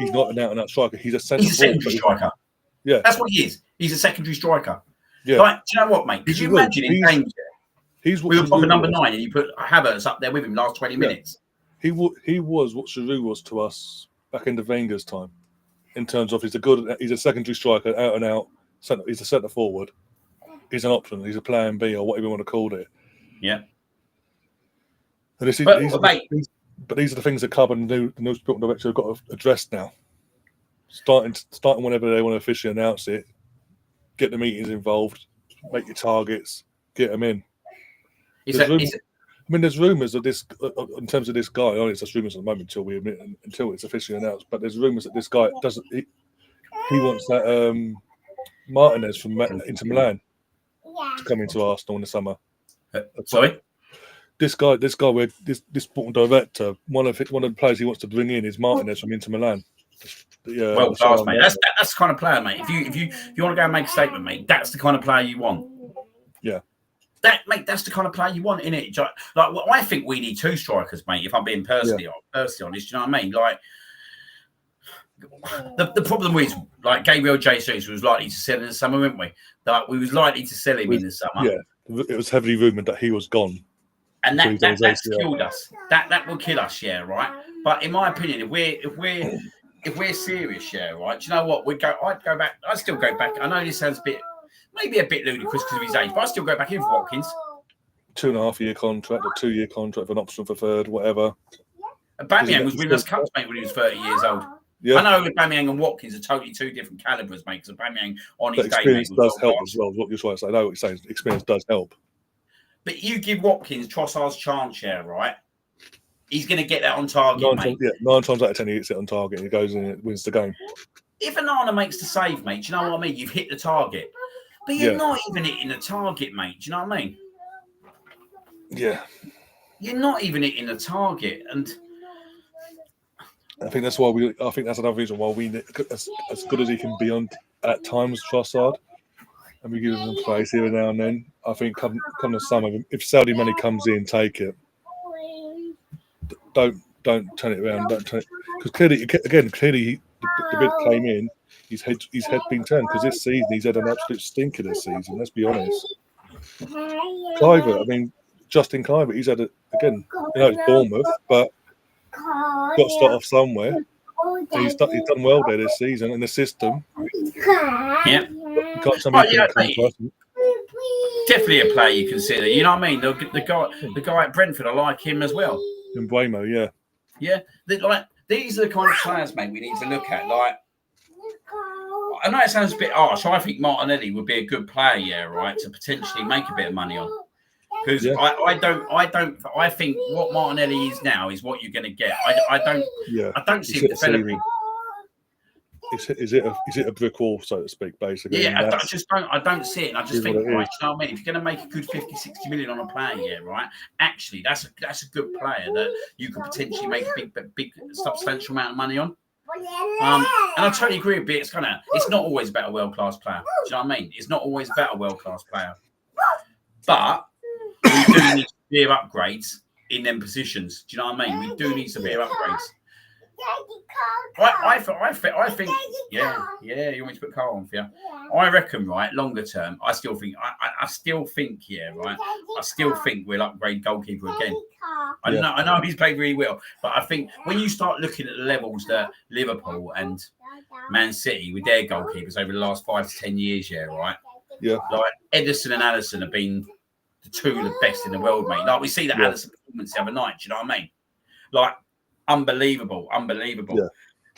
he's not an out-and-out striker. He's a secondary striker. Yeah, that's what he is. He's a secondary striker. Yeah. Like, do you know what, mate? Could you imagine in games? We were talking number 9, and you put Havertz up there with him last 20 minutes. He was what Giroud was to us back in the Wenger's time, in terms of he's a secondary striker, out and out. He's a centre forward. He's an option. He's a plan B or whatever you want to call it. Yeah. And these are the things that club and the new sporting director have got to address now. Starting whenever they want to officially announce it, get the meetings involved, make your targets, get them in. There's rumours of this in terms of this guy. It's just rumours at the moment until it's officially announced. But there's rumours that this guy he wants that Martinez from Inter Milan to come into Arsenal in the summer. Sorry? This guy, where this sporting director, one of the players he wants to bring in is Martinez from Inter Milan. Well class, mate. That's the kind of player, mate. If you want to go and make a statement, mate, that's the kind of player you want. Yeah. That's the kind of player you want, innit? Like, well, I think we need 2 strikers, mate. If I'm being personally honest, you know what I mean? Like, the problem is, like, Gabriel Jesus was likely to sell in the summer, weren't we? Like, we was likely to sell him in the summer. Yeah, it was heavily rumoured that he was gone. And that's killed us. That will kill us, yeah, right. But in my opinion, if we're serious, yeah, right. Do you know what? I'd still go back. I know this sounds maybe a bit ludicrous because of his age, but I'd still go back in for Watkins. 2.5-year contract, a 2-year contract with an option for third, whatever. Aubameyang was winning us cups, mate, when he was 30 years old. Yeah. I know Aubameyang and Watkins are totally 2 different calibers, mate. Because Aubameyang on his day, experience does help as well. Is what you're trying to say. I know what you're saying. Experience does help. But you give Watkins Trossard's chance, yeah, right? He's going to get that on target, mate. 9 times out of 10 he gets it on target and he goes in and wins the game. If Onana makes the save, mate, do you know what I mean? You've hit the target. But you're not even hitting the target, mate. Do you know what I mean? Yeah. You're not even hitting the target. And I think that's why I think that's another reason why we need, as good as he can be on at times, Trossard, and we give him some place here and now and then. I think come the summer, if Saudi money comes in, take it. Don't turn it around. Don't turn it, because clearly the bid came in. His head been turned because this season he's had an absolute stinker this season. Let's be honest. Kluivert, I mean, Justin Kluivert, he's had again. It's Bournemouth, but got to start off somewhere. He's done well there this season in the system. Yeah. Definitely a player you consider. You know what I mean? The guy at Brentford, I like him as well. In Bremo, yeah. Yeah. These are the kind of players, mate, we need to look at. Like, I know it sounds a bit harsh. I think Martinelli would be a good player, yeah, right, to potentially make a bit of money on. Because I think what Martinelli is now is what you're going to get. I don't see it developing. Is it a brick wall, so to speak, basically? Yeah, I don't see it. And I just think, right, you know what I mean? If you're going to make a good 50, 60 million on a player, yeah, right, actually, that's a good player that you could potentially make a big substantial amount of money on. And I totally agree with it. It's not always about a world-class player. Do you know what I mean? It's not always about a world-class player. But we do need severe upgrades in them positions. Do you know what I mean? We do need severe upgrades. I think, yeah. You want me to put Carl on for you? I reckon, right, longer term, I still think, yeah, right. I still think we'll upgrade goalkeeper again. I know he's played really well, but I think when you start looking at the levels that Liverpool and Man City with their goalkeepers over the last 5 to 10 years, yeah, right. Yeah. Like Ederson and Alisson have been the 2 of the best in the world, mate. Like we see that Alisson performance the other night. Do you know what I mean? Like. Unbelievable. Yeah.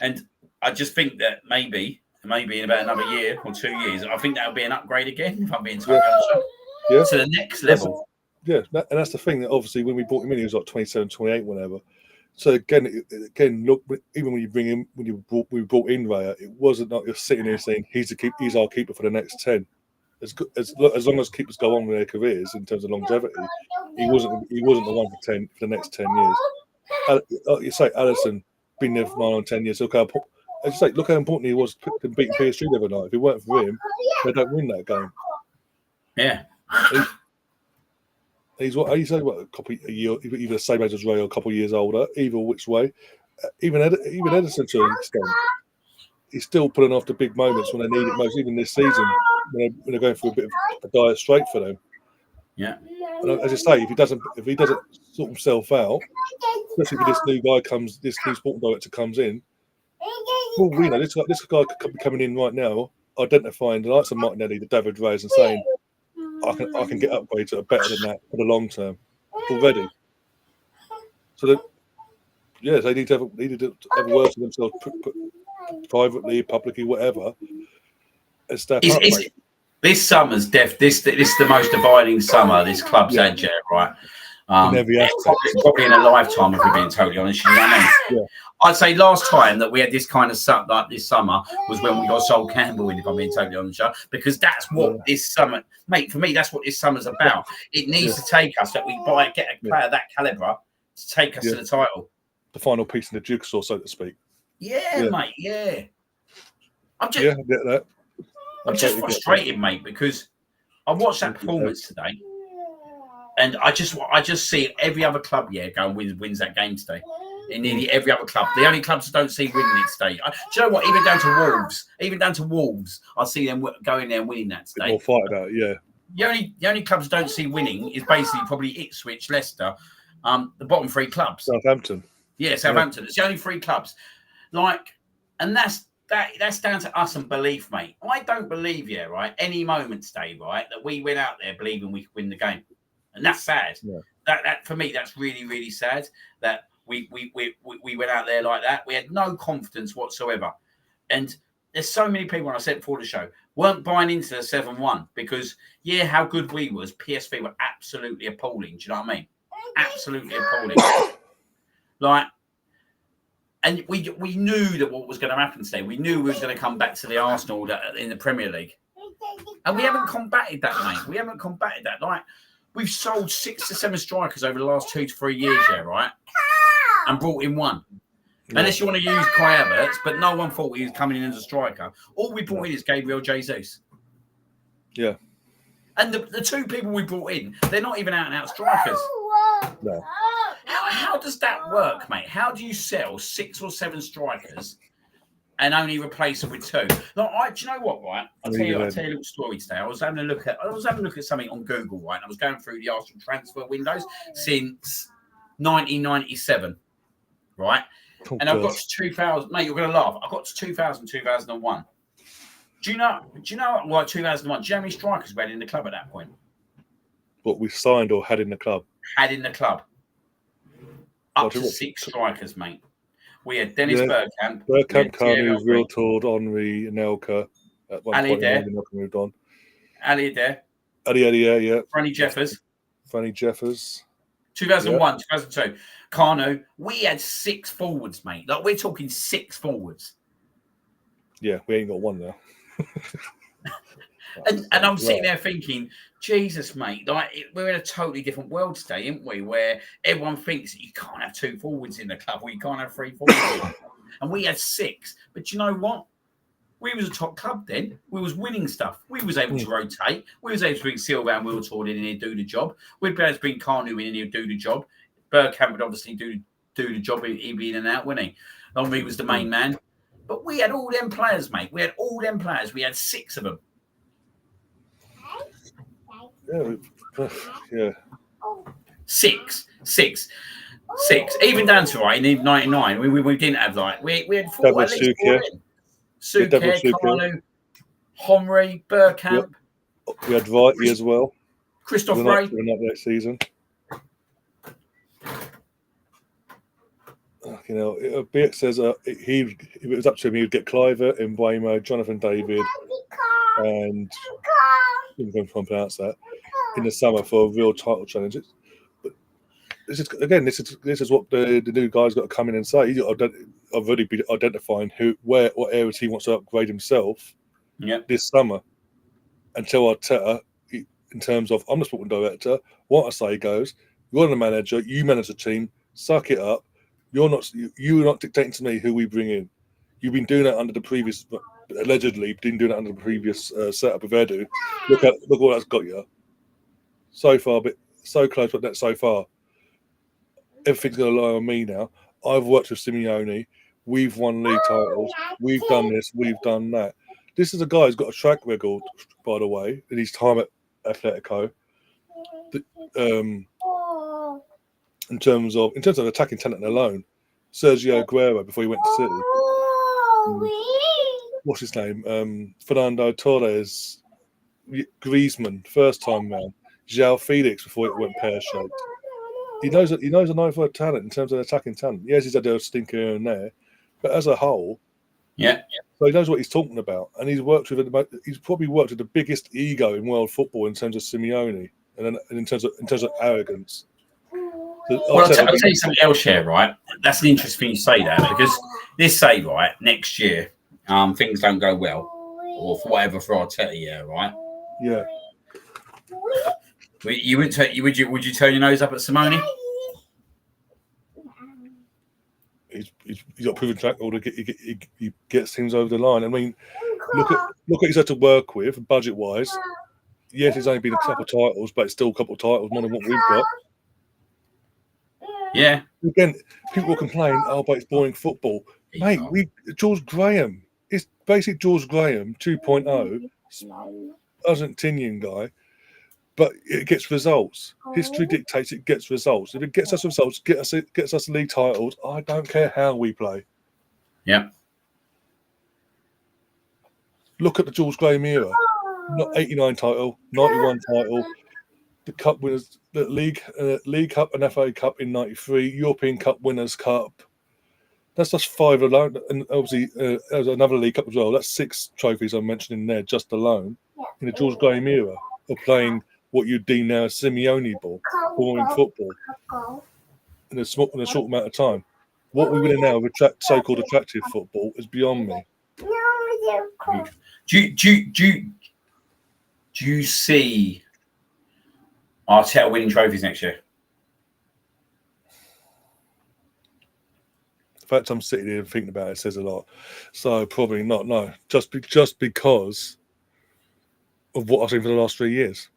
And I just think that maybe in about another year or 2 years, I think that'll be an upgrade again, if I'm being totally honest. To the next level. And that's the thing that obviously when we brought him in, he was like 27, 28, whatever. So again, look, even when you bring him, we brought in Raya, it wasn't like you're sitting here saying he's our keeper for the next 10. As long as keepers go on with their careers in terms of longevity, he wasn't the one for the next 10 years. You say Alisson been there for 9 or 10 years. Look how important he was to beating PSG the other night. If it weren't for him, they don't win that game. Yeah. He's what you say? What a year, either the same age as Ray or a couple of years older. Either which way, even Ederson to an extent, he's still pulling off the big moments when they need it most. Even this season, when they're going through a bit of a dire straight for them. Yeah. And as I say, if he doesn't sort himself out, especially if this new sporting director comes in, well, we know this guy could be coming in right now, identifying the likes of Martinelli, the David Ray's, and saying, I can get upgrades that are better than that for the long term already. So they need to have words with themselves privately, publicly, whatever, and step up. This summer's this is the most dividing summer this club's had, right? in every aspect. Probably in a lifetime, if we're being totally honest. You know what I mean? Yeah. I'd say last time that we had this kind of stuff like this summer was when we got Sol Campbell in, if I'm being totally honest, because that's what this summer, mate, for me, that's what this summer's about. It needs to take us, that we get a player that calibre to take us to the title. The final piece in the jigsaw, so to speak. Yeah, mate, yeah. I get that. I'm just frustrated, mate, because I watched that performance today, and I just see every other club, go and wins that game today. In nearly every other club, the only clubs I don't see winning it today. Do you know what? Even down to Wolves, I see them going there and winning that today. More fight about it, The only clubs I don't see winning is basically probably Ipswich, Leicester, the bottom three clubs. Southampton. Yeah, Southampton. It's the only three clubs. And that's down to us and belief, mate. I don't believe, any moment today, that we went out there believing we could win the game. And that's sad. Yeah. That for me, that's really, really sad that we went out there like that. We had no confidence whatsoever. And there's so many people, and I said before the show, weren't buying into the 7-1 because, how good we was. PSV were absolutely appalling. Do you know what I mean? Absolutely appalling. And we knew that what was going to happen today. We knew we was going to come back to the Arsenal in the Premier League. And we haven't combated that, mate. We haven't combated that. We've sold 6 to 7 strikers over the last 2 to 3 years, and brought in one. Yeah. Unless you want to use Kai Havertz, but no one thought he was coming in as a striker. All we brought in is Gabriel Jesus. Yeah. And the 2 people we brought in, they're not even out-and-out strikers. No. How does that work, mate? How do you sell 6 or 7 strikers and only replace them with 2? Do you know what, right? I'll tell you a little story today. I was having a look at something on Google, right? And I was going through the Arsenal transfer windows since 1997, right? And I've got to 2000. Mate, you're going to laugh. I got to 2000, 2001. Do you know? 2001. Do you know how many strikers we had in the club at that point? What we signed or had in the club? Had in the club. Up to 6 strikers, mate. We had Dennis Bergkamp. Kanu, Wiltord, Henry, Anelka. At one point, Anelka moved on. Ali Adair. Yeah. Franny Jeffers. 2001, 2002. Kanu. We had 6 forwards, mate. We're talking 6 forwards. Yeah, we ain't got one now. and I'm sitting there thinking, Jesus, mate, we're in a totally different world today, aren't we? Where everyone thinks that you can't have 2 forwards in the club, or you can't have 3 forwards. And we had 6. But you know what? We was a top club then. We was winning stuff. We was able to rotate. We was able to bring Silva and Wiltord in here, do the job. We'd be able to bring Kanu in here, do the job. Bergkamp would obviously do the job. He'd be in and out, wouldn't he? Henry was the main man. But we had all them players, mate. We had all them players. We had 6 of them. Yeah. 6. Even down to in 99, we didn't have we had 4 at least 4 in. Suker, Kanu, Henry, Bergkamp. We had Vighty as well. Christoph Ray. That season. Beat says if it was up to him, he would get Cliver, Mbeumo, Jonathan David, and I'm going to pronounce that in the summer for real title challenges. But this is what the new guy's got to come in and say. I've already been identifying what areas he wants to upgrade himself this summer. Until Arteta, in terms of I'm the sporting director, what I say goes. You're the manager. You manage the team. Suck it up. You're not dictating to me who we bring in. You've been doing that under the previous, allegedly, been doing it under the previous setup of Edu. Look what that's got you. So far, but so close, but not so far. Everything's going to lie on me now. I've worked with Simeone. We've won league titles. We've done this. We've done that. This is a guy who's got a track record, by the way, in his time at Atletico. In terms of attacking talent alone, Sergio Aguero before he went to City. What's his name? Fernando Torres, Griezmann, first time round. João Felix before it went pear-shaped. He knows a knife for talent in terms of attacking talent. Yes, he's had a stinker here and there, but as a whole, so he knows what he's talking about, and he's probably worked with the biggest ego in world football in terms of Simeone and in terms of arrogance. Well, I'll tell you something else here, right? That's an interesting thing you say that, because this say, right, next year, things don't go well, or for whatever for Arteta, yeah, right? Yeah. Would you turn your nose up at Simone? He's got proven track record. He gets things over the line. I mean, look at he's had to work with budget wise. Yes, it's only been a couple of titles, but it's still a couple of titles more than what we've got. Yeah. Again, people complain, oh, but it's boring football. Mate, George Graham. It's basically George Graham 2.0, Argentinian guy, but it gets results. History dictates it gets results. If it gets us results, gets us league titles, I don't care how we play. Yeah. Look at the George Graham era. Not 89 title, 91 title, the cup winners, the league cup and FA Cup in 93, European Cup Winners' Cup. That's just 5 alone, and obviously there's another league cup as well. That's 6 trophies I'm mentioning there just alone in the George Graham era of playing what you deem now as Simeone ball, boring football in a short amount of time. What we win now with so-called attractive football is beyond me. Do you see Arteta winning trophies next year? The fact I'm sitting here and thinking about it says a lot. So probably not. No, just because of what I've seen for the last 3 years.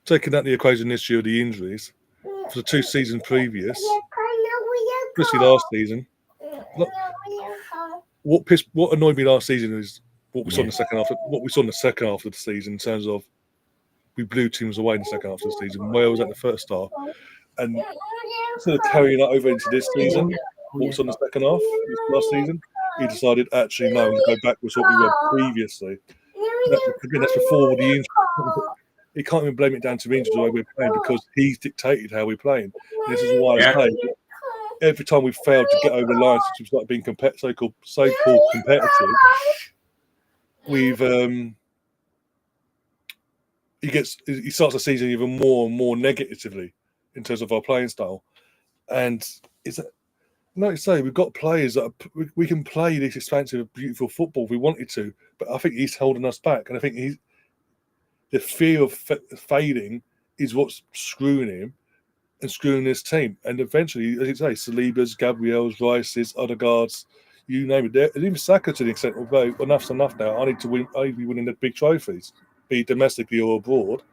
Taking out the equation this year, the injuries for the 2 seasons previous, especially last season. What annoyed me last season is what we saw in the second half. What we saw in the second half of the season in terms of we blew teams away in the second half of the season. Wales at the first half, and instead of carrying that over into this season, what was on the second half last season, he decided actually no, we'll go back with what we were previously. That's before the injury. He can't even blame it down to injuries the way we're playing because he's dictated how we're playing. And this is why I say every time we've failed to get over the line since we've started being so-called competitive, we've he starts the season even more and more negatively in terms of our playing style. And like you say, we've got players that we can play this expansive, beautiful football if we wanted to, but I think he's holding us back. And I think the fear of fading is what's screwing him and screwing this team. And eventually, as you say, Saliba's, Gabriel's, Rice's, Odegaard's, you name it. And even Saka to the extent of, enough's enough now. I need to be winning the big trophies, be it domestically or abroad.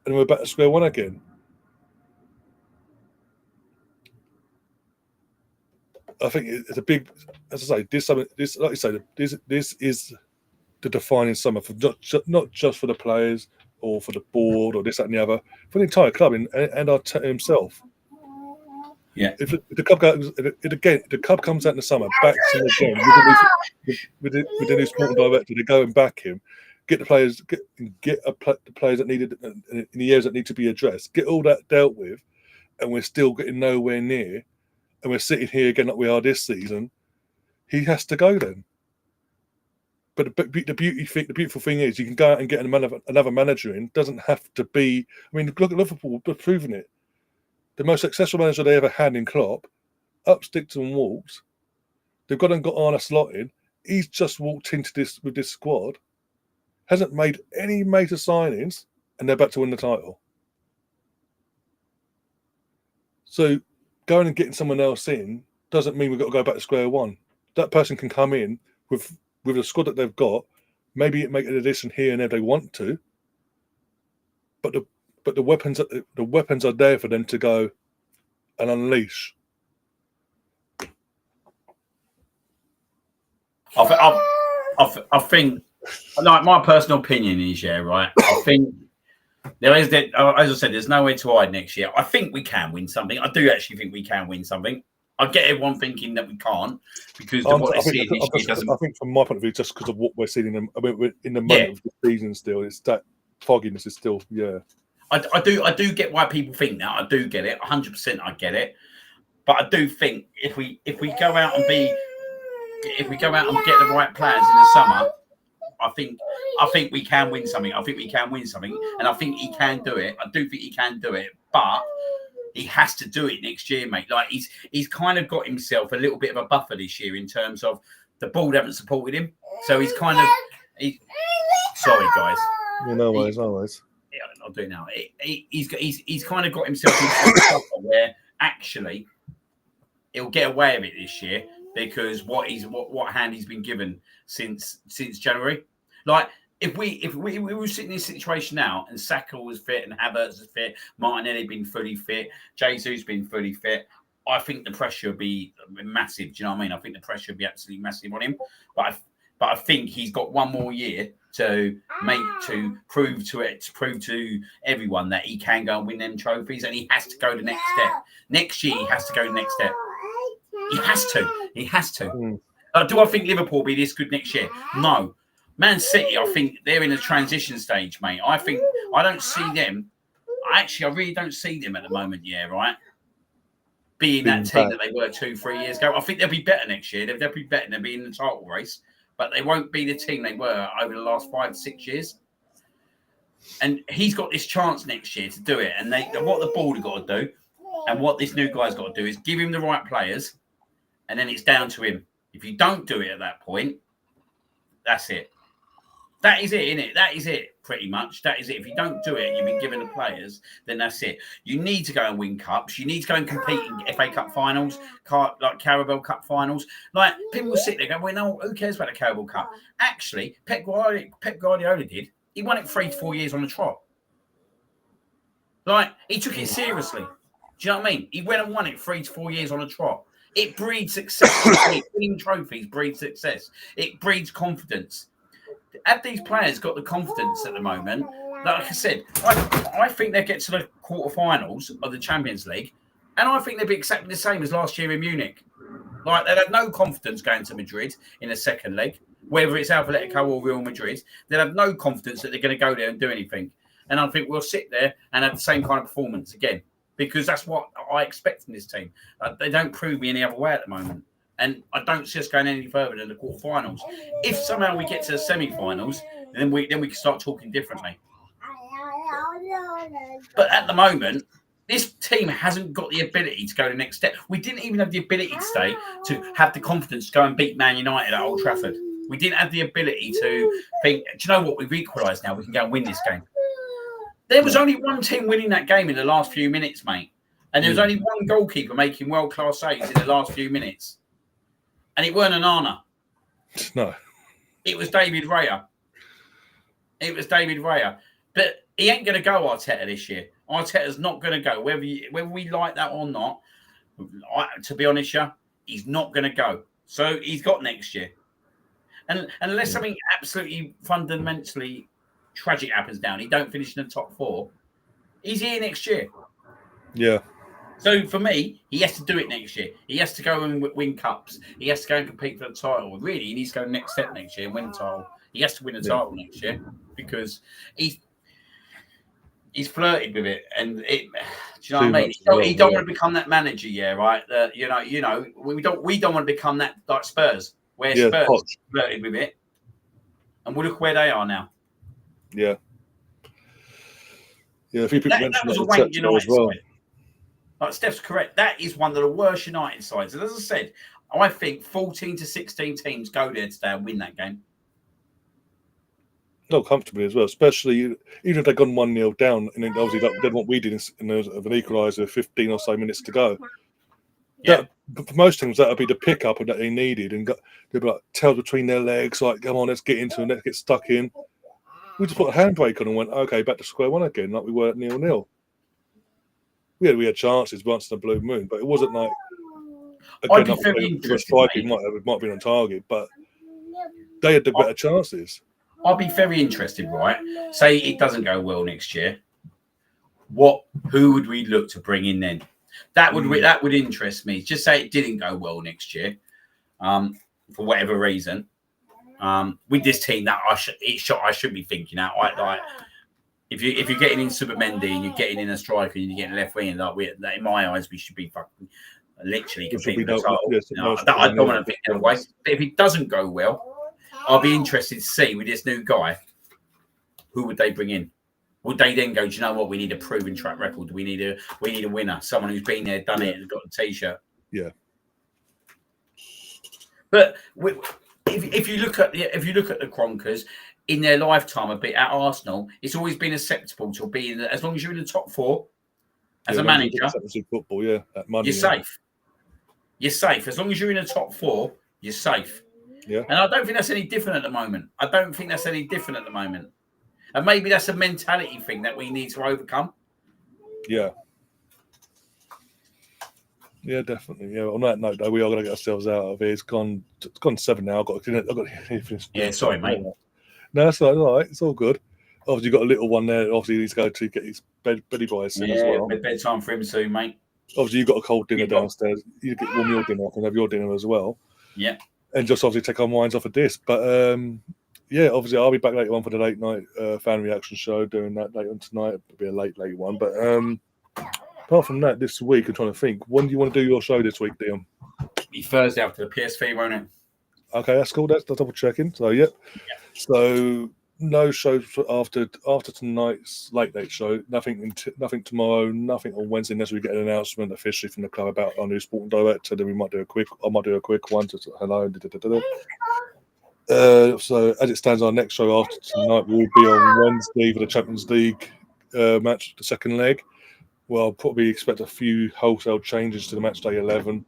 And we're back to square one again. I think it's a big, as I say, this like you say, this is the defining summer for not just for the players or for the board or this, that, and the other, for the entire club and Arteta himself. Yeah. If the club the club comes out in the summer, backs him again with the new sporting director, they go and back him, get the players, the players that needed in the areas that need to be addressed, get all that dealt with, and we're still getting nowhere near, and we're sitting here again like we are this season. He has to go then. But the beautiful thing is, you can go out and get another manager in. Doesn't have to be. I mean, look at Liverpool. They've proven it. The most successful manager they ever had in Klopp, up sticks and walks. They've got Arne Slot in. He's just walked into this with this squad, hasn't made any major signings, and they're about to win the title. So going and getting someone else in doesn't mean we've got to go back to square one. That person can come in with the squad that they've got, maybe make an addition here and there they want to, but the weapons are there for them to go and unleash. I think, like, my personal opinion is, right. I think there is that, as I said, there's nowhere to hide next year. I think we can win something. I do actually think we can win something. I get everyone thinking that we can't because what they're seeing this year doesn't. I think from my point of view, just because of what we're seeing we're in the moment of the season still, it's that fogginess is still, I do get why people think that. I do get it. 100% I get it. But I do think if we go out and get the right players in the summer, I I think we can win something. I think we can win something, and I think he can do it. I do think he can do it, but he has to do it next year, mate. Like he's kind of got himself a little bit of a buffer this year in terms of the board haven't supported him, so he's kind of. Sorry, guys. Yeah, no worries, no worries. Yeah, I'll do it now. He's kind of got himself into a buffer where actually he'll get away with it this year because what hand he's been given since January. Like if we were sitting in this situation now and Saka was fit and Havertz was fit, Martinelli been fully fit, Jesus been fully fit, I think the pressure would be massive. Do you know what I mean? I think the pressure would be absolutely massive on him. But I think he's got one more year to prove to everyone that he can go and win them trophies, and he has to go the next step. Next year, he has to go the next step. He has to. Do I think Liverpool will be this good next year? No. Man City, I think they're in a transition stage, mate. I don't see them. I really don't see them at the moment. Yeah, right. Being that team that they were 2-3 years ago, I think they'll be better next year. They'll be better. They'll be in the title race, but they won't be the team they were over the last 5-6 years. And he's got this chance next year to do it. And what the board have got to do, and what this new guy's got to do, is give him the right players, and then it's down to him. If you don't do it at that point, that's it. That is it, innit? That is it, pretty much. That is it. If you don't do it and you've been given the players, then that's it. You need to go and win cups. You need to go and compete in FA Cup finals, like Carabao Cup finals. Like, people will sit there going, well, no, who cares about the Carabao Cup? Actually, Pep Guardiola did. He won it 3 to 4 years on the trot. Like, he took it seriously. Do you know what I mean? He went and won it 3 to 4 years on a trot. It breeds success. Winning trophies breeds success. It breeds confidence. Have these players got the confidence at the moment? Like I said, I think they get to the quarterfinals of the Champions League, and I think they'll be exactly the same as last year in Munich. Like, they have no confidence going to Madrid in the second leg, whether it's Atletico or Real Madrid. They'll have no confidence that they're going to go there and do anything. And I think we'll sit there and have the same kind of performance again, because that's what I expect from this team. They don't prove me any other way at the moment. And I don't see us going any further than the quarterfinals. If somehow we get to the semi-finals, then we can start talking differently. But at the moment, this team hasn't got the ability to go to the next step. We didn't even have the ability today to have the confidence to go and beat Man United at Old Trafford. We didn't have the ability to think, do you know what? We've equalised now. We can go and win this game. There was only one team winning that game in the last few minutes, mate. And there was only one goalkeeper making world-class saves in the last few minutes. And it weren't Onana. No. It was David Raya. But he ain't going to go Arteta this year. Arteta's not going to go. Whether we like that or not, to be honest, he's not going to go. So he's got next year. And unless something absolutely fundamentally tragic happens down, he don't finish in the top 4, he's here next year. Yeah. So for me, he has to do it next year. He has to go and win cups. He has to go and compete for the title. Really, he needs to go next step next year and win the title. He has to win the title next year because he's flirted with it. And do you know what I mean? He don't want to become that manager, right? We don't want to become that like Spurs, where Spurs flirted with it, and we look where they are now. Yeah. Yeah, a few people mentioned that was a wank United side. Like Steph's correct. That is one of the worst United sides. And as I said, I think 14 to 16 teams go there today and win that game. Not comfortably as well, especially even if they've gone 1-0 down, and then obviously that did what we did in of an equaliser, 15 or so minutes to go. Yeah. For most teams, that would be the pickup that they needed, and they'd be like tails between their legs, like, come on, let's get into it, let's get stuck in. We just put a handbrake on and went, okay, back to square one again, like we were at 0-0. We had chances once in a blue moon, but it wasn't like again. Striking might have been on target, but they had the better chances. I'll be very interested, right? Say it doesn't go well next year. Who would we look to bring in then? That would interest me. Just say it didn't go well next year, for whatever reason. With this team, that I should be thinking out. Like, if you're getting in Supermendy and you're getting in a striker and you're getting left wing, that in my eyes we should be fucking literally competing for the title. I don't want to think the other way. But if it doesn't go well, I'll be interested to see with this new guy who would they bring in? Would they then go, do you know what? We need a proven track record. We need a winner, someone who's been there, done it, and got a T-shirt. Yeah. But if you look at the Kronkers in their lifetime, a bit at Arsenal, it's always been acceptable to be in as long as you're in the top 4 as a manager. Football, yeah, that money, you're safe. You're safe as long as you're in the top 4. You're safe. Yeah. And I don't think that's any different at the moment. And maybe that's a mentality thing that we need to overcome. Yeah. Yeah, definitely. Yeah. On that note, though, we are going to get ourselves out of here. It's gone 7 now. I've got. Yeah, sorry, mate. No, that's all right. It's all good. Obviously, you've got a little one there. Obviously, he needs to go to get his beddy boy soon as well. Bedtime for him soon, mate. Obviously, you've got a cold dinner downstairs. You get warm your dinner. I can have your dinner as well. Yeah. And just obviously take our minds off of this. But yeah, obviously, I'll be back later on for the late night fan reaction show. Doing that later on tonight. It'll be a late one. But apart from that, this week, I'm trying to think. When do you want to do your show this week, Dion? Be Thursday after the PSV, won't it? Okay, that's cool. That's double checking. So, yep. Yeah. So, no shows after tonight's late night show. Nothing tomorrow. Nothing on Wednesday unless we get an announcement officially from the club about our new sporting director. Then we might do a quick. I might do a quick one. Just hello. So, as it stands, our next show after tonight will be on Wednesday for the Champions League match, the second leg. Well, I'll probably expect a few wholesale changes to the match day 11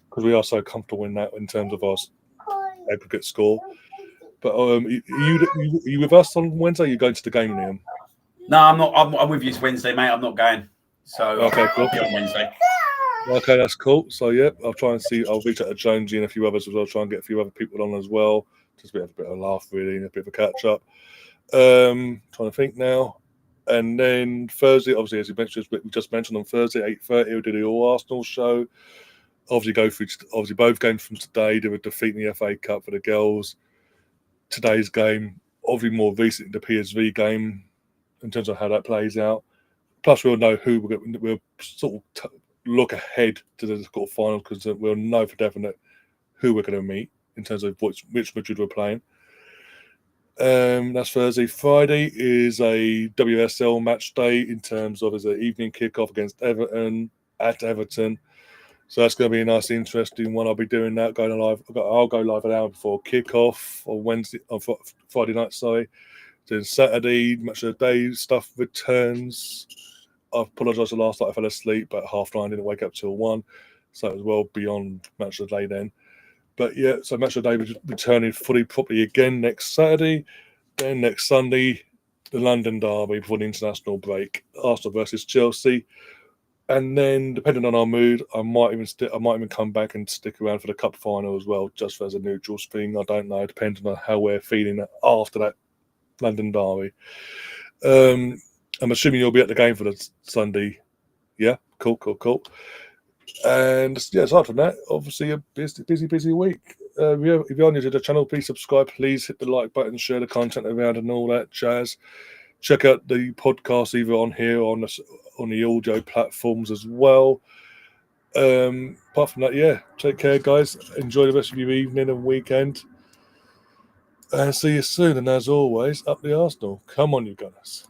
because we are so comfortable in that in terms of our aggregate score. But are you with us on Wednesday? Are you going to the game, Liam? No, I'm not. I'm with you Wednesday, mate. I'm not going. So okay, cool. I'll be on Wednesday. Okay, that's cool. So yeah, I'll try and see. I'll reach out to Jonesy and a few others as well. Try and get a few other people on as well. Just a bit of a laugh, really, and a bit of a catch up. Trying to think now. And then Thursday, obviously, as we just mentioned on Thursday, 8:30, we'll do the All Arsenal show. Obviously, go through both games from today. They were defeating the FA Cup for the girls. Today's game, obviously more recent, the PSV game, in terms of how that plays out. Plus, we'll know who we'll sort of look ahead to the quarterfinals because we'll know for definite who we're going to meet in terms of which Madrid we're playing. That's Thursday. Friday is a WSL match day in terms of as an evening kickoff against Everton at Everton. So that's going to be a nice, interesting one. I'll be doing that, going live. I'll go live an hour before kickoff on Friday night. Sorry. Then Saturday, match of the day stuff returns. I apologise for last night. I fell asleep, but 9:30 didn't wake up till 1, so it was well beyond match of the day then. But yeah, so match of the day returning fully properly again next Saturday. Then next Sunday, the London derby before the international break, Arsenal versus Chelsea. And then, depending on our mood, I might even come back and stick around for the cup final as well, just as a neutral thing. I don't know, depending on how we're feeling after that London derby. I'm assuming you'll be at the game for the Sunday. Yeah, cool. And yeah, aside from that, obviously a busy week. If you're new to the channel, please subscribe. Please hit the like button, share the content around, and all that jazz. Check out the podcast either on here or on the audio platforms as well. Apart from that, yeah, take care, guys. Enjoy the rest of your evening and weekend. And see you soon. And as always, up the Arsenal. Come on, you Gunners.